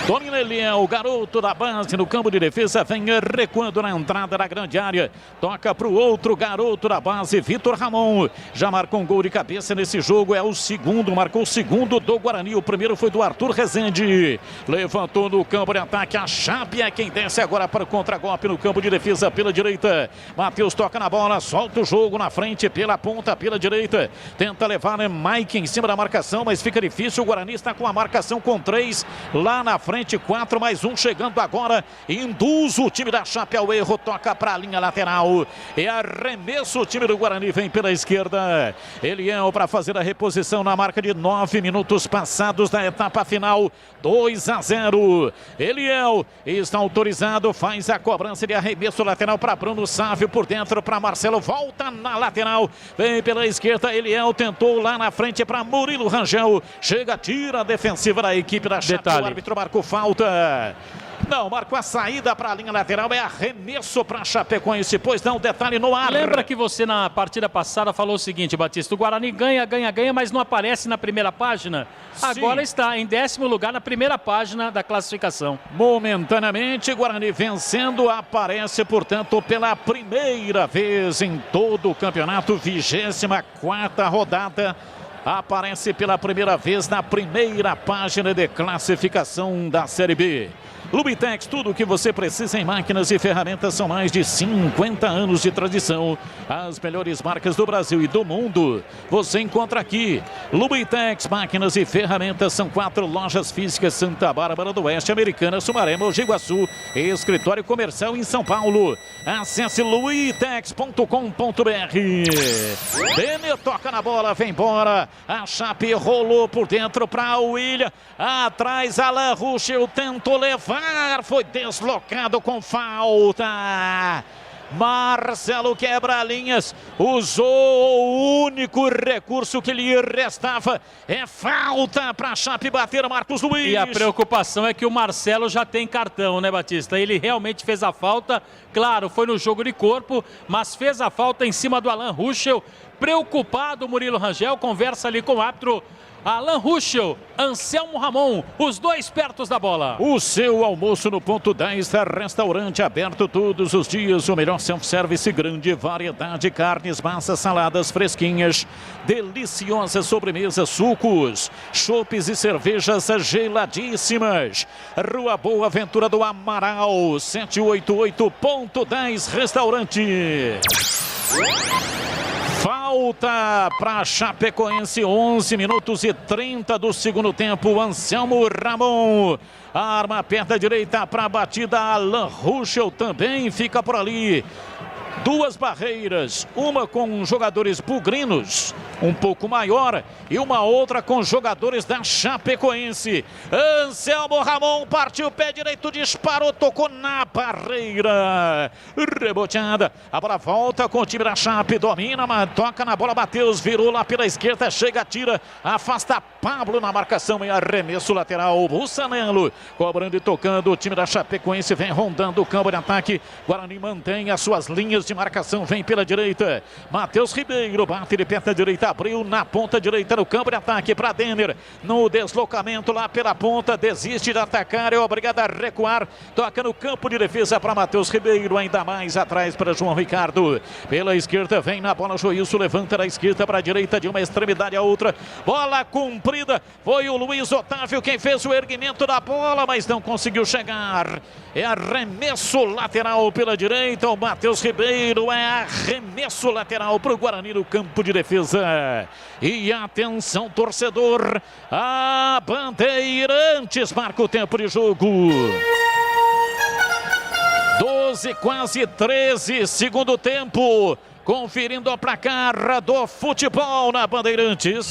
Domina ele, é o garoto da base no campo de defesa, vem recuando na entrada da grande área, toca para o outro garoto da base, Vitor Ramon, já marcou um gol de cabeça nesse jogo, é o segundo, marcou o segundo do Guarani, o primeiro foi do Arthur Rezende, levantou no campo de ataque, a Chape é quem desce agora para o contra-golpe no campo de defesa pela direita, Matheus toca na bola, solta o jogo na frente pela ponta, pela direita, tenta levar Mike em cima da marcação, mas fica difícil, o Guarani está com a marcação com 3 lá na frente, 4 mais 1 chegando agora, induz o time da Chape ao erro, toca para a linha lateral, é arremesso, o time do Guarani vem pela esquerda, Eliel para fazer a reposição na marca de 9 minutos passados da etapa final, 2-0, Eliel está autorizado, faz a cobrança de arremesso lateral para Bruno Sávio, por dentro para Marcelo, volta na lateral, vem pela esquerda, Eliel tentou lá na frente para Murilo Rangel, chega, tira a defensiva da equipe da Chape, o árbitro marcou falta. Não, marcou a saída para a linha lateral, é arremesso para Chapecoense, pois não, detalhe no ar. Lembra que você na partida passada falou o seguinte, Batista, o Guarani ganha, mas não aparece na primeira página? Sim. Agora está em 10º lugar na primeira página da classificação. Momentaneamente, Guarani vencendo, aparece, portanto, pela primeira vez em todo o campeonato, 24ª rodada. Aparece pela primeira vez na primeira página de classificação da Série B. Lubitex, tudo o que você precisa em máquinas e ferramentas, são mais de 50 anos de tradição. As melhores marcas do Brasil e do mundo você encontra aqui. Lubitex, máquinas e ferramentas, são 4 lojas físicas: Santa Bárbara do Oeste, Americana, Sumaré, Mogi Guaçu, escritório comercial em São Paulo. Acesse lubitex.com.br. Denner toca na bola, vem embora. A Chape rolou por dentro para o William. Atrás, Alan Ruschel tentou levar. Foi deslocado com falta. Marcelo quebra linhas, usou o único recurso que lhe restava. É falta para a Chape bater Marcos Luiz. E a preocupação é que o Marcelo já tem cartão, né, Batista? Ele realmente fez a falta, claro, foi no jogo de corpo, mas fez a falta em cima do Alan Ruschel. Preocupado, Murilo Rangel conversa ali com o árbitro. Alan Ruschel, Anselmo Ramon, os dois perto da bola. O seu almoço no ponto 10, restaurante aberto todos os dias, o melhor self-service, grande variedade, carnes, massas, saladas fresquinhas, deliciosas sobremesas, sucos, chopes e cervejas geladíssimas. Rua Boa Ventura do Amaral, 788.10 Restaurante. Falta para Chapecoense, 11 minutos e 30 do segundo tempo. Anselmo Ramon arma a perna direita para a batida. Alan Ruschel também fica por ali. Duas barreiras, uma com jogadores bugrinos, um pouco maior, e uma outra com jogadores da Chapecoense. Anselmo Ramon partiu, pé direito, disparou, tocou na barreira. Reboteada, a bola volta com o time da Chape, domina, mas toca na bola, Matheus, virou lá pela esquerda, chega, tira, afasta Pablo na marcação e arremesso lateral. Bussanello cobrando e tocando, o time da Chapecoense vem rondando o campo de ataque. Guarani mantém as suas linhas de marcação, vem pela direita. Matheus Ribeiro bate de perna direita, abriu na ponta direita no campo de ataque para Denner. No deslocamento lá pela ponta, desiste de atacar, é obrigado a recuar. Toca no campo de defesa para Matheus Ribeiro, ainda mais atrás para João Ricardo. Pela esquerda vem na bola Joilson, levanta da esquerda para a direita, de uma extremidade a outra. Bola cumprida, foi o Luiz Otávio quem fez o erguimento da bola, mas não conseguiu chegar. É arremesso lateral pela direita, o Matheus Ribeiro. É arremesso lateral para o Guarani no campo de defesa. E atenção, torcedor, a Bandeirantes marca o tempo de jogo. 12, quase 13, segundo tempo. Conferindo a placar do futebol na Bandeirantes.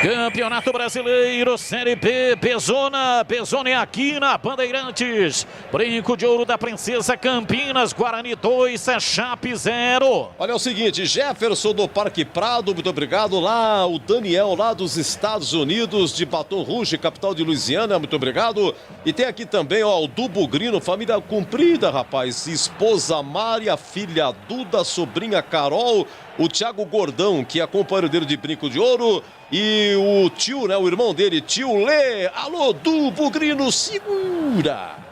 Campeonato Brasileiro, Série B, Bezona é aqui na Bandeirantes. Brinco de Ouro da Princesa, Campinas, Guarani 2, Chape 0. Olha, é o seguinte, Jefferson do Parque Prado, muito obrigado. Lá, o Daniel, lá dos Estados Unidos, de Baton Rouge, capital de Louisiana, muito obrigado. E tem aqui também, ó, o do Bugrino, família comprida, rapaz. Esposa Mária, filha Duda, sobrinha Carol, o Thiago Gordão, que é companheiro dele de Brinco de Ouro, e o tio, né, o irmão dele, tio Lê. Alô, do Bugrino, segura!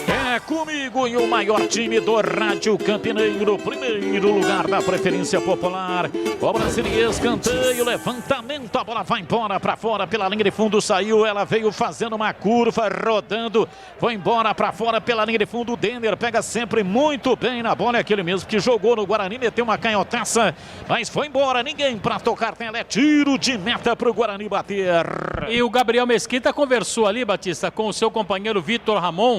É comigo e o maior time do rádio campineiro, primeiro lugar da preferência popular. Cobrança de escanteio, levantamento, a bola vai embora para fora pela linha de fundo, saiu, ela veio fazendo uma curva, rodando, foi embora para fora pela linha de fundo. O Denner pega sempre muito bem na bola, é aquele mesmo que jogou no Guarani, meteu uma canhotaça, mas foi embora, ninguém para tocar nela, é tiro de meta para o Guarani bater. E o Gabriel Mesquita conversou ali, Batista, com o seu companheiro Vitor Ramon.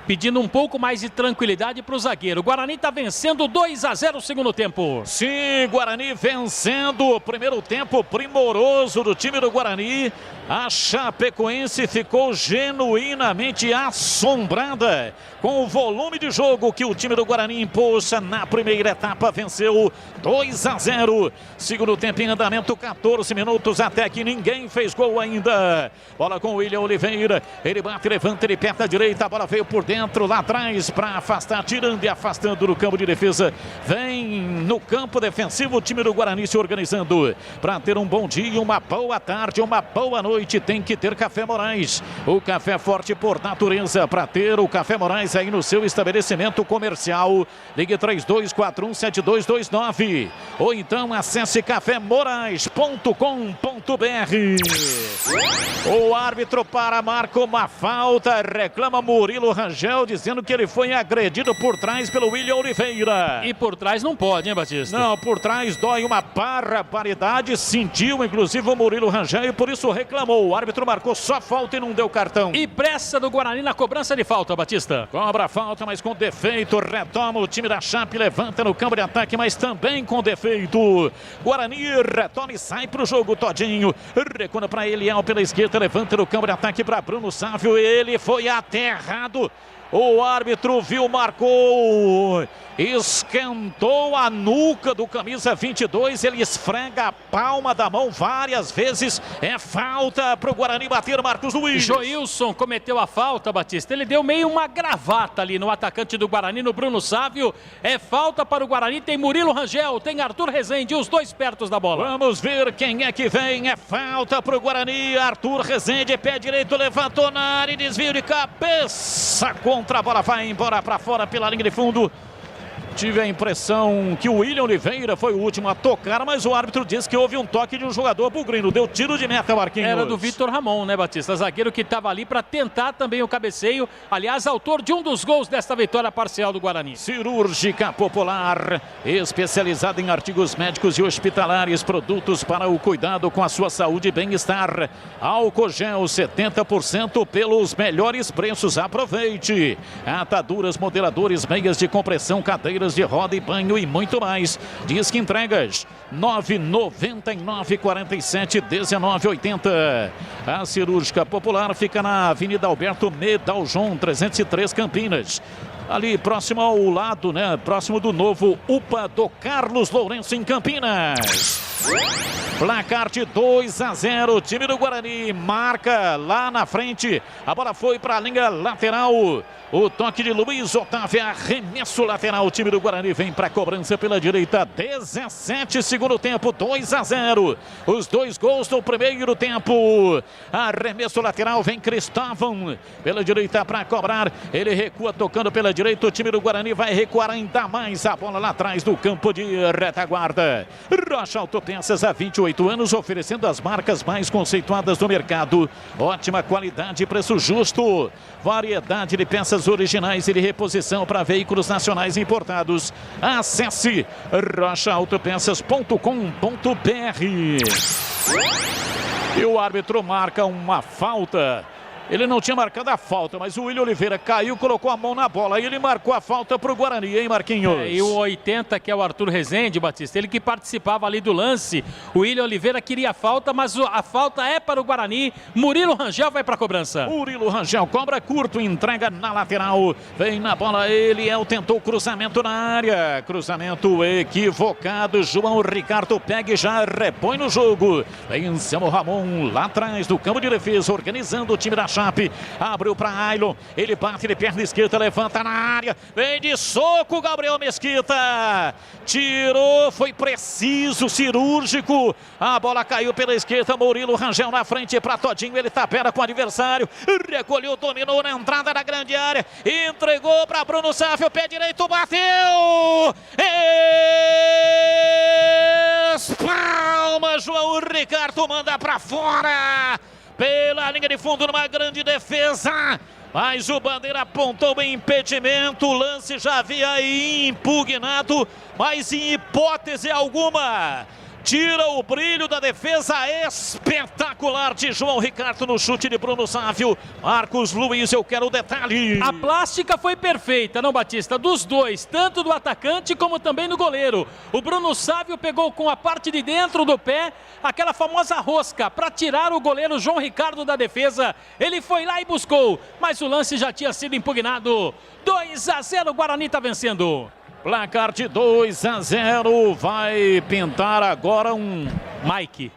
pedindo um pouco mais de tranquilidade para o zagueiro. O Guarani está vencendo 2-0 no segundo tempo. Sim, Guarani vencendo o primeiro tempo primoroso do time do Guarani. A Chapecoense ficou genuinamente assombrada com o volume de jogo que o time do Guarani impôs na primeira etapa. Venceu 2-0. Segundo tempo em andamento, 14 minutos até que ninguém fez gol ainda. Bola com o William Oliveira. Ele bate, levanta, ele perna direita. A bola veio por dentro, lá atrás, para afastar, tirando e afastando no campo de defesa. Vem no campo defensivo o time do Guarani se organizando para ter um bom dia, uma boa tarde, uma boa noite. Tem que ter Café Moraes. O café forte por natureza. Para ter o Café Moraes aí no seu estabelecimento comercial, ligue 32417229 ou então acesse cafémorais.com.br. O árbitro marca uma falta, reclama Murilo Rangel, dizendo que ele foi agredido por trás pelo William Oliveira. E por trás não pode, hein, Batista? Não, por trás dói uma barbaridade, sentiu inclusive o Murilo Rangel e por isso reclamou. O árbitro marcou só falta e não deu cartão. E pressa do Guarani na cobrança de falta, Batista. Cobra a falta, mas com defeito. Retoma o time da Chape, levanta no campo de ataque, mas também com defeito. Guarani retoma e sai pro jogo todinho. Recua para Eliel pela esquerda, levanta no campo de ataque para Bruno Sávio. Ele foi aterrado. O árbitro viu, marcou, esquentou a nuca do camisa 22, ele esfrega a palma da mão várias vezes, é falta para o Guarani bater Marcos Luiz. Joilson cometeu a falta, Batista, ele deu meio uma gravata ali no atacante do Guarani, no Bruno Sávio, é falta para o Guarani, tem Murilo Rangel, tem Arthur Rezende, os dois perto da bola. Vamos ver quem é que vem, é falta para o Guarani, Arthur Rezende, pé direito, levantou na área e desvio de cabeça contra a bola, vai embora para fora pela linha de fundo. Tive a impressão que o William Oliveira foi o último a tocar, mas o árbitro disse que houve um toque de um jogador bugrino. Deu tiro de meta, Marquinhos. Era do Vitor Ramon, né, Batista? Zagueiro que estava ali para tentar também o cabeceio. Aliás, autor de um dos gols desta vitória parcial do Guarani. Cirúrgica Popular, especializada em artigos médicos e hospitalares, produtos para o cuidado com a sua saúde e bem-estar. Álcool gel 70% pelos melhores preços. Aproveite. Ataduras, modeladores, meias de compressão, cadeiras de roda e banho e muito mais. Disque entregas 999 47 19 80. A Cirúrgica Popular fica na Avenida Alberto Medaljon 303 Campinas. Ali próximo ao lado, né? Próximo do novo UPA do Carlos Lourenço em Campinas. Placar de 2-0, o time do Guarani marca lá na frente, a bola foi para a linha lateral, o toque de Luiz Otávio, arremesso lateral, o time do Guarani vem para a cobrança pela direita, 17 segundo tempo, 2-0, os dois gols do primeiro tempo, arremesso lateral, vem Cristóvão pela direita para cobrar, ele recua tocando pela direita, o time do Guarani vai recuar ainda mais, a bola lá atrás do campo de retaguarda. Rocha Autopeças há 28 anos, oferecendo as marcas mais conceituadas do mercado. Ótima qualidade e preço justo. Variedade de peças originais e de reposição para veículos nacionais importados. Acesse rochaautopeças.com.br. E o árbitro marca uma falta. Ele não tinha marcado a falta, mas o William Oliveira caiu, colocou a mão na bola e ele marcou a falta para o Guarani, hein, Marquinhos? E o 80, que é o Arthur Rezende, Batista, ele que participava ali do lance. O William Oliveira queria a falta, mas a falta é para o Guarani. Murilo Rangel vai para a cobrança. Murilo Rangel cobra curto, entrega na lateral. Vem na bola, Eliel tentou cruzamento na área. Cruzamento equivocado. João Ricardo pega e já repõe no jogo. Vem Anselmo Ramon lá atrás do campo de defesa, organizando o time da Chape, abriu para Ailon, ele bate de perna esquerda, levanta na área, vem de soco Gabriel Mesquita, tirou, foi preciso, cirúrgico, a bola caiu pela esquerda, Murilo Rangel na frente para Todinho, ele tapera com o adversário, recolheu, dominou na entrada da grande área, entregou para Bruno Sávio, pé direito, bateu, espalma, João Ricardo manda para fora, pela linha de fundo numa grande defesa, mas o Bandeira apontou em impedimento, o lance já havia impugnado, mas em hipótese alguma tira o brilho da defesa espetacular de João Ricardo no chute de Bruno Sávio. Marcos Luiz, eu quero o detalhe. A plástica foi perfeita, não, Batista? Dos dois, tanto do atacante como também do goleiro. O Bruno Sávio pegou com a parte de dentro do pé aquela famosa rosca para tirar o goleiro João Ricardo da defesa. Ele foi lá e buscou, mas o lance já tinha sido impugnado. 2-0, o Guarani está vencendo. Placar de 2-0, vai pintar agora um Mike.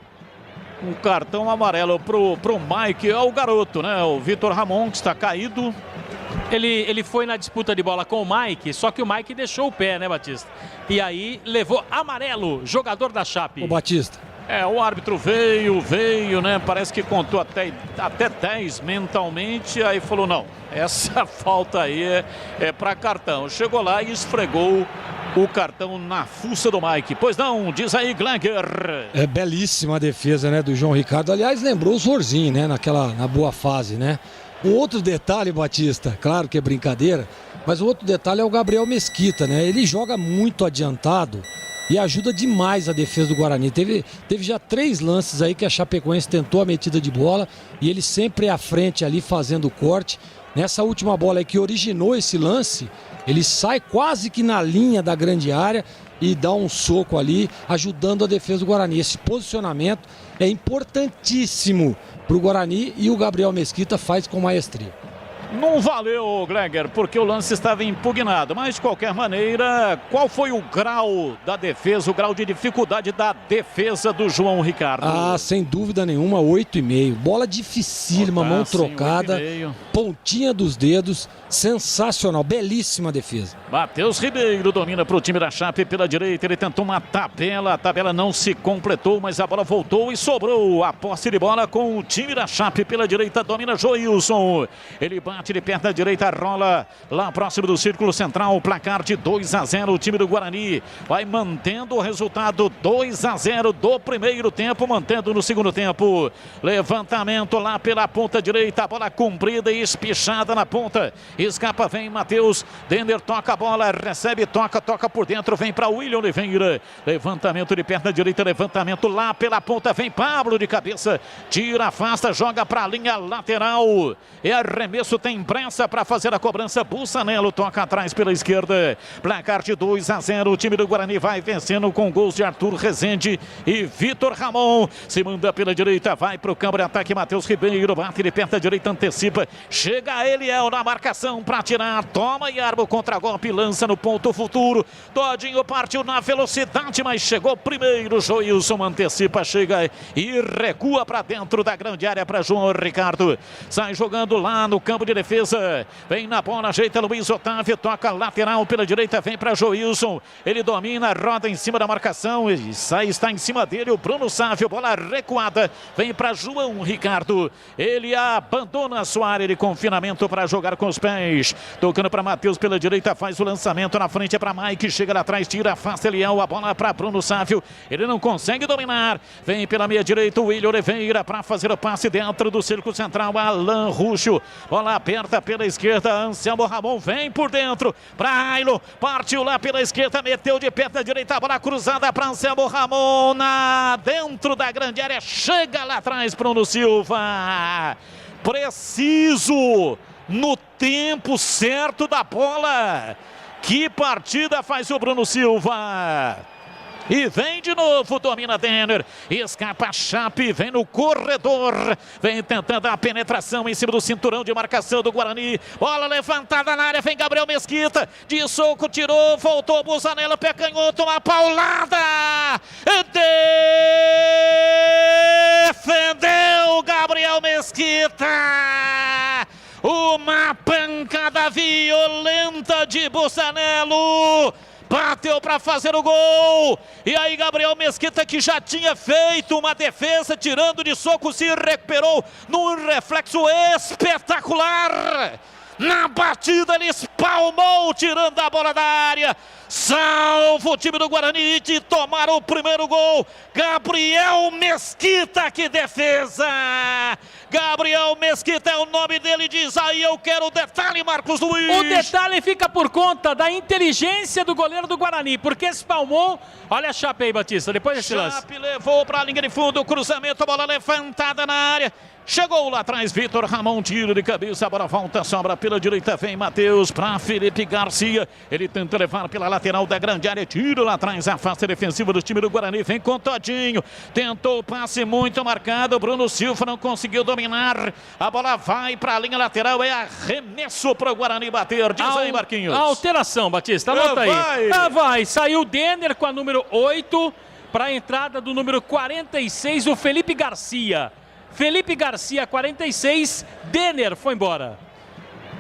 Um cartão amarelo pro Mike, é o garoto, né? O Vitor Ramon, que está caído. Ele foi na disputa de bola com o Mike, só que o Mike deixou o pé, né, Batista? E aí levou amarelo, jogador da Chape. O Batista. O árbitro veio, né? Parece que contou até 10 mentalmente, aí falou, não, essa falta aí é para cartão. Chegou lá e esfregou o cartão na fuça do Mike. Pois não, diz aí, Glenker. É belíssima a defesa, né, do João Ricardo. Aliás, lembrou o Zorzinho, né, na boa fase, né? O outro detalhe, Batista, claro que é brincadeira, mas o outro detalhe é o Gabriel Mesquita, né? Ele joga muito adiantado e ajuda demais a defesa do Guarani. Teve já 3 lances aí que a Chapecoense tentou a metida de bola e ele sempre à frente ali fazendo o corte. Nessa última bola aí que originou esse lance, ele sai quase que na linha da grande área e dá um soco ali, ajudando a defesa do Guarani. Esse posicionamento é importantíssimo para o Guarani e o Gabriel Mesquita faz com maestria. Não valeu, Gleger, porque o lance estava impugnado. Mas, de qualquer maneira, qual foi o grau da defesa, o grau de dificuldade da defesa do João Ricardo? Sem dúvida nenhuma, 8,5. Bola dificílima, mão trocada, pontinha dos dedos, sensacional, belíssima defesa. Matheus Ribeiro domina para o time da Chape pela direita, ele tentou uma tabela, a tabela não se completou, mas a bola voltou e sobrou a posse de bola com o time da Chape pela direita, domina Joilson. Ele bate de perna direita, rola lá próximo do círculo central, placar de 2-0, o time do Guarani vai mantendo o resultado 2-0 do primeiro tempo, mantendo no segundo tempo. Levantamento lá pela ponta direita, bola comprida e espichada na ponta, escapa, vem Matheus, Denner toca a bola, recebe, toca por dentro, vem para William Oliveira, levantamento de perna direita, levantamento lá pela ponta, vem Pablo de cabeça, tira, afasta, joga para a linha lateral, é arremesso, tem pressa para fazer a cobrança. Bussanello toca atrás pela esquerda. Placar de 2-0. O time do Guarani vai vencendo com gols de Arthur Rezende e Vitor Ramon. Se manda pela direita, vai para o campo de ataque. Matheus Ribeiro bate de perna direita, antecipa. Chega Eliel na marcação para tirar. Toma e arma o contra-golpe, lança no ponto futuro. Todinho partiu na velocidade, mas chegou primeiro. Joilson antecipa, chega e recua para dentro da grande área para João Ricardo. Sai jogando lá no campo de defesa, vem na bola, ajeita Luiz Otávio, toca lateral pela direita, vem para Joilson, ele domina, roda em cima da marcação e está em cima dele o Bruno Sávio, bola recuada, vem para João Ricardo, ele abandona a sua área de confinamento para jogar com os pés, tocando para Matheus pela direita, faz o lançamento na frente para Mike, chega lá atrás, tira, afasta Eliel, a bola para Bruno Sávio, ele não consegue dominar, vem pela meia direita o William Oliveira para fazer o passe dentro do círculo central, Alan Ruxo, bola aperta pela esquerda, Anselmo Ramon vem por dentro para Ailo, partiu lá pela esquerda, meteu de perna direita, bola cruzada para Anselmo Ramon, dentro da grande área, chega lá atrás Bruno Silva, preciso no tempo certo da bola, que partida faz o Bruno Silva. E vem de novo, domina Denner, escapa a Chape, vem no corredor, vem tentando a penetração em cima do cinturão de marcação do Guarani, bola levantada na área, vem Gabriel Mesquita, de soco, tirou, voltou, Bussanello, pé canhoto, uma paulada, defendeu Gabriel Mesquita, uma pancada violenta de Bussanello, bateu para fazer o gol, e aí Gabriel Mesquita, que já tinha feito uma defesa tirando de soco, se recuperou num reflexo espetacular, Na batida, ele espalmou, tirando a bola da área. Salva o time do Guarani de tomar o primeiro gol. Gabriel Mesquita, que defesa! Gabriel Mesquita é o nome dele, diz aí, eu quero o detalhe, Marcos Luiz. O detalhe fica por conta da inteligência do goleiro do Guarani, porque espalmou. Olha a Chape aí, Batista, depois desse lance. Chape levou para a linha de fundo, cruzamento, a bola levantada na área. Chegou lá atrás, Vitor Ramon, tiro de cabeça, a bola volta, sobra pela direita, vem Matheus para Felipe Garcia. Ele tenta levar pela lateral da grande área, tiro lá atrás, afasta a defensiva do time do Guarani, vem com Todinho. Tentou passe muito marcado, Bruno Silva não conseguiu dominar. A bola vai para a linha lateral, é arremesso para o Guarani bater. Diz aí, Marquinhos. A alteração, Batista, anota aí. Vai, saiu o Denner com a número 8 para a entrada do número 46, o Felipe Garcia. Felipe Garcia, 46, Denner foi embora.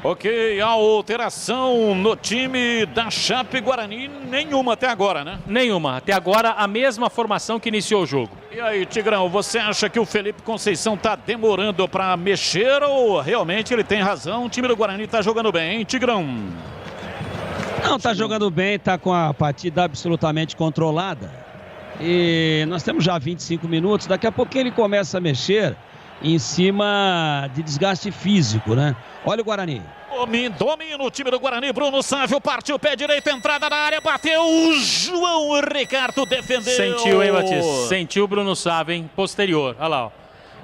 Ok, a alteração no time da Chape Guarani, nenhuma até agora, né? Nenhuma, até agora a mesma formação que iniciou o jogo. E aí, Tigrão, você acha que o Felipe Conceição tá demorando para mexer ou realmente ele tem razão? O time do Guarani tá jogando bem, hein, Tigrão? Não, tá jogando bem, tá com a partida absolutamente controlada. E nós temos já 25 minutos, daqui a pouquinho ele começa a mexer em cima de desgaste físico, né? Olha o Guarani. Domina o time do Guarani, Bruno Sávio partiu, pé direito, entrada na área, bateu, João Ricardo defendeu. Sentiu, hein, Batista? Sentiu o Bruno Sávio, hein? Posterior, olha lá, ó.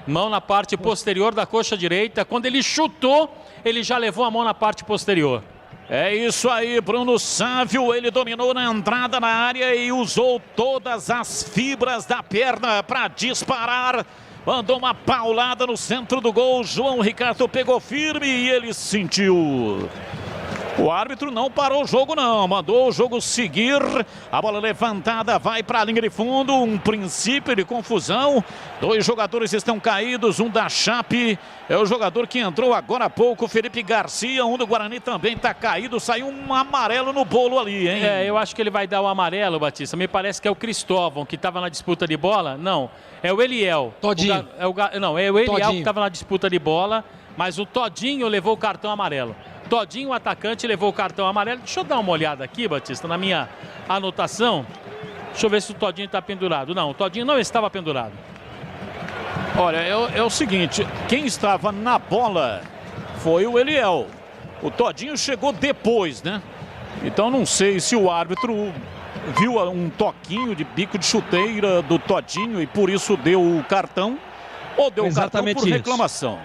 Mão na parte posterior da coxa direita, quando ele chutou, ele já levou a mão na parte posterior. É isso aí, Bruno Sávio, ele dominou na entrada na área e usou todas as fibras da perna para disparar. Mandou uma paulada no centro do gol, João Ricardo pegou firme e ele sentiu. O árbitro não parou o jogo não, mandou o jogo seguir. A bola levantada vai para a linha de fundo, um princípio de confusão. Dois jogadores estão caídos, um da Chape é o jogador que entrou agora há pouco, Felipe Garcia. Um do Guarani também está caído, saiu um amarelo no bolo ali, hein? Eu acho que ele vai dar o amarelo, Batista. Me parece que é o Cristóvão que estava na disputa de bola. Não, é o Eliel. Todinho. Não, é o Eliel que estava na disputa de bola, mas o Todinho levou o cartão amarelo. Todinho, o atacante, levou o cartão amarelo. Deixa eu dar uma olhada aqui, Batista, na minha anotação. Deixa eu ver se o Todinho está pendurado. Não, o Todinho não estava pendurado. Olha, é o seguinte, quem estava na bola foi o Eliel. O Todinho chegou depois, né? Então não sei se o árbitro viu um toquinho de bico de chuteira do Todinho e por isso deu o cartão, ou deu o cartão por reclamação.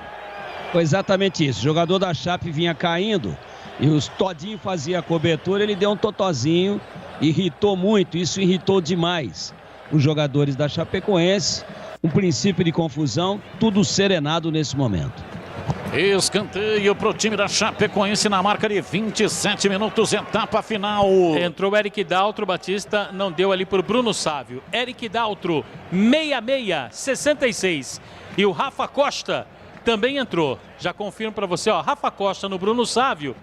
Foi exatamente isso. O jogador da Chape vinha caindo e o Todinho fazia a cobertura, ele deu um totozinho, irritou muito, isso irritou demais os jogadores da Chapecoense. Um princípio de confusão, tudo serenado nesse momento. Escanteio para o time da Chapecoense na marca de 27 minutos, etapa final. Entrou o Eric Daltro, Batista não deu ali por Bruno Sávio. Eric Daltro, 66. E o Rafa Costa também entrou. Já confirmo para você, ó, Rafa Costa no Bruno Sávio.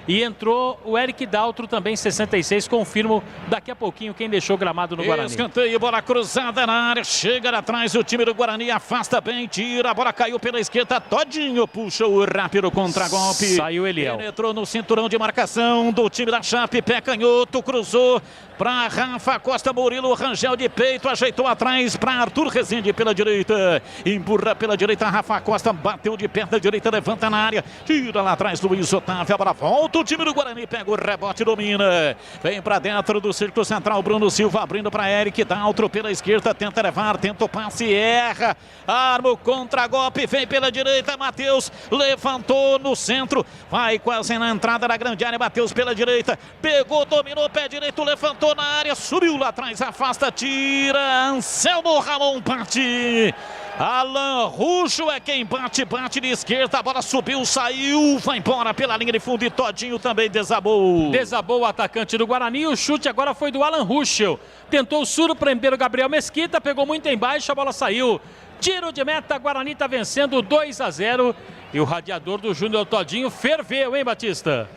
E entrou o Eric Daltro também, 66. Confirmo daqui a pouquinho quem deixou o gramado no Guarani. Escanteio, bola cruzada na área. Chega atrás o time do Guarani, afasta bem, tira. A bola caiu pela esquerda. Todinho puxa o rápido contra-golpe. Saiu Eliel. Penetrou no cinturão de marcação do time da Chape. Pé canhoto, cruzou para Rafa Costa. Murilo, Rangel de peito, ajeitou atrás para Arthur Rezende pela direita. Empurra pela direita, Rafa Costa bateu de perna direita, levanta na área. Tira lá atrás, Luiz Otávio. A bola volta. O time do Guarani pega o rebote, domina. Vem para dentro do círculo central. Bruno Silva abrindo para Eric Daltro pela esquerda. Tenta levar, tenta o passe, erra. Arma o contra-golpe, vem pela direita. Matheus levantou no centro. Vai quase na entrada da grande área. Matheus pela direita. Pegou, dominou, pé direito, levantou na área. Subiu lá atrás, afasta, tira. Anselmo Ramon bate. Alan Ruxo é quem bate de esquerda, a bola subiu, saiu, vai embora pela linha de fundo e Todinho também desabou. Desabou o atacante do Guarani, o chute agora foi do Alan Ruxo. Tentou surpreender o Gabriel Mesquita, pegou muito embaixo, a bola saiu. Tiro de meta, Guarani está vencendo 2-0 e o radiador do Júnior Todinho ferveu, hein, Batista?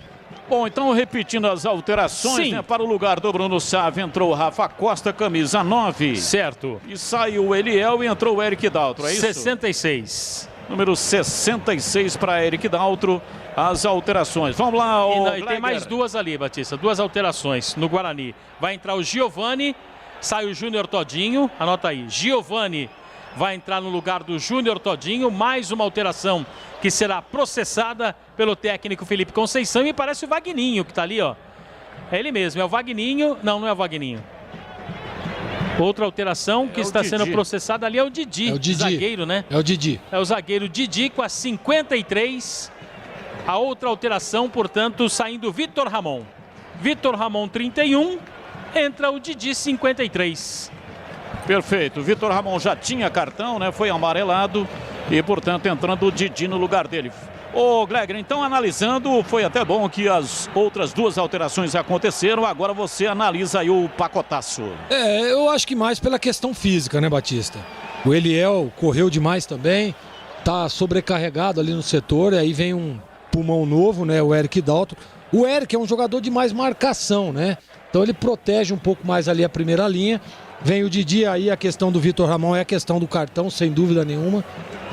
Bom, então repetindo as alterações, né, para o lugar do Bruno Sávio entrou o Rafa Costa, camisa 9. Certo. E saiu o Eliel e entrou o Eric Daltro, é isso? 66. número 66 para Eric Daltro. As alterações. Vamos lá, e tem mais duas ali, Batista. Duas alterações no Guarani. Vai entrar o Giovani, sai o Júnior Todinho. Anota aí. Giovani vai entrar no lugar do Júnior Todinho. Mais uma alteração que será processada pelo técnico Felipe Conceição. E parece o Vagninho que está ali, ó. É ele mesmo, é o Vagninho. Não é o Vagninho. Outra alteração que está sendo processada ali é o Didi. É o Didi. Zagueiro, né? É o Didi. É o zagueiro Didi com a 53. A outra alteração, portanto, saindo Vitor Ramon. Vitor Ramon, 31. Entra o Didi, 53. Perfeito. O Vitor Ramon já tinha cartão, né? Foi amarelado. E, portanto, entrando o Didi no lugar dele. Ô, Glegger, então analisando, foi até bom que as outras duas alterações aconteceram. Agora você analisa aí o pacotaço. Eu acho que mais pela questão física, né, Batista? O Eliel correu demais também. Tá sobrecarregado ali no setor. Aí vem um pulmão novo, né? O Eric Daltro. O Eric é um jogador de mais marcação, né? Então ele protege um pouco mais ali a primeira linha. Vem o Didi, aí a questão do Vitor Ramon é a questão do cartão, sem dúvida nenhuma,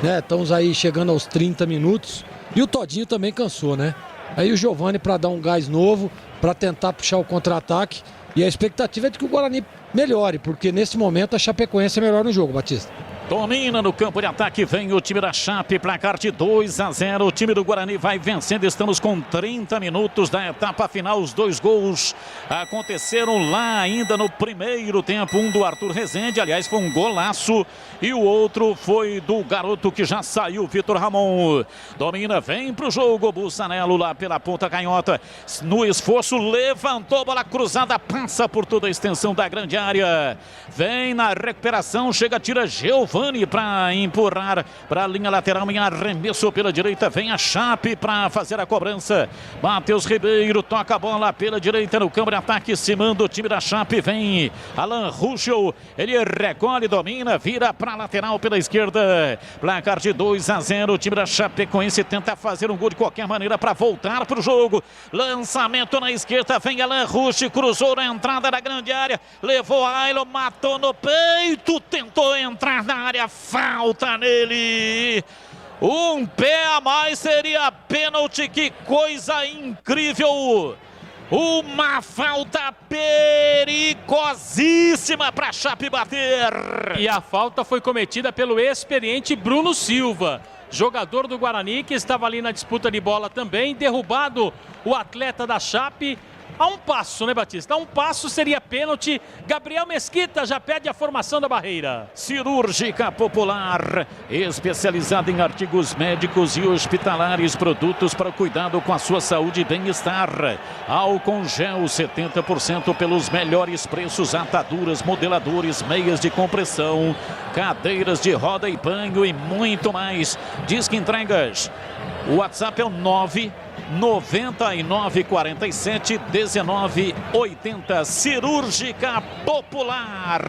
né? Estamos aí chegando aos 30 minutos. E o Todinho também cansou, né? Aí o Giovani para dar um gás novo, para tentar puxar o contra-ataque. E a expectativa é de que o Guarani melhore, porque nesse momento a Chapecoense é melhor no jogo, Batista. Domina no campo de ataque, vem o time da Chape, placar de 2-0. O time do Guarani vai vencendo. Estamos com 30 minutos da etapa final. Os dois gols aconteceram lá ainda no primeiro tempo. Um do Arthur Rezende, aliás, foi um golaço. E o outro foi do garoto que já saiu, Vitor Ramon. Domina, vem pro jogo. Bussanello lá pela ponta canhota. No esforço, levantou, bola cruzada, passa por toda a extensão da grande área. Vem na recuperação, chega, tira Giovani para empurrar para a linha lateral em arremesso pela direita. Vem a Chape para fazer a cobrança. Matheus Ribeiro toca a bola pela direita no campo de ataque. Se manda o time da Chape. Vem Alan Ruschel. Ele recolhe, domina, vira para a lateral pela esquerda. Placar de 2-0. O time da Chapecoense tenta fazer um gol de qualquer maneira para voltar para o jogo. Lançamento na esquerda. Vem Alan Ruschel. Cruzou na entrada da grande área. Levou a Ailon, matou no peito. Tentou entrar na área, falta nele. Um pé a mais seria pênalti. Que coisa incrível. Uma falta perigosíssima para a Chape bater. E a falta foi cometida pelo experiente Bruno Silva, jogador do Guarani, que estava ali na disputa de bola também. Derrubado o atleta da Chape. A um passo, né, Batista? A um passo seria pênalti. Gabriel Mesquita já pede a formação da barreira. Cirúrgica Popular, especializada em artigos médicos e hospitalares, produtos para cuidado com a sua saúde e bem-estar. Álcool gel 70% pelos melhores preços, ataduras, modeladores, meias de compressão, cadeiras de roda e banho e muito mais. Disque entregas. O WhatsApp é o 999471980. Cirúrgica Popular.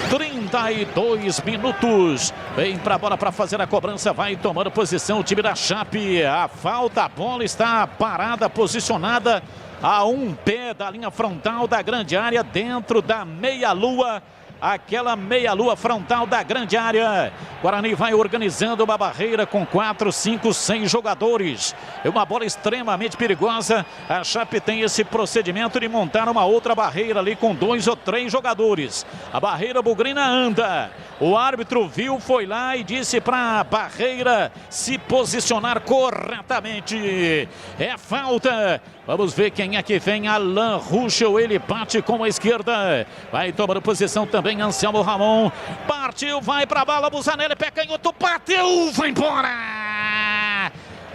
32 minutos. Vem pra bola para fazer a cobrança. Vai tomando posição o time da Chape. A falta, a bola está parada, posicionada a um pé da linha frontal da grande área, dentro da meia-lua. Aquela meia-lua frontal da grande área. Guarani vai organizando uma barreira com 4, 5, 6 jogadores. É uma bola extremamente perigosa. A Chape tem esse procedimento de montar uma outra barreira ali com 2 ou 3 jogadores. A barreira bugrina anda. O árbitro viu, foi lá e disse para a barreira se posicionar corretamente. É falta. Vamos ver quem é que vem. Alan Ruschel, ele bate com a esquerda. Vai tomando posição também Anselmo Ramon. Partiu, vai pra bala. Bussanello, pé canhoto, bateu, vai embora.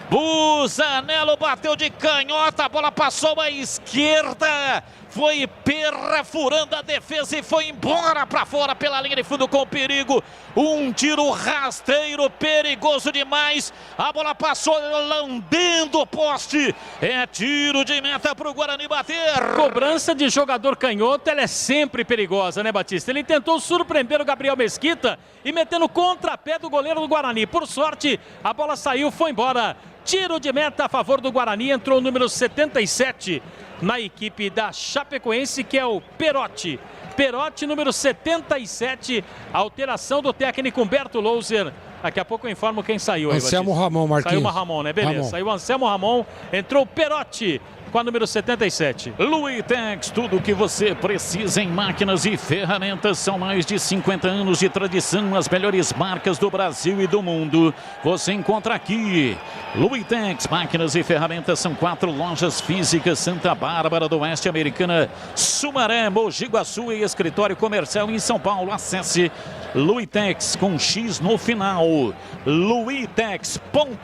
Bussanello bateu de canhota, a bola passou à esquerda. Foi perfurando a defesa e foi embora para fora pela linha de fundo com perigo. Um tiro rasteiro, perigoso demais. A bola passou lambendo o poste. É tiro de meta para o Guarani bater. Cobrança de jogador canhoto, ela é sempre perigosa, né, Batista? Ele tentou surpreender o Gabriel Mesquita e metendo contrapé do goleiro do Guarani. Por sorte, a bola saiu, foi embora. Tiro de meta a favor do Guarani. Entrou o número 77 na equipe da Chapecoense, que é o Perotti. Perotti, número 77, alteração do técnico Humberto Louser. Daqui a pouco eu informo quem saiu aí, Anselmo Ramon, Marquinhos. Saiu o Ramon, né? Beleza. Ramon. Saiu o Anselmo Ramon, entrou o Perotti com a número 77. Luitex, tudo o que você precisa em máquinas e ferramentas. São mais de 50 anos de tradição. As melhores marcas do Brasil e do mundo você encontra aqui. Luitex, máquinas e ferramentas. São 4 lojas físicas: Santa Bárbara do Oeste, Americana, Sumaré, Mogi Guaçu e escritório comercial em São Paulo. Acesse Luitex com X no final. luitex.com.br.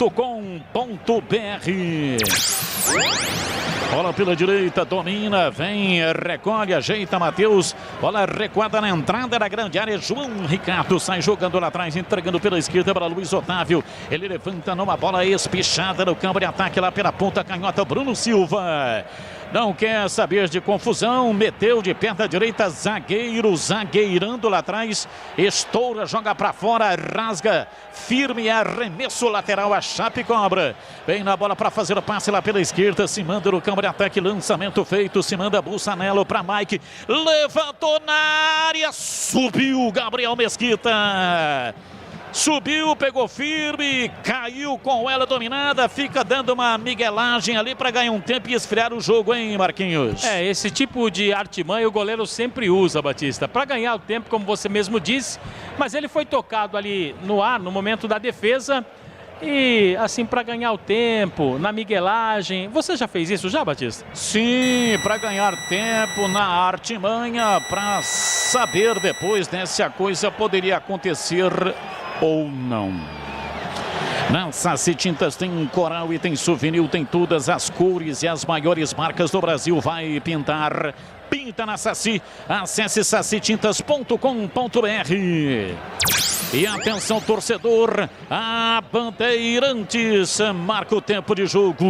Bola pela direita, domina, vem, recolhe, ajeita Matheus. Bola recuada na entrada da grande área. João Ricardo sai jogando lá atrás, entregando pela esquerda para Luiz Otávio. Ele levanta numa bola espichada no campo de ataque lá pela ponta canhota. Bruno Silva não quer saber de confusão, meteu de perna direita, zagueirando lá atrás, estoura, joga para fora, rasga, firme, arremesso lateral, a Chape cobra. Vem na bola para fazer o passe lá pela esquerda, se manda no campo de ataque, lançamento feito, se manda Bussanello para Mike, levantou na área, subiu Gabriel Mesquita. Subiu, pegou firme, caiu com ela dominada, fica dando uma miguelagem ali para ganhar um tempo e esfriar o jogo, hein, Marquinhos? Esse tipo de artimanha o goleiro sempre usa, Batista, para ganhar o tempo, como você mesmo disse, mas ele foi tocado ali no ar, no momento da defesa, e assim, para ganhar o tempo, na miguelagem. Você já fez isso já, Batista? Sim, para ganhar tempo na artimanha, para saber depois, né, se a coisa poderia acontecer ou não. Na Saci Tintas tem coral e tem souvenir, tem todas as cores e as maiores marcas do Brasil. Vai pintar, pinta na Saci. Acesse sacitintas.com.br. E atenção, torcedor, a Bandeirantes marca o tempo de jogo.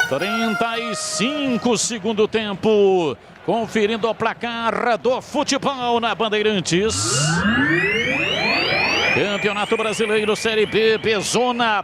35 segundo tempo. Conferindo o placar do futebol na Bandeirantes. Campeonato Brasileiro Série B, Bezona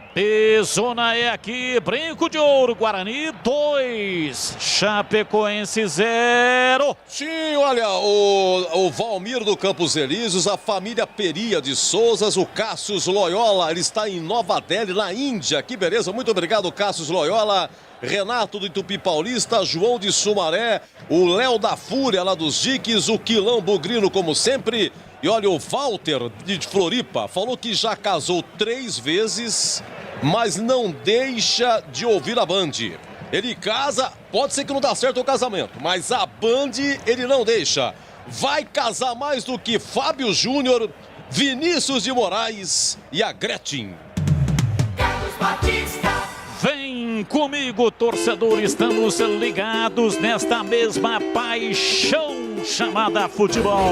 é aqui, Brinco de Ouro, Guarani 2, Chapecoense 0. Sim, olha, o Valmir do Campos Elíseos, a família Peria de Souzas, o Cássius Loyola, ele está em Nova Delhi, na Índia, que beleza, muito obrigado, Cássius Loyola. Renato do Itupi Paulista, João de Sumaré, o Léo da Fúria lá dos Diques, o Quilão Bugrino como sempre. E olha, o Walter de Floripa falou que já casou 3 vezes, mas não deixa de ouvir a Band. Ele casa, pode ser que não dá certo o casamento, mas a Band ele não deixa. Vai casar mais do que Fábio Júnior, Vinícius de Moraes e a Gretchen. Carlos Batista. Vem comigo, torcedor, estamos ligados nesta mesma paixão chamada futebol.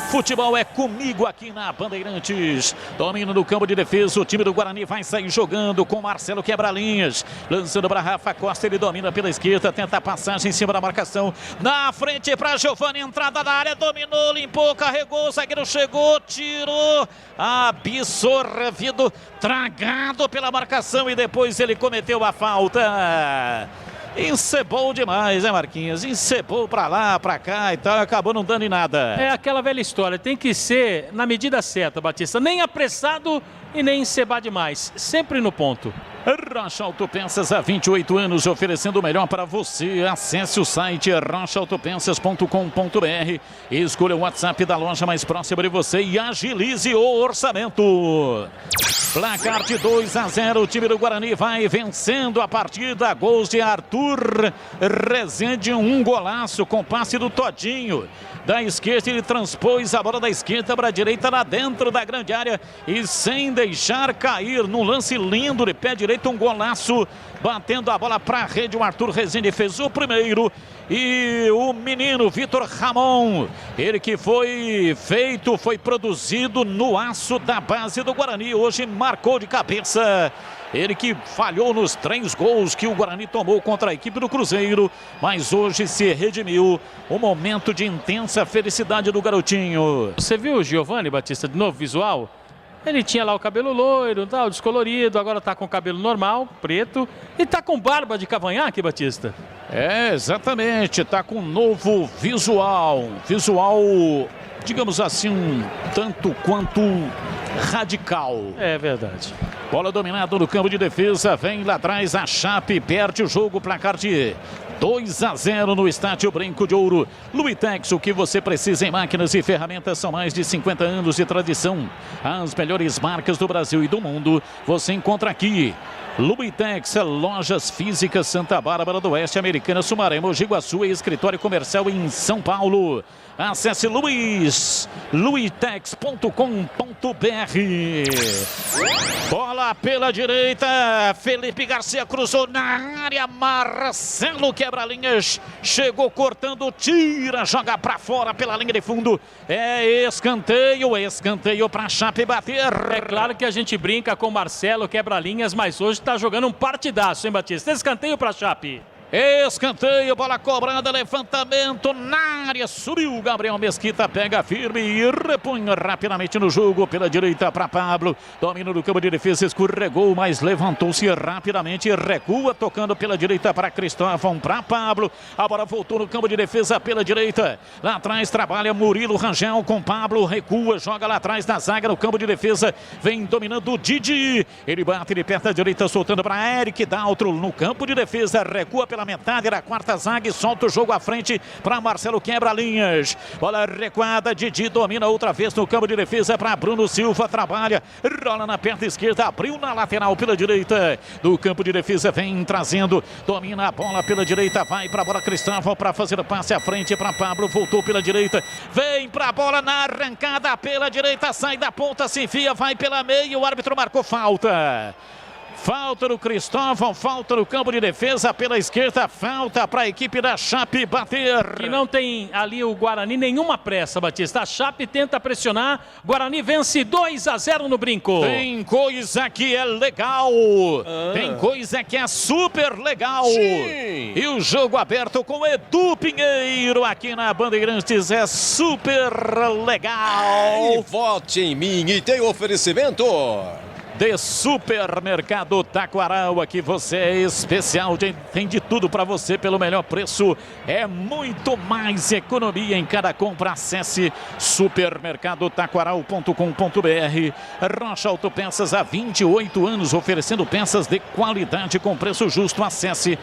Futebol é comigo aqui na Bandeirantes. Domínio no campo de defesa. O time do Guarani vai sair jogando com Marcelo Quebra-Linhas. Lançando para Rafa Costa. Ele domina pela esquerda. Tenta a passagem em cima da marcação. Na frente para Giovani. Entrada da área. Dominou, limpou, carregou. O zagueiro chegou, tirou. Absorvido, tragado pela marcação. E depois ele cometeu a falta. Encebou demais, né, Marquinhos? Encebou pra lá, pra cá e tal, acabou não dando em nada. É aquela velha história, tem que ser na medida certa, Batista. Nem apressado e nem encebar demais, sempre no ponto. Rocha Autopeças há 28 anos, oferecendo o melhor para você. Acesse o site rochaautopeças.com.br, escolha o WhatsApp da loja mais próxima de você e agilize o orçamento. Placar de 2-0, o time do Guarani vai vencendo a partida. Gols de Arthur Rezende, um golaço com passe do Todinho. Da esquerda ele transpôs a bola da esquerda para a direita, lá dentro da grande área e sem deixar cair, num lance lindo de pé direito, um golaço, batendo a bola para a rede. O Arthur Rezende fez o primeiro e o menino Vitor Ramon, ele que foi produzido no aço da base do Guarani, hoje marcou de cabeça. Ele que falhou nos 3 gols que o Guarani tomou contra a equipe do Cruzeiro, mas hoje se redimiu. Um momento de intensa felicidade do garotinho. Você viu o Giovani, Batista, de novo visual? Ele tinha lá o cabelo loiro, tal, descolorido, agora tá com o cabelo normal, preto, e tá com barba de cavanhaque, Batista. Exatamente, tá com um novo visual, digamos assim, um tanto quanto radical. É verdade. Bola dominada no campo de defesa, vem lá atrás a Chape, perde o jogo, placar de 2-0 no estádio Brinco de Ouro. Luitex, o que você precisa em máquinas e ferramentas, são mais de 50 anos de tradição. As melhores marcas do Brasil e do mundo você encontra aqui. Luitex, lojas físicas Santa Bárbara do Oeste, Americana, Sumaré, Mogi Guaçu e escritório comercial em São Paulo. Acesse luitex.com.br. Bola pela direita, Felipe Garcia cruzou na área, Marcelo quebra-linhas, chegou cortando, tira, joga pra fora pela linha de fundo. É escanteio pra Chape bater. É claro que a gente brinca com Marcelo quebra-linhas, mas hoje tá jogando um partidaço, hein, Batista? Escanteio pra Chape. Escanteio, bola cobrada, levantamento na área, subiu Gabriel Mesquita, pega firme e repõe rapidamente no jogo, pela direita para Pablo, domina no campo de defesa, escorregou, mas levantou-se rapidamente, recua, tocando pela direita para Cristóvão, para Pablo, a bola voltou no campo de defesa pela direita, lá atrás trabalha Murilo Rangel com Pablo, recua, joga lá atrás da zaga no campo de defesa, vem dominando o Didi, ele bate de perto da direita, soltando para Eric Daltro no campo de defesa, recua pela metade da quarta zaga e solta o jogo à frente para Marcelo quebra-linhas. Bola recuada, Didi domina outra vez no campo de defesa para Bruno Silva, trabalha, rola na perna esquerda, abriu na lateral pela direita. Do campo de defesa vem trazendo, domina a bola pela direita, vai para a bola Cristóvão para fazer o passe à frente para Pablo, voltou pela direita, vem para a bola na arrancada pela direita, sai da ponta, se enfia, vai pela meia, o árbitro marcou falta. Falta no Cristóvão, falta no campo de defesa pela esquerda, falta para a equipe da Chape bater. E não tem ali o Guarani nenhuma pressa, Batista. A Chape tenta pressionar, Guarani vence 2-0 no Brinco. Tem coisa que é legal, tem coisa que é super legal. Sim. E o jogo aberto com Edu Pinheiro aqui na Bandeirantes é super legal. E vote em mim e tem oferecimento de Supermercado Taquaral, aqui você é especial, tem de tudo para você pelo melhor preço, é muito mais economia em cada compra. Acesse supermercadotaquaral.com.br. Rocha Autopeças há 28 anos oferecendo peças de qualidade com preço justo. Acesse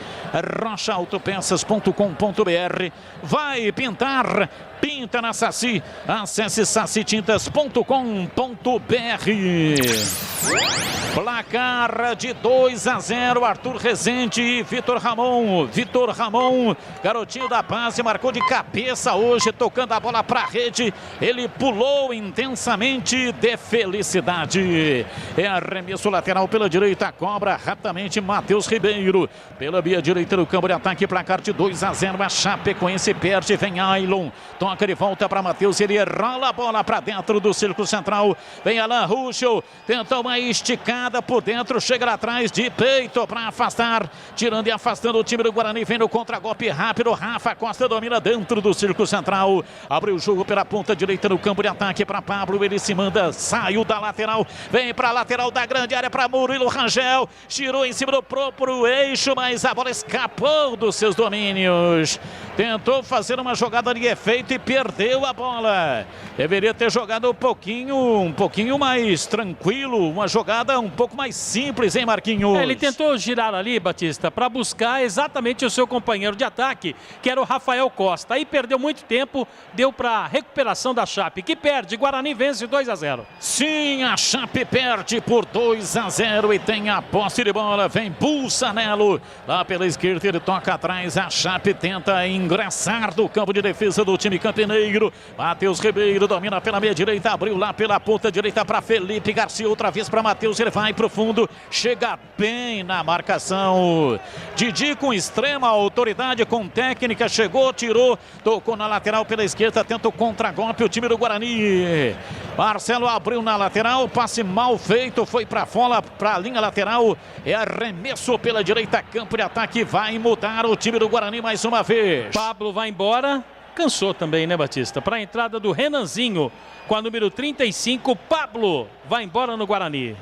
rochaautopeças.com.br. Vai pintar, pinta na Saci, acesse sacitintas.com.br. Placar de 2-0, Arthur Rezende e Vitor Ramon. Vitor Ramon, garotinho da base, marcou de cabeça hoje, tocando a bola para a rede. Ele pulou intensamente de felicidade. É arremesso lateral pela direita, cobra rapidamente Matheus Ribeiro. Pela via direita do campo de ataque, placar de 2-0. A Chapecoense perde, vem Ailon. Toca de volta para Matheus, ele rola a bola para dentro do círculo central. Vem Alan Ruschel, tenta uma esticada por dentro, chega lá atrás de peito para afastar, tirando e afastando o time do Guarani, vem no contra-golpe rápido, Rafa Costa domina dentro do círculo central, abre o jogo pela ponta direita no campo de ataque para Pablo, ele se manda, saiu da lateral, vem para a lateral da grande área para Murilo Rangel, girou em cima do próprio eixo, mas a bola escapou dos seus domínios, tentou fazer uma jogada de efeito e perdeu a bola, deveria ter jogado um pouquinho mais tranquilo, uma jogada um pouco mais simples, hein, Marquinhos? Ele tentou girar ali, Batista, para buscar exatamente o seu companheiro de ataque, que era o Rafael Costa. Aí perdeu muito tempo, deu para recuperação da Chape, que perde. Guarani vence 2-0. Sim, a Chape perde por 2-0 e tem a posse de bola. Vem Bulsanello lá pela esquerda, ele toca atrás. A Chape tenta ingressar do campo de defesa do time campineiro. Matheus Ribeiro domina pela meia direita, abriu lá pela ponta direita para Felipe Garcia, outra vez para Matheus, ele vai pro fundo, chega bem na marcação. Didi com extrema autoridade, com técnica, chegou, tirou, tocou na lateral pela esquerda, tenta o contra-golpe o time do Guarani. Marcelo abriu na lateral, passe mal feito, foi para fora, para a linha lateral, é arremesso pela direita, campo de ataque, vai mudar o time do Guarani mais uma vez. Pablo vai embora. cansou também, né, Batista? Para a entrada do Renanzinho, com a número 35, Pablo vai embora no Guarani.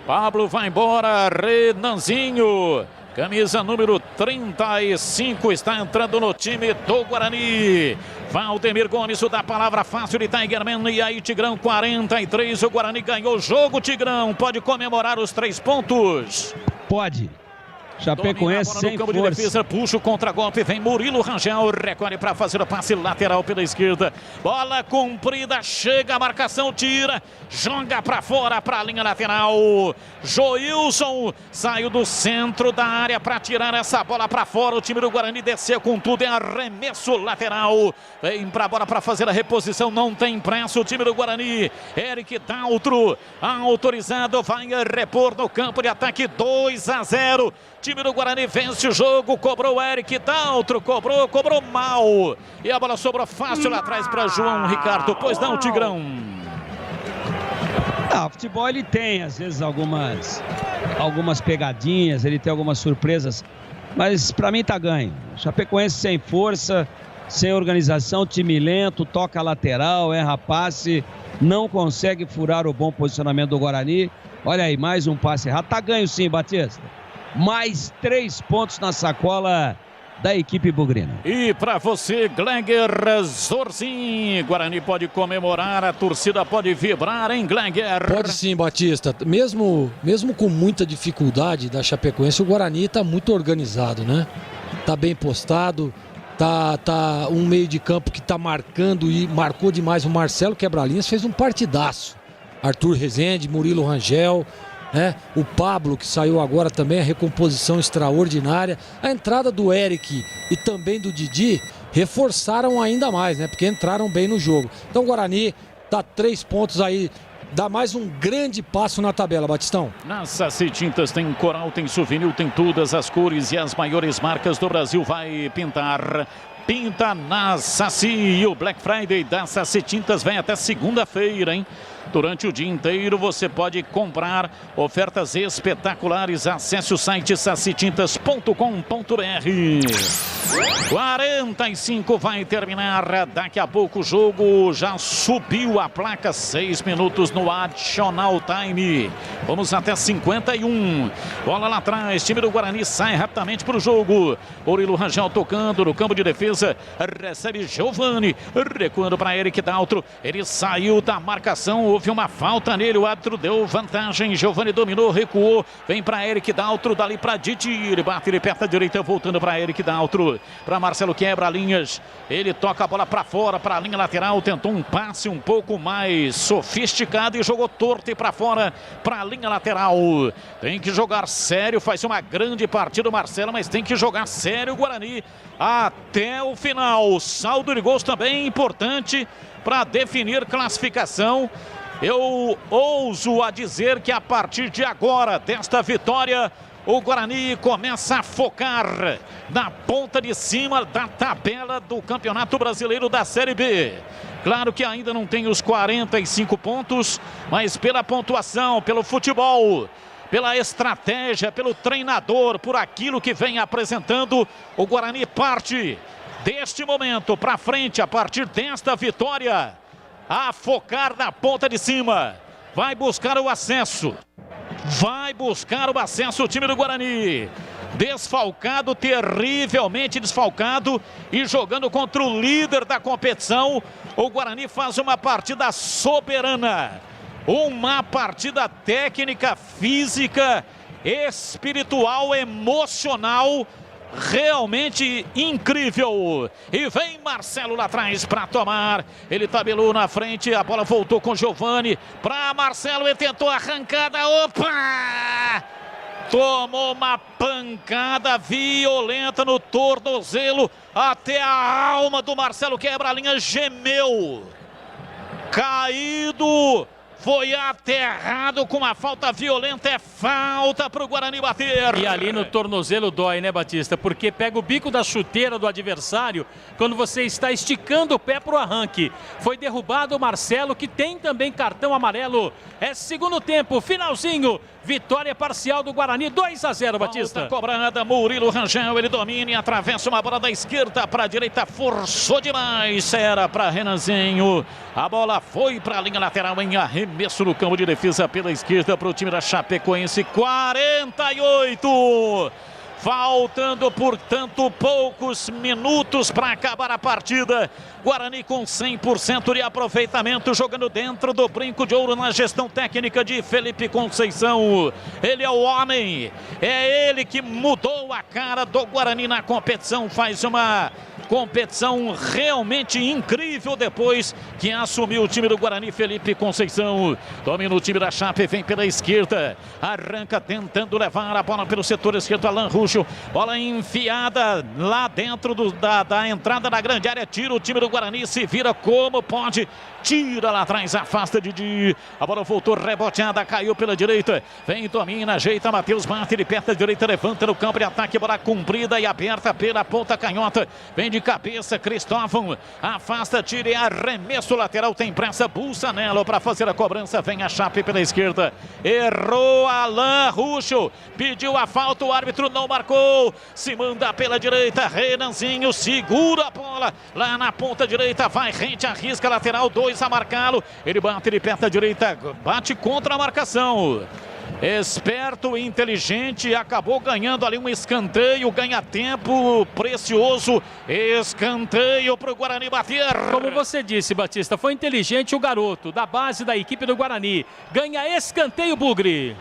Pablo vai embora, Renanzinho. Camisa número 35 está entrando no time do Guarani. Valdemir Gomes, o da palavra fácil de Tigerman. E aí, Tigrão, 43. O Guarani ganhou o jogo, Tigrão. Pode comemorar os 3 pontos? Pode. Chapecoense sem campo força. De defesa, puxa o contra-golpe, vem Murilo Rangel, recolhe para fazer o passe lateral pela esquerda. Bola comprida, chega a marcação, tira, joga para fora, para a linha lateral. Joilson saiu do centro da área para tirar essa bola para fora. O time do Guarani desceu com tudo, é arremesso lateral. Vem para a bola para fazer a reposição, não tem pressa o time do Guarani. Eric Daltro, autorizado, vai repor no campo de ataque, 2-0. Time do Guarani vence o jogo, cobrou o Eric Daltro, cobrou mal. E a bola sobrou fácil lá atrás para João Ricardo. Pois não, Tigrão? O futebol ele tem, às vezes, algumas pegadinhas, ele tem algumas surpresas. Mas para mim tá ganho. Chapecoense sem força, sem organização, time lento, toca lateral, erra passe, não consegue furar o bom posicionamento do Guarani. Olha aí, mais um passe errado. Tá ganho sim, Batista. Mais 3 pontos na sacola da equipe bugrina. E para você, Gleger Zorzin, Guarani pode comemorar, a torcida pode vibrar, hein, Gleger? Pode sim, Batista. Mesmo com muita dificuldade da Chapecoense, o Guarani está muito organizado, né? Tá bem postado, tá um meio de campo que tá marcando e marcou demais. O Marcelo Quebra-Linhas fez um partidaço. Arthur Rezende, Murilo Rangel, né? O Pablo, que saiu agora também, a recomposição extraordinária. A entrada do Eric e também do Didi reforçaram ainda mais, né? Porque entraram bem no jogo. Então o Guarani dá 3 pontos aí, dá mais um grande passo na tabela, Batistão. Na Saci Tintas tem coral, tem souvenir, tem todas as cores e as maiores marcas do Brasil. Vai pintar. Pinta na Saci. E o Black Friday da Saci Tintas vem até segunda-feira, hein? Durante o dia inteiro você pode comprar ofertas espetaculares. Acesse o site sacitintas.com.br. 45 vai terminar. Daqui a pouco o jogo já subiu a placa. 6 minutos no additional time. Vamos até 51. Bola lá atrás. Time do Guarani sai rapidamente para o jogo. Murilo Rangel tocando no campo de defesa. Recebe Giovani. Recuando para Eric Daltro. Ele saiu da marcação. Houve uma falta nele, o árbitro deu vantagem. Giovani dominou, recuou, vem para Eric Daltro, dali para Didi, ele bate, ele perto da direita, voltando para Eric Daltro, para Marcelo Quebra-Linhas, ele toca a bola para fora, para a linha lateral, tentou um passe um pouco mais sofisticado e jogou torto e para fora, para a linha lateral. Tem que jogar sério, faz uma grande partida o Marcelo, mas tem que jogar sério o Guarani até o final. Saldo de gols também importante para definir classificação. Eu ouso a dizer que a partir de agora, desta vitória, o Guarani começa a focar na ponta de cima da tabela do Campeonato Brasileiro da Série B. Claro que ainda não tem os 45 pontos, mas pela pontuação, pelo futebol, pela estratégia, pelo treinador, por aquilo que vem apresentando, o Guarani parte deste momento para frente, a partir desta vitória, a focar na ponta de cima. Vai buscar o acesso. Vai buscar o acesso o time do Guarani. Desfalcado, terrivelmente desfalcado. E jogando contra o líder da competição. O Guarani faz uma partida soberana. Uma partida técnica, física, espiritual, emocional. Realmente incrível. E vem Marcelo lá atrás para tomar. Ele tabelou na frente. A bola voltou com Giovani. Para Marcelo. Ele tentou a arrancada. Opa! Tomou uma pancada violenta no tornozelo. Até a alma do Marcelo Quebra-Linhas gemeu. Caído. Foi aterrado com uma falta violenta, é falta para o Guarani bater. E ali no tornozelo dói, né, Batista? Porque pega o bico da chuteira do adversário quando você está esticando o pé para o arranque. Foi derrubado o Marcelo, que tem também cartão amarelo. É segundo tempo, finalzinho Vitória parcial do Guarani, 2-0, Batista. Falta cobrada, Murilo Rangel, ele domina e atravessa uma bola da esquerda para a direita, forçou demais, era para Renanzinho. A bola foi para a linha lateral em arremesso no campo de defesa pela esquerda para o time da Chapecoense, 48. Faltando, portanto, poucos minutos para acabar a partida. Guarani com 100% de aproveitamento, jogando dentro do brinco de ouro na gestão técnica de Felipe Conceição. Ele é o homem, é ele que mudou a cara do Guarani na competição, faz uma competição realmente incrível depois que assumiu o time do Guarani. Felipe Conceição domina o time da Chape, vem pela esquerda, arranca tentando levar a bola pelo setor esquerdo, Alan Ruxo, bola enfiada lá dentro da entrada da grande área, tira o time do Guarani, se vira como pode, tira lá atrás, afasta Didi, a bola voltou reboteada, caiu pela direita, vem, domina, ajeita, Matheus bate de perto da direita, levanta no campo de ataque, bola comprida e aberta pela ponta canhota, vem de cabeça, Cristóvão, afasta, tira e arremesso lateral, tem pressa, Bussanello para fazer a cobrança, vem a Chape pela esquerda, errou Alan Ruxo, pediu a falta, o árbitro não marcou, se manda pela direita, Renanzinho segura a bola, lá na ponta direita, vai rente, arrisca lateral, 2 a marcá-lo, ele bate de perto da direita, bate contra a marcação. Esperto, inteligente, acabou ganhando ali um escanteio, ganha tempo precioso, escanteio para o Guarani bater. Como você disse, Batista, foi inteligente o garoto da base da equipe do Guarani, ganha escanteio, Bugre.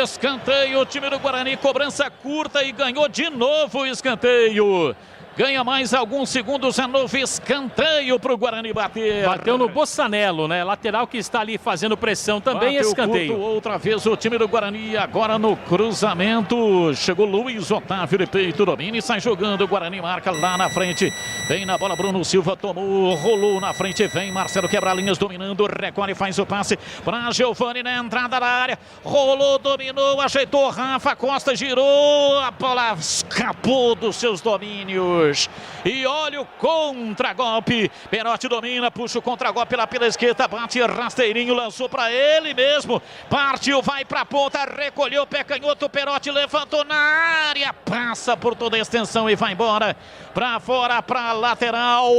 Escanteio, o time do Guarani, cobrança curta e ganhou de novo o escanteio. Ganha mais alguns segundos, é novo escanteio para o Guarani bater. Bateu no Bussanello, né? Lateral que está ali fazendo pressão, também bateu escanteio. Curto, outra vez o time do Guarani, agora no cruzamento. Chegou Luiz Otávio de peito, domina e sai jogando. O Guarani marca lá na frente. Vem na bola, Bruno Silva tomou, rolou na frente. Vem Marcelo Quebra-Linhas dominando, recolhe, faz o passe para Giovani na entrada da área. Rolou, dominou, ajeitou, Rafa Costa girou. A bola escapou dos seus domínios. E olha o contra-golpe. Perotti domina, puxa o contra-golpe lá pela esquerda, bate rasteirinho, lançou para ele mesmo. Partiu, vai para a ponta, recolheu o pé canhoto. Perotti levantou na área, passa por toda a extensão e vai embora. Para fora, para lateral.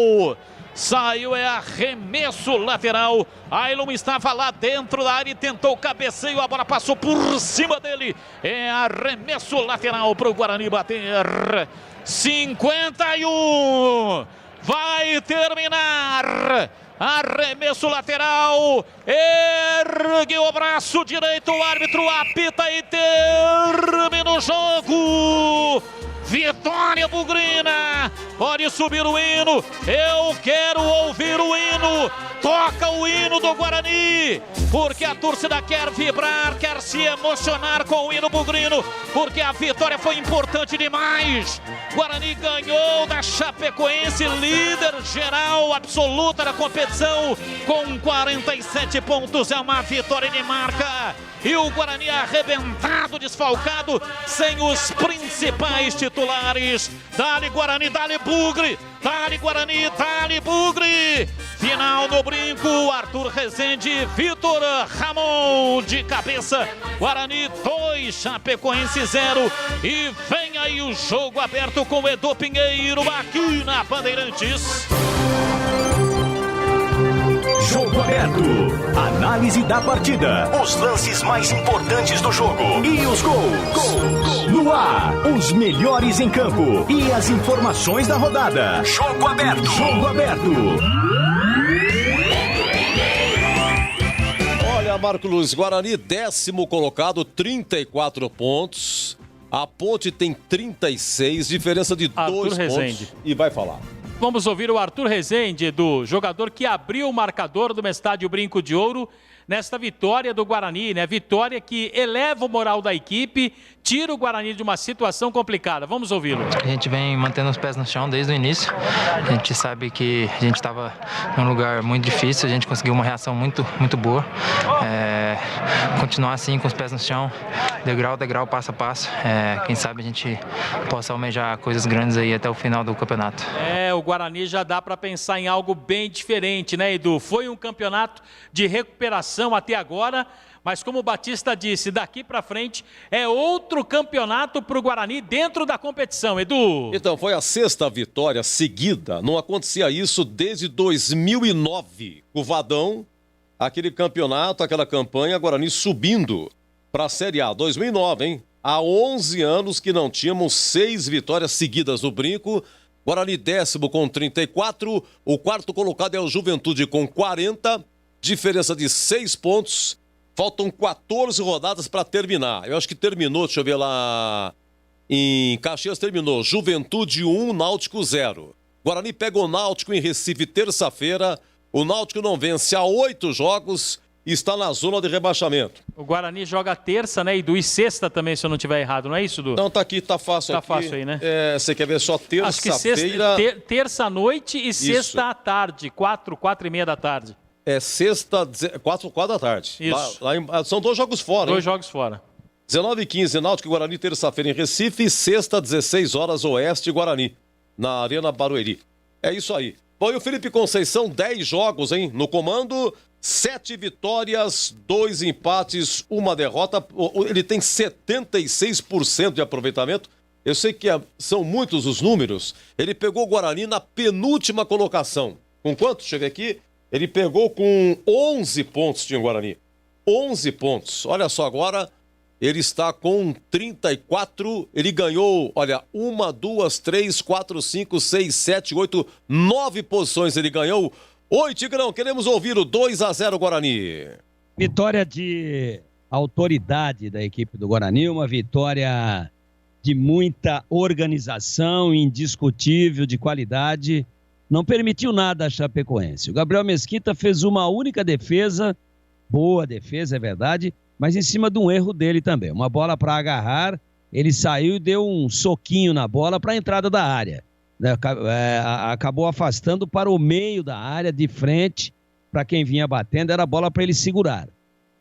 Saiu, é arremesso lateral. Ailon estava lá dentro da área e tentou o cabeceio. A bola passou por cima dele. É arremesso lateral para o Guarani bater. 51. Vai terminar. Arremesso lateral. Ergue o braço direito. O árbitro apita e termina o jogo. Vitória bugrina, pode subir o hino, eu quero ouvir o hino, toca o hino do Guarani, porque a torcida quer vibrar, quer se emocionar com o hino bugrino, porque a vitória foi importante demais. Guarani ganhou da Chapecoense, líder geral absoluta da competição, com 47 pontos, é uma vitória de marca. E o Guarani arrebentado, desfalcado, sem os principais titulares. Dali Guarani, dali Bugre, dali Guarani, dali Bugre. Final no brinco, Arthur Rezende, Vitor Ramon de cabeça. Guarani 2, Chapecoense 0. E vem aí o jogo aberto com Edu Pinheiro aqui na Bandeirantes. Jogo aberto. Análise da partida. Os lances mais importantes do jogo. E os gols. No ar, os melhores em campo. E as informações da rodada. Jogo aberto. Jogo aberto. Olha, Marco Luiz, Guarani 10º colocado, 34 pontos. A Ponte tem 36, diferença de 2 pontos. E vai falar. Vamos ouvir o Arthur Rezende, do jogador que abriu o marcador do Estádio Brinco de Ouro nesta vitória do Guarani, né? Vitória que eleva o moral da equipe, tira o Guarani de uma situação complicada. Vamos ouvi-lo. A gente vem mantendo os pés no chão desde o início. A gente sabe que a gente estava num lugar muito difícil, a gente conseguiu uma reação muito boa. continuar assim com os pés no chão, degrau a degrau, passo a passo. Quem sabe a gente possa almejar coisas grandes aí até o final do campeonato. O Guarani já dá para pensar em algo bem diferente, né, Edu? Foi um campeonato de recuperação até agora, mas como o Batista disse, daqui para frente é outro campeonato para o Guarani dentro da competição, Edu. Então, foi a 6ª vitória seguida, não acontecia isso desde 2009. O Vadão, aquele campeonato, aquela campanha, Guarani subindo para a Série A. 2009, hein? Há 11 anos que não tínhamos 6 vitórias seguidas no Brinco. Guarani 10º com 34, o 4º colocado é o Juventude com 40, diferença de 6 pontos. Faltam 14 rodadas para terminar. Eu acho que terminou, deixa eu ver lá, em Caxias terminou, Juventude 1, Náutico 0. Guarani pega o Náutico em Recife terça-feira. O Náutico não vence há 8 jogos e está na zona de rebaixamento. O Guarani joga terça, né, Edu? E sexta também, se eu não estiver errado, não é isso, Edu? Não, tá aqui, tá fácil aqui. Tá fácil aí, né? Você quer ver só terça-feira? Acho que terça-noite e sexta à tarde, 4h30 da tarde. Sexta, 4 da tarde. Isso. São 2 jogos fora, hein? 2 jogos fora. 19h15, Náutico e Guarani, terça-feira em Recife. Sexta, 16 horas, Oeste e Guarani, na Arena Barueri. É isso aí. Bom, e o Felipe Conceição, 10 jogos, hein? No comando, 7 vitórias, 2 empates, 1 derrota. Ele tem 76% de aproveitamento. Eu sei que são muitos os números. Ele pegou o Guarani na penúltima colocação. Com quanto? Chega aqui. Ele pegou com 11 pontos, tinha o Guarani. 11 pontos. Olha só, agora ele está com 34. Ele ganhou, olha, 1, 2, 3, 4, 5, 6, 7, 8, 9 posições ele ganhou. Oi, Tigrão, queremos ouvir o 2-0 Guarani. Vitória de autoridade da equipe do Guarani, uma vitória de muita organização, indiscutível, de qualidade. Não permitiu nada a Chapecoense. O Gabriel Mesquita fez uma única defesa, boa defesa, é verdade, mas em cima de um erro dele também. Uma bola para agarrar, ele saiu e deu um soquinho na bola para a entrada da área. Acabou afastando para o meio da área, de frente, para quem vinha batendo, era a bola para ele segurar.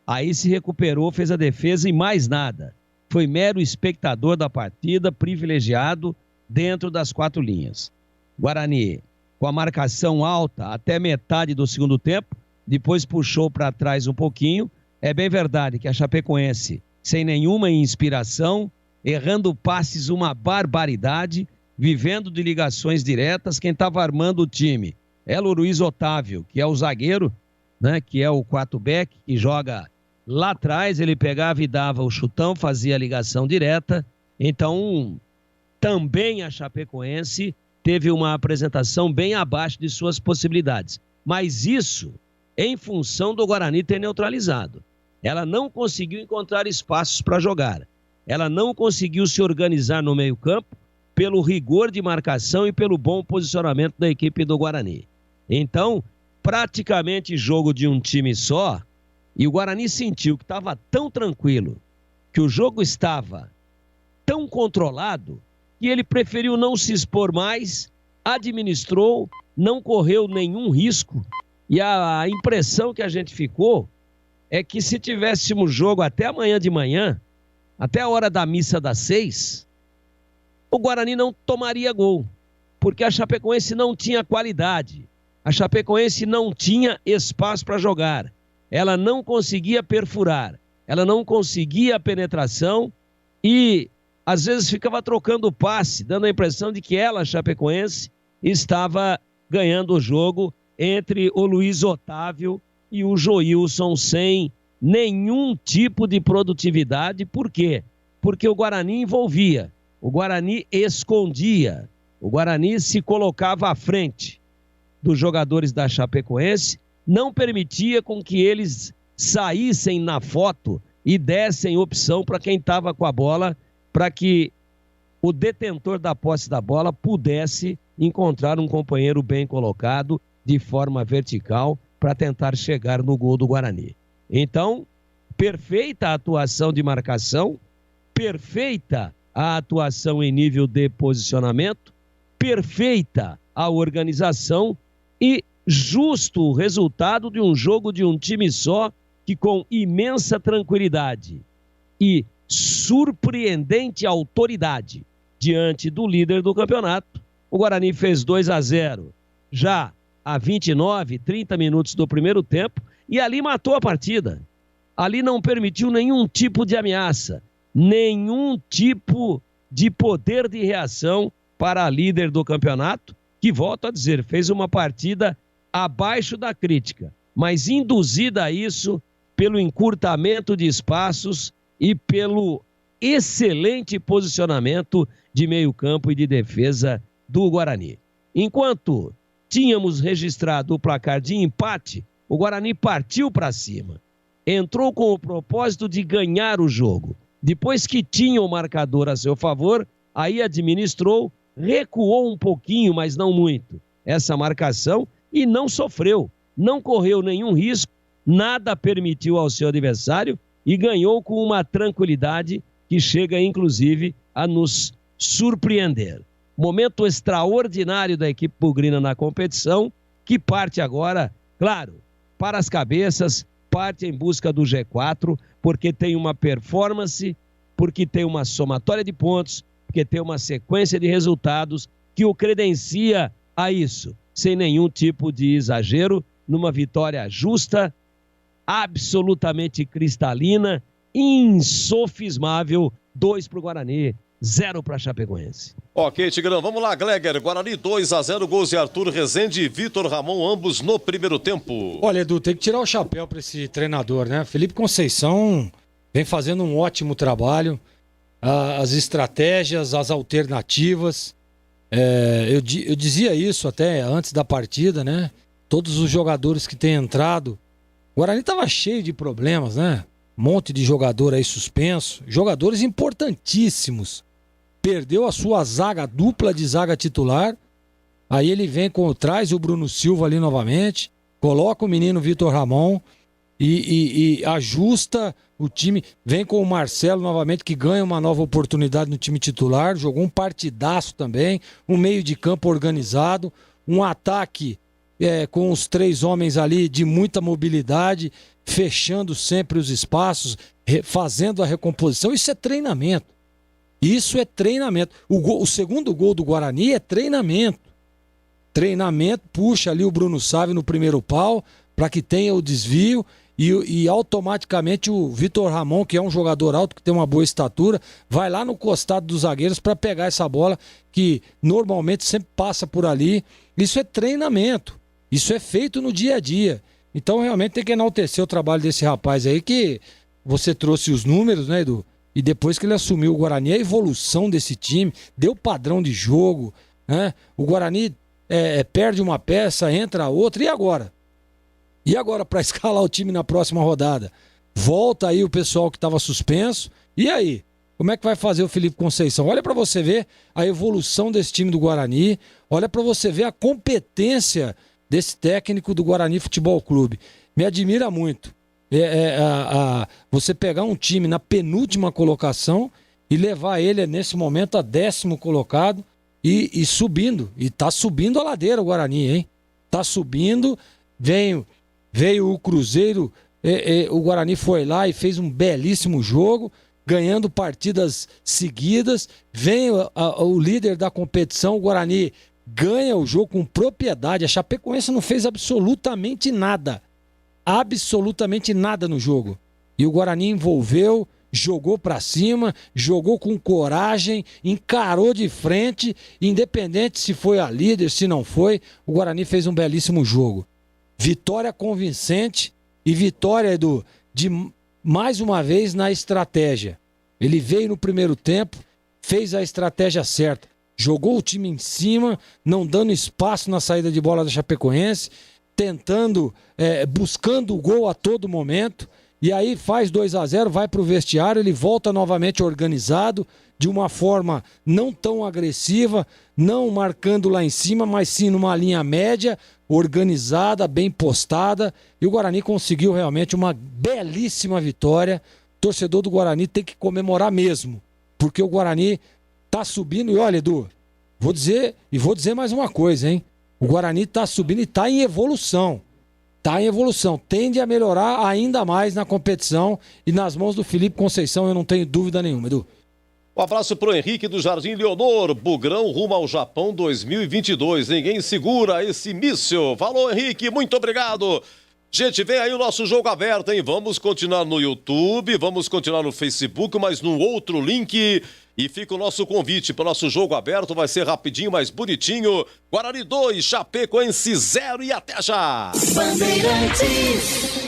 Aí se recuperou, fez a defesa e mais nada. Foi mero espectador da partida, privilegiado dentro das 4 linhas. Guarani, com a marcação alta até metade do segundo tempo, depois puxou para trás um pouquinho. É bem verdade que a Chapecoense, sem nenhuma inspiração, errando passes uma barbaridade, vivendo de ligações diretas, quem estava armando o time era o Luiz Otávio, que é o zagueiro, né, que é o quarterback, que joga lá atrás, ele pegava e dava o chutão, fazia a ligação direta. Então, também a Chapecoense teve uma apresentação bem abaixo de suas possibilidades. Mas isso em função do Guarani ter neutralizado. Ela não conseguiu encontrar espaços para jogar. Ela não conseguiu se organizar no meio-campo pelo rigor de marcação e pelo bom posicionamento da equipe do Guarani. Então, praticamente jogo de um time só, e o Guarani sentiu que estava tão tranquilo, que o jogo estava tão controlado, que ele preferiu não se expor mais, administrou, não correu nenhum risco, e a impressão que a gente ficou é que se tivéssemos jogo até amanhã de manhã, até a hora da missa das 6, o Guarani não tomaria gol, porque a Chapecoense não tinha qualidade, a Chapecoense não tinha espaço para jogar, ela não conseguia perfurar, ela não conseguia a penetração e às vezes ficava trocando o passe, dando a impressão de que ela, a Chapecoense, estava ganhando o jogo entre o Luiz Otávio e o Joilson sem nenhum tipo de produtividade. Por quê? Porque o Guarani envolvia, o Guarani escondia, o Guarani se colocava à frente dos jogadores da Chapecoense, não permitia com que eles saíssem na foto e dessem opção para quem estava com a bola, para que o detentor da posse da bola pudesse encontrar um companheiro bem colocado de forma vertical para tentar chegar no gol do Guarani. Então, perfeita a atuação de marcação, perfeita a atuação em nível de posicionamento, perfeita a organização e justo o resultado de um jogo de um time só que com imensa tranquilidade e surpreendente autoridade diante do líder do campeonato, o Guarani fez 2-0 já a 29, 30 minutos do primeiro tempo e ali matou a partida. Ali não permitiu nenhum tipo de ameaça, nenhum tipo de poder de reação para a líder do campeonato, que, volto a dizer, fez uma partida abaixo da crítica, mas induzida a isso pelo encurtamento de espaços e pelo excelente posicionamento de meio-campo e de defesa do Guarani. Enquanto tínhamos registrado o placar de empate, o Guarani partiu para cima. Entrou com o propósito de ganhar o jogo. Depois que tinha o marcador a seu favor, aí administrou, recuou um pouquinho, mas não muito, essa marcação e não sofreu, não correu nenhum risco, nada permitiu ao seu adversário e ganhou com uma tranquilidade que chega, inclusive, a nos surpreender. Momento extraordinário da equipe bugrina na competição, que parte agora, claro, para as cabeças, parte em busca do G4, porque tem uma performance, porque tem uma somatória de pontos, porque tem uma sequência de resultados que o credencia a isso, sem nenhum tipo de exagero, numa vitória justa, absolutamente cristalina, insofismável, 2 para o Guarani, 0 para a Chapecoense. Ok, Tigrão, vamos lá, Gleger. Guarani 2-0, gols de Arthur Rezende e Vitor Ramon, ambos no primeiro tempo. Olha, Edu, tem que tirar o chapéu para esse treinador, né? Felipe Conceição vem fazendo um ótimo trabalho, as estratégias, as alternativas. Eu dizia isso até antes da partida, né? Todos os jogadores que têm entrado. O Guarani estava cheio de problemas, né? Um monte de jogador aí suspenso, jogadores importantíssimos. Perdeu a sua zaga, dupla de zaga titular. Aí ele vem traz o Bruno Silva ali novamente, coloca o menino Vitor Ramon e ajusta o time. Vem com o Marcelo novamente, que ganha uma nova oportunidade no time titular. Jogou um partidaço também, um meio de campo organizado, um ataque com os 3 homens ali de muita mobilidade, fechando sempre os espaços, fazendo a recomposição. Isso é treinamento. Isso é treinamento. O segundo gol do Guarani é treinamento. Treinamento, puxa ali o Bruno Sávio no primeiro pau para que tenha o desvio e automaticamente o Vitor Ramon, que é um jogador alto, que tem uma boa estatura, vai lá no costado dos zagueiros para pegar essa bola que normalmente sempre passa por ali. Isso é treinamento. Isso é feito no dia a dia. Então realmente tem que enaltecer o trabalho desse rapaz aí, que você trouxe os números, né, Edu? E depois que ele assumiu o Guarani, a evolução desse time, deu padrão de jogo, né? O Guarani perde uma peça, entra outra, e agora? E agora para escalar o time na próxima rodada? Volta aí o pessoal que estava suspenso, e aí? Como é que vai fazer o Felipe Conceição? Olha para você ver a evolução desse time do Guarani, olha para você ver a competência desse técnico do Guarani Futebol Clube. Me admira muito. Você pegar um time na penúltima colocação e levar ele nesse momento a 10º colocado e subindo. E tá subindo a ladeira o Guarani, hein? Tá subindo, veio o Cruzeiro, o Guarani foi lá e fez um belíssimo jogo, ganhando partidas seguidas. Vem o líder da competição, o Guarani ganha o jogo com propriedade. A Chapecoense não fez absolutamente nada no jogo. E o Guarani envolveu, jogou pra cima, jogou com coragem, encarou de frente, independente se foi a líder, se não foi, o Guarani fez um belíssimo jogo. Vitória convincente e vitória de mais uma vez na estratégia. Ele veio no primeiro tempo, fez a estratégia certa, jogou o time em cima, não dando espaço na saída de bola da Chapecoense, tentando, buscando o gol a todo momento, e aí faz 2-0, vai para o vestiário, ele volta novamente organizado, de uma forma não tão agressiva, não marcando lá em cima, mas sim numa linha média, organizada, bem postada, e o Guarani conseguiu realmente uma belíssima vitória. O torcedor do Guarani tem que comemorar mesmo, porque o Guarani tá subindo. E olha, Edu, vou dizer mais uma coisa, hein? O Guarani tá subindo e tá em evolução. está em evolução, tende a melhorar ainda mais na competição e nas mãos do Felipe Conceição, eu não tenho dúvida nenhuma, Edu. Um abraço pro Henrique do Jardim Leonor, Bugrão rumo ao Japão 2022. Ninguém segura esse míssil. Falou, Henrique, muito obrigado. Gente, vem aí o nosso jogo aberto, hein? Vamos continuar no YouTube, vamos continuar no Facebook, mas num outro link. E fica o nosso convite para o nosso jogo aberto, vai ser rapidinho, mais bonitinho. Guarani 2, Chapecoense 0 e até já! Bandeirantes.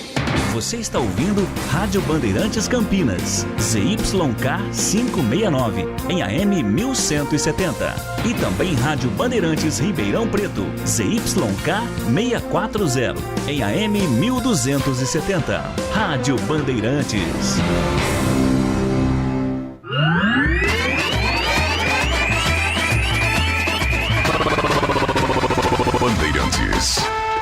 Você está ouvindo Rádio Bandeirantes Campinas, ZYK 569, em AM 1170. E também Rádio Bandeirantes Ribeirão Preto, ZYK 640, em AM 1270. Rádio Bandeirantes. Bandeirantes.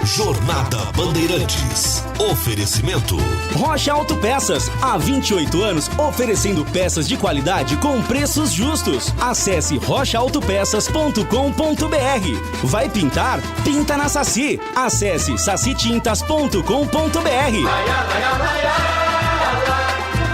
Jornada Bandeirantes. Oferecimento. Rocha Autopeças, há 28 anos oferecendo peças de qualidade com preços justos. Acesse rochaautopeças.com.br. Vai pintar? Pinta na Saci. Acesse sacitintas.com.br.